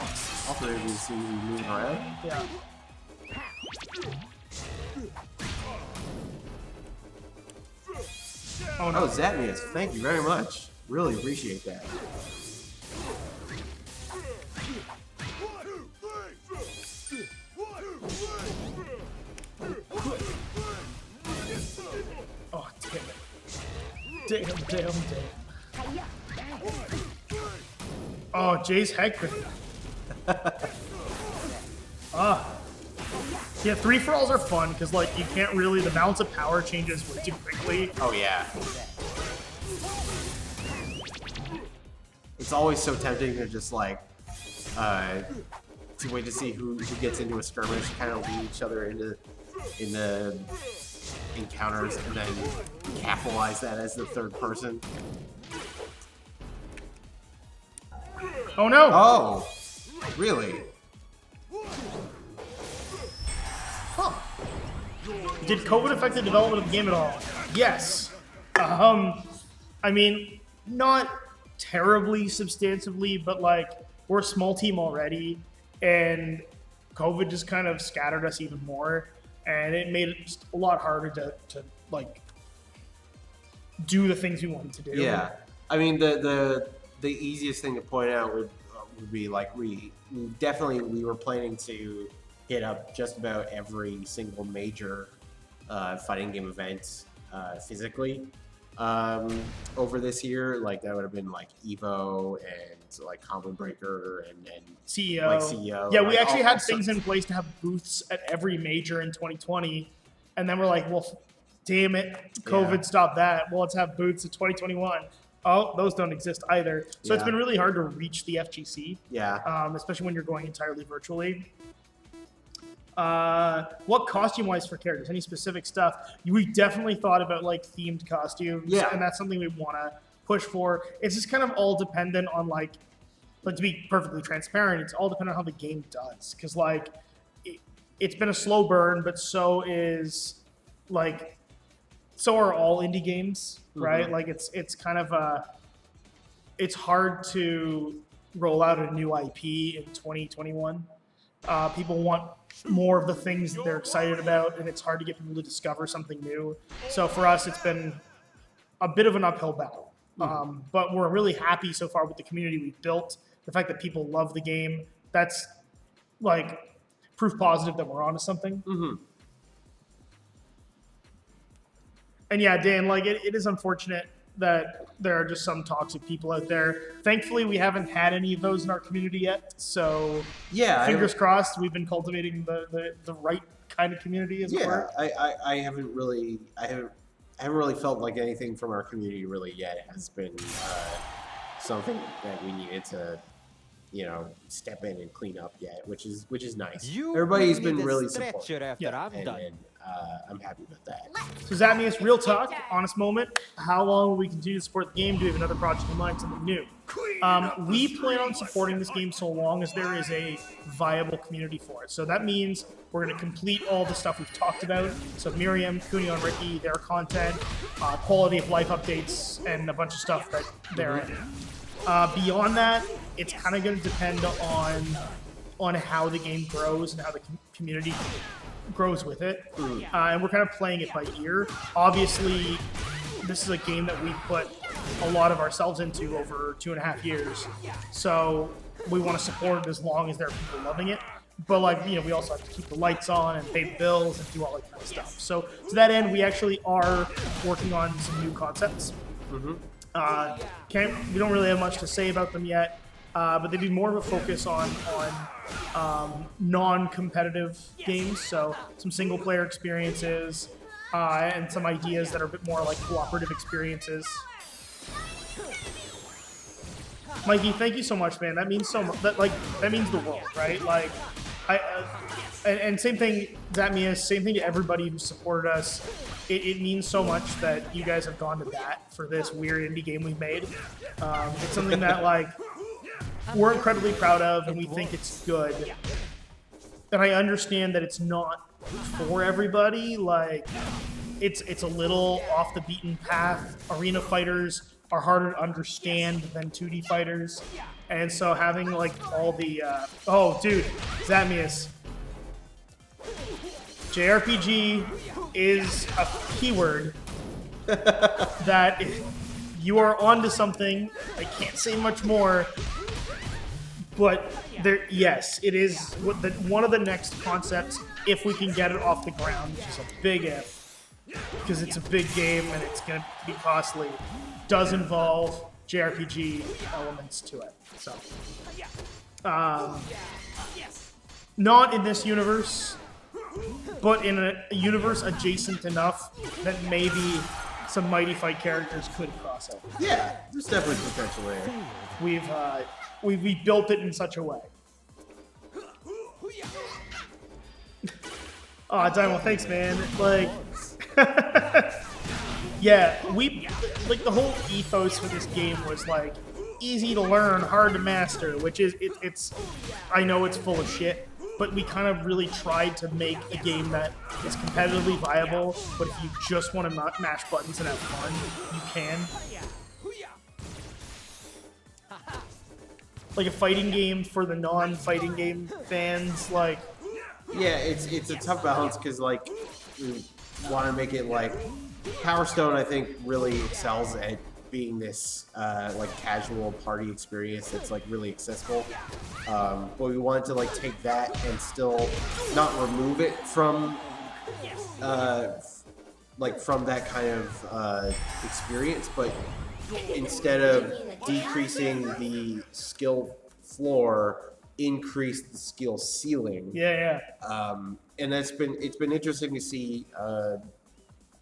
Speaker 1: all 3 of you see me moving around.
Speaker 2: Yeah. Oh
Speaker 1: Oh,
Speaker 2: no.
Speaker 1: Zatmius, thank you very much. Really appreciate that.
Speaker 2: Oh damn it. Damn.
Speaker 4: Hiya.
Speaker 2: Oh, Jay's hectic. Yeah, 3-for-alls are fun because like you can't really, the balance of power changes way too quickly.
Speaker 1: Oh yeah. It's always so tempting to just like to wait to see who gets into a skirmish, kind of lead each other into encounters, and then capitalize that as the third person.
Speaker 2: Oh no!
Speaker 1: Oh, really? Huh.
Speaker 2: Did COVID affect the development of the game at all? Yes. I mean, not terribly substantively, but like we're a small team already, and COVID just kind of scattered us even more, and it made it just a lot harder to like do the things we wanted to do.
Speaker 1: Yeah, I mean the easiest thing to point out would be like we were planning to hit up just about every single major fighting game event physically over this year. Like that would have been like Evo and like Common Breaker and
Speaker 2: CEO.
Speaker 1: Like CEO.
Speaker 2: Yeah, we
Speaker 1: like,
Speaker 2: actually
Speaker 1: all
Speaker 2: had
Speaker 1: sorts.
Speaker 2: things in place to have booths at every major in 2020, and then we're like, well, damn it, COVID
Speaker 1: Yeah.
Speaker 2: stopped that. Well, let's have booths in 2021. Oh, those don't exist either. So it's
Speaker 1: Yeah.
Speaker 2: been really hard to reach the FGC,
Speaker 1: Yeah.
Speaker 2: especially when you're going entirely virtually. What costume-wise for characters? Any specific stuff? We definitely thought about like themed costumes,
Speaker 1: Yeah.
Speaker 2: and that's something we want to push for. It's just kind of all dependent on like, but to be perfectly transparent, it's all dependent on how the game does. Because like, it's been a slow burn, but so is like, so are all indie games, right?
Speaker 1: Mhm.
Speaker 2: Like it's kind of it's hard to roll out a new IP in 2021. People want more of the things that they're excited about, and it's hard to get people to discover something new. So for us, it's been a bit of an uphill battle. But we're really happy so far with the community we've built. The fact that people love the game, that's like proof positive that we're onto something.
Speaker 1: Mm-hmm.
Speaker 2: And yeah, Dan, like it is unfortunate that there are just some toxic people out there. Thankfully, we haven't had any of those in our community yet. So
Speaker 1: Yeah.
Speaker 2: fingers crossed, we've been cultivating the right kind of community, as it
Speaker 1: Yeah,
Speaker 2: were.
Speaker 1: I haven't really felt like anything from our community really yet has been something that we needed to, step in and clean up yet, which is nice.
Speaker 7: You
Speaker 1: Everybody's
Speaker 7: bring
Speaker 1: been
Speaker 7: me the
Speaker 1: really
Speaker 7: stretcher
Speaker 1: supportive,
Speaker 7: after
Speaker 2: Yeah.
Speaker 7: I'm
Speaker 1: and,
Speaker 7: done.
Speaker 1: and I'm happy about that.
Speaker 2: So Zamius, real talk, honest moment. How long will we continue to support the game? Do we have another project in mind, something new? We plan on supporting this game so long as there is a viable community for it. So that means we're going to complete all the stuff we've talked about. So Miriam, Kunio, and Ricky, their content, quality of life updates, and a bunch of stuff that they're in. Beyond that, it's kind of going to depend on how the game grows and how the community grows with it. And we're kind of playing it by ear. Obviously, this is a game that we put a lot of ourselves into over 2.5 years. So we want to support it as long as there are people loving it. But like, we also have to keep the lights on and pay the bills and do all that kind of stuff. So to that end, we actually are working on some new concepts. We don't really have much to say about them yet, but they'd be more of a focus on non-competitive games, so some single-player experiences and some ideas that are a bit more like cooperative experiences. Mikey, thank you so much, man. That means so much. That means the world, right? Like, and same thing, Zamius. Same thing to everybody who supported us. It means so much that you guys have gone to bat for this weird indie game we've made. It's something that like we're incredibly proud of, and we think it's good. And I understand that it's not for everybody. Like, it's a little off the beaten path. Arena fighters are harder to understand than 2D fighters, and so having like all the oh, dude, Zamius. JRPG is a keyword that you are onto something. I can't say much more, but yes, it is one of the next concepts if we can get it off the ground, which is a big if, because it's a big game and it's going to be costly. Does involve JRPG elements to it. So, not in this universe, but in a universe adjacent enough that maybe some Mighty Fight characters could cross over.
Speaker 1: Yeah, there's definitely potential there.
Speaker 2: We've built it in such a way. Oh, Dynamo, thanks, man. Like, yeah, like the whole ethos for this game was like easy to learn, hard to master, which is it's. I know it's full of shit, but we kind of really tried to make a game that is competitively viable, but if you just want to mash buttons and have fun, you can. Like a fighting game for the non-fighting game fans, like...
Speaker 1: Yeah, it's a tough balance because like you want to make it like Power Stone. I think really excels at being this like casual party experience that's like really accessible. But we wanted to like take that and still not remove it from like from that kind of experience, but instead of decreasing the skill floor, increase the skill ceiling.
Speaker 2: Yeah.
Speaker 1: And it's been interesting to see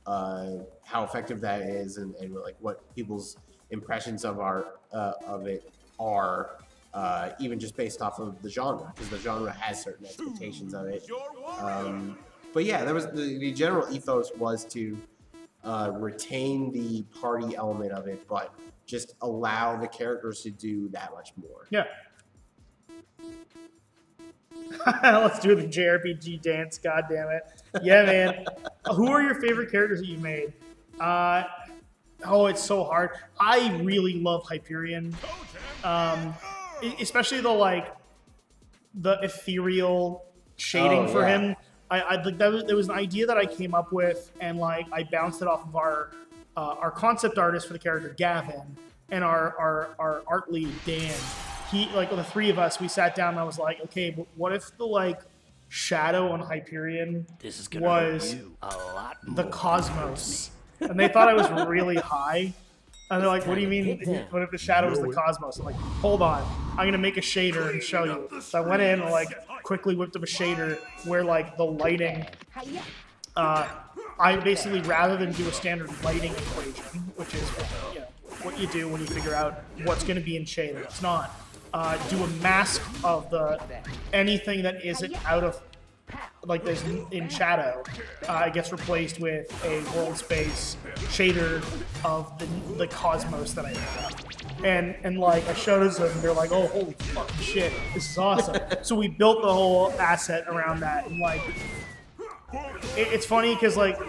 Speaker 1: how effective that is, and like what people's impressions of it are, even just based off of the genre, because the genre has certain expectations of it. But yeah, there was the general ethos was to retain the party element of it, but just allow the characters to do that much more.
Speaker 2: Yeah. Let's do the JRPG dance, god damn it. Yeah, man. Who are your favorite characters that you made? Oh, it's so hard. I really love Hyperion. Especially the ethereal shading for him. I think there was an idea that I came up with, and like I bounced it off of our concept artist for the character Gavin and our art lead Dan. He, like, the three of us, we sat down and I was like, okay, but what if the like shadow on Hyperion
Speaker 5: This is gonna
Speaker 2: was
Speaker 5: hurt you a lot more
Speaker 2: the
Speaker 5: than it
Speaker 2: cosmos? And they thought I was really high. And they're like, what do you mean? What if the shadow was the cosmos? I'm like, hold on, I'm gonna make a shader and show you. So I went in and like quickly whipped up a shader where like the lighting, I basically, rather than do a standard lighting equation, which is what you do when you figure out what's gonna be in shade and what's not, do a mask of anything that isn't out of like this in shadow. It gets replaced with a world space shader of the cosmos that I made up. And like I showed it to them, and they're like, oh, holy fucking shit, this is awesome. So we built the whole asset around that, and like it's funny because like,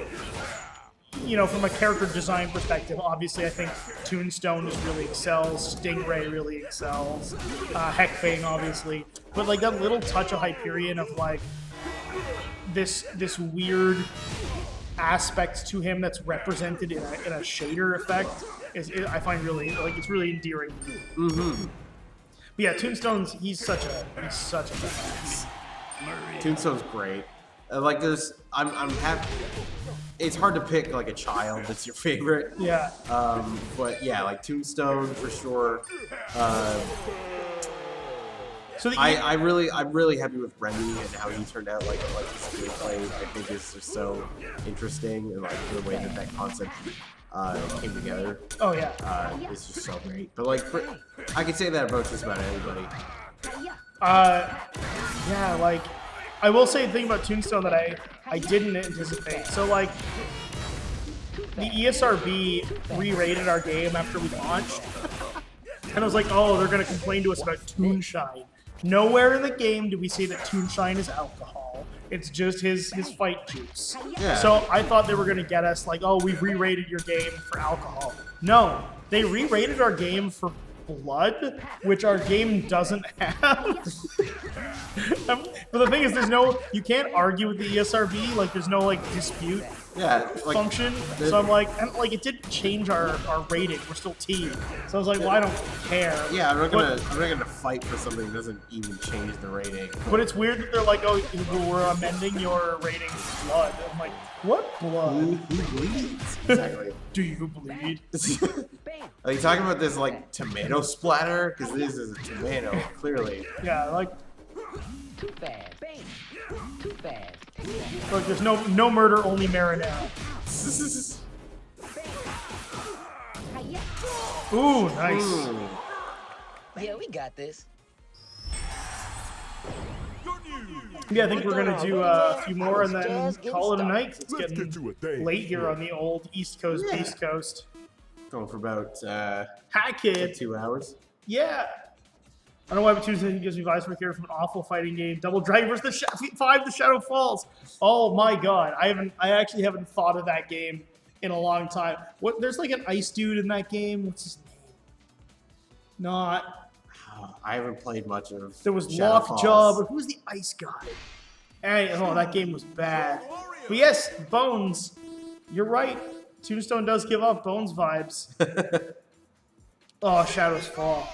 Speaker 2: you know, from a character design perspective, obviously I think Tombstone just really excels, Stingray really excels, Heckbane obviously, but like that little touch of Hyperion of like this weird aspect to him that's represented in a shader effect I find really, like, it's really endearing. Mm-hmm. But yeah, Tombstone's he's such a badass.
Speaker 1: Tombstone's great. Like there's, I'm happy. It's hard to pick like a child that's your favorite.
Speaker 2: Yeah.
Speaker 1: But yeah, like Tombstone for sure.
Speaker 2: So
Speaker 1: I'm really happy with Remy and how he turned out. Like his gameplay, I think is just so interesting, and like the way that concept came together.
Speaker 2: Oh yeah.
Speaker 1: It's just so great. But like, I could say that about just about anybody.
Speaker 2: Yeah, like I will say the thing about Tombstone that I didn't anticipate. So like the ESRB re-rated our game after we launched, and I was like, oh, they're gonna complain to us about Toonshine. Nowhere in the game do we say that Toonshine is alcohol. It's just his fight juice.
Speaker 1: Yeah.
Speaker 2: So I thought they were gonna get us like, oh, we've re-rated your game for alcohol. No, they re-rated our game for blood, which our game doesn't have. But the thing is, you can't argue with the ESRB. Like, there's no like dispute function. So I'm like, and like it didn't change our rating. We're still T. So I was like, well, I don't care.
Speaker 1: Yeah, I'm not gonna fight for something that doesn't even change the rating.
Speaker 2: But it's weird that they're like, oh, we're amending your rating to blood. I'm like, what blood?
Speaker 1: Who bleeds? Exactly.
Speaker 2: Do you bleed?
Speaker 1: Are you talking about this like tomato splatter? Because this is a tomato, clearly.
Speaker 2: Yeah, like.
Speaker 6: Too bad. Bang. Too bad.
Speaker 2: Look, there's no murder, only marinara. Ooh, nice.
Speaker 1: Ooh.
Speaker 6: Yeah, we got this.
Speaker 2: Yeah, I think we're gonna do a few more and then call it a night. It's getting late here on the old East Coast, East Coast.
Speaker 1: Going for about
Speaker 2: Hi, kid.
Speaker 1: 2 hours.
Speaker 2: Yeah. I don't know why Tuesday gives me vibes from here from an awful fighting game. Double Dragon versus the 5 The Shadow Falls. Oh my god. I actually haven't thought of that game in a long time. There's like an ice dude in that game. What's his name? Not.
Speaker 1: I haven't played much of.
Speaker 2: There was
Speaker 1: Shadow
Speaker 2: Lockjaw,
Speaker 1: Falls.
Speaker 2: but who was the ice guy? Hey, oh, that game was bad. But yes, Bones. You're right. Tombstone does give off Bones vibes. Oh, Shadows Fall.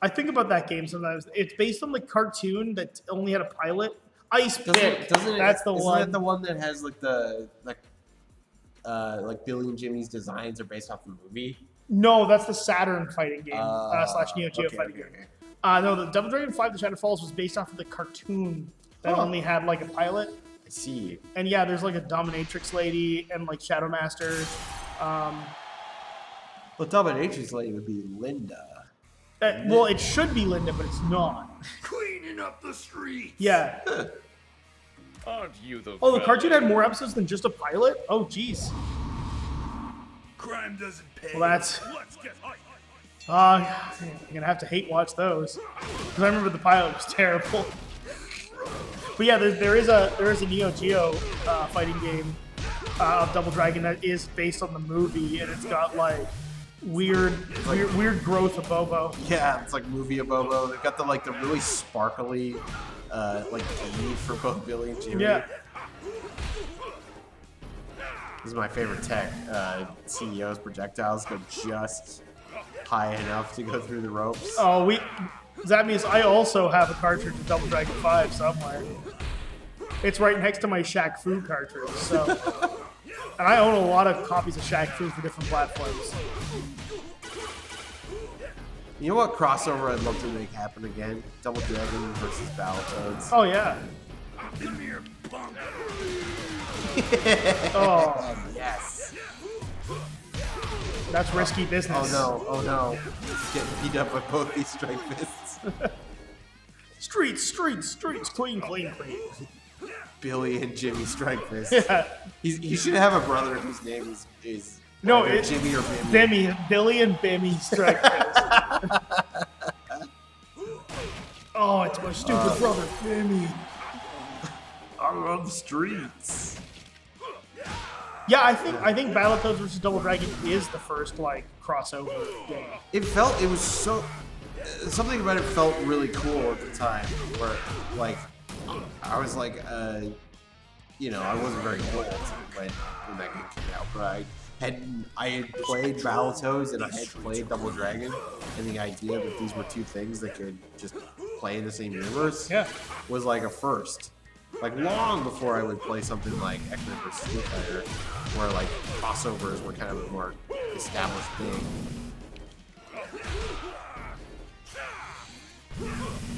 Speaker 2: I think about that game sometimes. It's based on the cartoon that only had a pilot. Ice Pick. That's the one.
Speaker 1: Isn't that the one that has like the like Billy and Jimmy's designs are based off the movie?
Speaker 2: No, that's the Saturn fighting game slash Neo Geo fighting game. No, the Double Dragon 5 The Shadow Falls was based off of the cartoon that only had like a pilot.
Speaker 1: I see.
Speaker 2: And yeah, there's like a dominatrix lady and like Shadow Master.
Speaker 1: Well, dominatrix lady would be Linda.
Speaker 2: Well, it should be Linda, but it's not.
Speaker 3: Cleaning up the streets.
Speaker 2: Yeah.
Speaker 3: Aren't you the
Speaker 2: Oh, the cartoon had more episodes than just a pilot? Oh, jeez.
Speaker 3: Crime doesn't pay.
Speaker 2: Well, that's...
Speaker 3: Let's get hyped.
Speaker 2: I'm going to have to hate watch those. Because I remember the pilot was terrible. But yeah, there is a Neo Geo fighting game of Double Dragon that is based on the movie, and it's got like weird growth of Bobo.
Speaker 1: Yeah, it's like movie Bobo. They've got the really sparkly like key for both Billy and Jimmy.
Speaker 2: Yeah.
Speaker 1: This is my favorite tech. CEO's projectiles go just high enough to go through the ropes.
Speaker 2: Oh, that means I also have a cartridge of Double Dragon 5 somewhere. It's right next to my Shaq Fu cartridge. So, and I own a lot of copies of Shaq Fu for different platforms.
Speaker 1: You know what crossover I'd love to make happen again? Double Dragon versus Battletoads.
Speaker 2: Oh yeah. Oh
Speaker 1: Yes.
Speaker 2: That's risky business.
Speaker 1: Oh no. Getting beat up by both these strike fists.
Speaker 2: Streets, clean.
Speaker 1: Billy and Jimmy strike fists.
Speaker 2: Yeah.
Speaker 1: He should have a brother whose name is
Speaker 2: No,
Speaker 1: either
Speaker 2: it's
Speaker 1: Jimmy or Bimmy.
Speaker 2: Billy and Bimmy strike fist. Oh, it's my stupid brother, Bimmy.
Speaker 1: I love streets.
Speaker 2: Yeah, I think Battletoads vs. Double Dragon is the first like crossover game.
Speaker 1: It was so something about it felt really cool at the time. Where like I was like I wasn't very old when that game came out, but I had played Battletoads and I had played Double Dragon, and the idea that these were two things that could just play in the same universe was like a first. Like long before I would play something like X-Men vs. Street Fighter, where like crossovers were kind of a more established thing.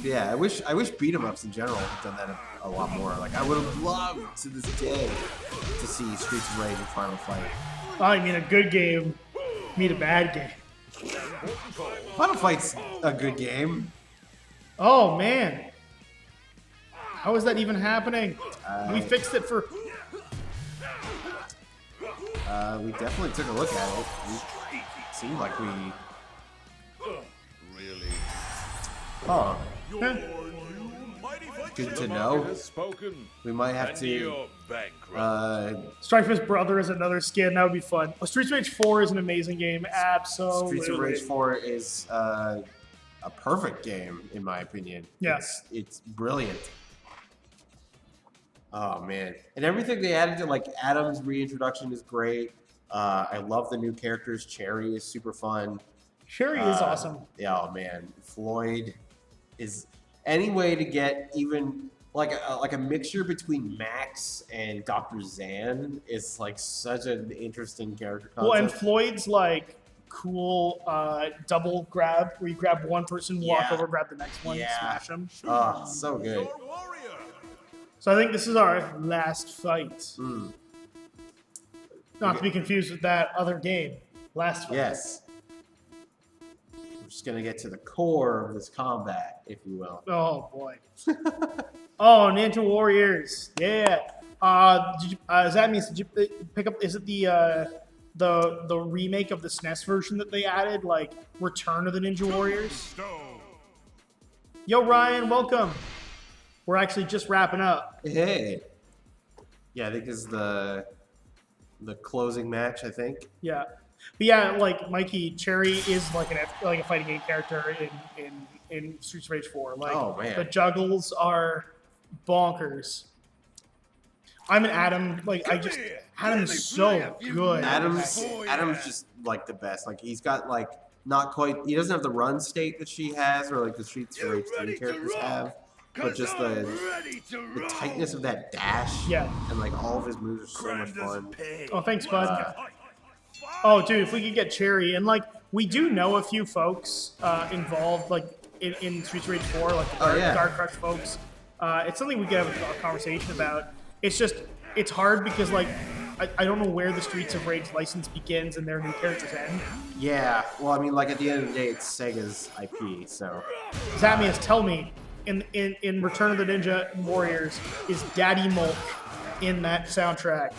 Speaker 1: Yeah, I wish beat 'em ups in general had done that a lot more. Like I would have loved to this day to see Streets of Rage and Final Fight.
Speaker 2: I mean, a good game meet a bad game.
Speaker 1: Final Fight's a good game.
Speaker 2: Oh man, how is that even happening? We fixed it for.
Speaker 1: We definitely took a look at it. It seemed like we.
Speaker 3: Really?
Speaker 1: Huh.
Speaker 2: Eh.
Speaker 1: Good to know. We might have to.
Speaker 3: You're bankrupt.
Speaker 2: Strikefist Brother is another skin. That would be fun. Well, Streets of Rage 4 is an amazing game. Absolutely.
Speaker 1: Streets of Rage 4 is a perfect game, in my opinion.
Speaker 2: Yeah.
Speaker 1: It's brilliant. Oh, man. And everything they added to, like, Adam's reintroduction is great. I love the new characters. Cherry is super fun.
Speaker 2: Cherry is awesome.
Speaker 1: Yeah, oh, man. Floyd is any way to get even like a mixture between Max and Dr. Zan is like such an interesting character concept.
Speaker 2: Well, and Floyd's like cool double grab where you grab one person, walk over, grab the next one, smash them.
Speaker 1: Oh, so good.
Speaker 2: So I think this is our last fight. Not to be confused with that other game. Last fight.
Speaker 1: Yes. We're just gonna get to the core of this combat, if you will.
Speaker 2: Oh boy. Oh, Ninja Warriors. Yeah. Does that mean did you pick up? Is it the remake of the SNES version that they added, like Return of the Ninja Warriors? Yo, Ryan, welcome. We're actually just wrapping up.
Speaker 1: Hey. Yeah, I think this is the closing match, I think.
Speaker 2: Yeah. But yeah, like Mikey, Cherry is like a fighting game character in Streets of Rage 4. Like
Speaker 1: Oh, man.
Speaker 2: the juggles are bonkers. I'm an Adam. Like Adam is so good.
Speaker 1: Adam's just like the best. Like he's got like not quite. He doesn't have the run state that she has, or like the Streets of Rage 3 characters have, but just the tightness of that dash.
Speaker 2: Yeah.
Speaker 1: And like all of his moves are so much fun.
Speaker 2: Oh, thanks, bud. Oh, dude, if we could get Cherry, and like we do know a few folks involved, like in Streets of Rage 4, like the Dark Crush folks. It's something we could have a conversation about. It's just it's hard because like I don't know where the Streets of Rage license begins and their new characters end.
Speaker 1: Yeah. Well, I mean, like at the end of the day, it's Sega's IP, so.
Speaker 2: Zamius, tell me, in Return of the Ninja Warriors, is Daddy Mulk in that soundtrack?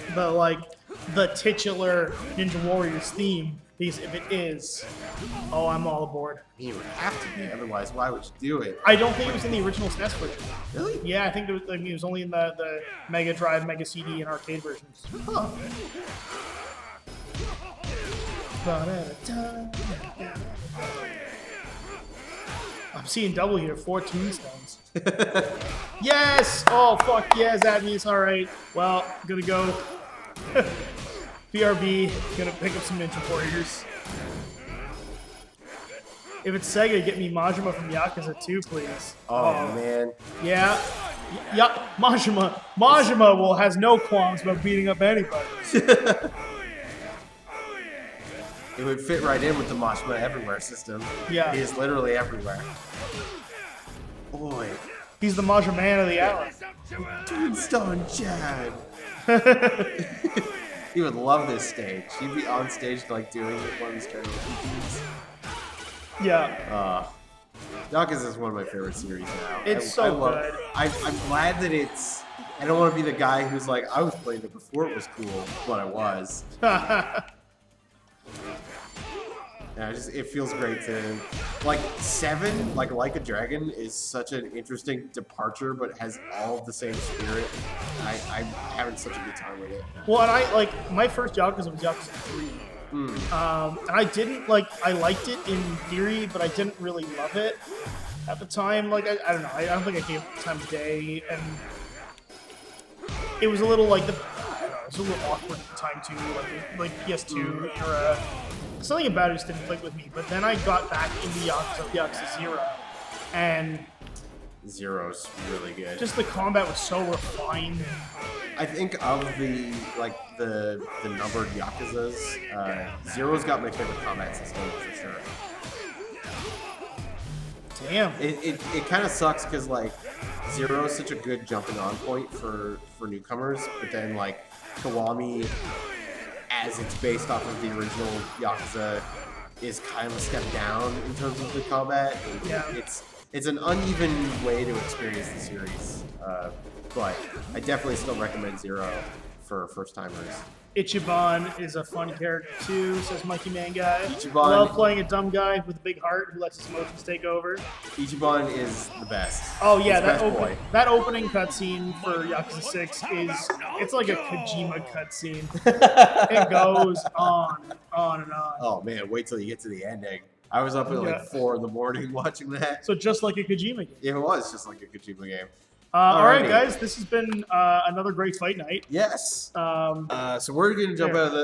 Speaker 2: The titular Ninja Warriors theme. Because if it is, oh, I'm all aboard.
Speaker 1: It would have to be, otherwise, why would you do it?
Speaker 2: I don't think it was in the original SNES version.
Speaker 1: Really?
Speaker 2: Yeah, I think it was only in the Mega Drive, Mega CD, and arcade versions.
Speaker 1: Huh.
Speaker 2: I'm seeing double here, 4 tombstones. Yes! Oh, fuck yes, that means all right. Well, I'm gonna go BRB, gonna pick up some Ninja Warriors. If it's Sega, get me Majima from Yakuza 2, please.
Speaker 1: Oh, man.
Speaker 2: Yeah. Yeah, Majima has no qualms about beating up anybody.
Speaker 1: It would fit right in with the Majima Everywhere system.
Speaker 2: Yeah.
Speaker 1: He is literally everywhere. Boy.
Speaker 2: He's the Majima man of the hour.
Speaker 1: Tombstone Chad. He would love this stage. He'd be on stage like doing one of his karaoke.
Speaker 2: Yeah.
Speaker 1: Yakuza is one of my favorite series now.
Speaker 2: It's
Speaker 1: I
Speaker 2: so
Speaker 1: love,
Speaker 2: good.
Speaker 1: I'm glad that it's. I don't want to be the guy who's like, I was playing it before it was cool, but I was. Yeah, it feels great to, like 7, like a Dragon is such an interesting departure, but has all of the same spirit. I'm having such a good time with it.
Speaker 2: Well, and I like my first Yakuza was Yakuza 3. And I didn't I liked it in theory, but I didn't really love it at the time. Like I don't know, I don't think I gave it the time of day, and it was a little it was a little awkward at the time too, like PS2 era. Something about it just didn't click with me. But then I got back into Yakuza 0, and
Speaker 1: Zero's really good.
Speaker 2: just the combat was so refined.
Speaker 1: I think of the numbered Yakuzas, Zero's got my favorite combat system for sure.
Speaker 2: Damn.
Speaker 1: It kind of sucks because like Zero is such a good jumping on point for newcomers, but then like Kiwami, as it's based off of the original Yakuza, is kind of a step down in terms of the combat.
Speaker 2: Yeah.
Speaker 1: It's an uneven way to experience the series, but I definitely still recommend Zero for first timers.
Speaker 2: Ichiban is a fun character too, says Monkey Man Guy.
Speaker 1: Ichiban-
Speaker 2: Love playing a dumb guy with a big heart who lets his emotions take over.
Speaker 1: Ichiban is the best.
Speaker 2: Oh yeah,
Speaker 1: He's the best boy.
Speaker 2: that opening cutscene for Yakuza 6 it's like a Kojima cutscene. It goes on and on.
Speaker 1: Oh man, wait till you get to the ending. I was up at like 4 in the morning watching that.
Speaker 2: So just like a Kojima game.
Speaker 1: It was just like a Kojima game.
Speaker 2: All right,
Speaker 1: Alrighty.
Speaker 2: guys, this has been another great fight night.
Speaker 1: Yes. So we're gonna jump out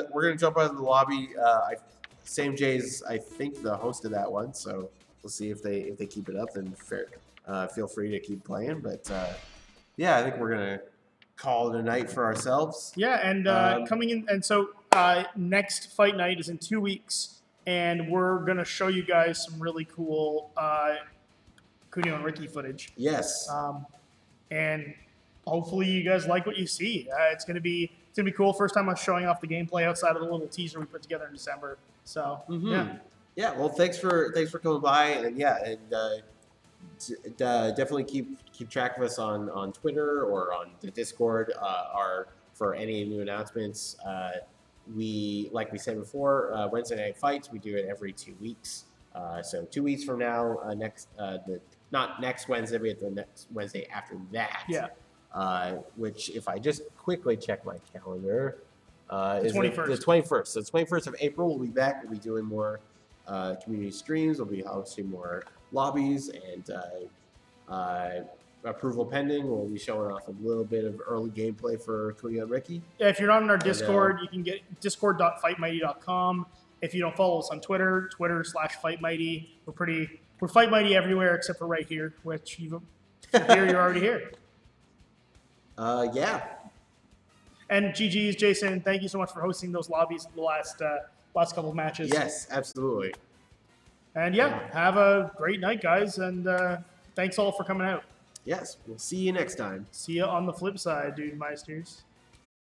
Speaker 1: of the lobby. Sam J's, I think, the host of that one. So we'll see if they keep it up. Then feel free to keep playing. But yeah, I think we're gonna call it a night for ourselves.
Speaker 2: Yeah, and coming in, and so next fight night is in 2 weeks, and we're gonna show you guys some really cool Kunio and Ricky footage.
Speaker 1: Yes.
Speaker 2: And hopefully you guys like what you see. It's gonna be cool. First time I'm showing off the gameplay outside of the little teaser we put together in December. So
Speaker 1: Yeah. Well, thanks for coming by, and definitely keep track of us on Twitter or on the Discord. For any new announcements. Like we said before, Wednesday Night Fights. We do it every 2 weeks. So 2 weeks from now, not next Wednesday, but the next Wednesday after that.
Speaker 2: Yeah.
Speaker 1: Which, if I just quickly check my calendar, is
Speaker 2: 21st.
Speaker 1: the 21st. So, 21st of April, we'll be back. We'll be doing more community streams. We'll be hosting more lobbies and approval pending. We'll be showing off a little bit of early gameplay for Kunio and Ricky.
Speaker 2: Yeah, if you're not in our Discord, you can get discord.fightmighty.com. If you don't follow us on Twitter, Twitter/FightMighty. We're Fight Mighty everywhere except for right here, which you're already here.
Speaker 1: Yeah.
Speaker 2: And GG's, Jason, thank you so much for hosting those lobbies the last couple of matches.
Speaker 1: Yes, absolutely.
Speaker 2: And have a great night, guys, and thanks all for coming out.
Speaker 1: Yes, we'll see you next time.
Speaker 2: See you on the flip side, dude meisters.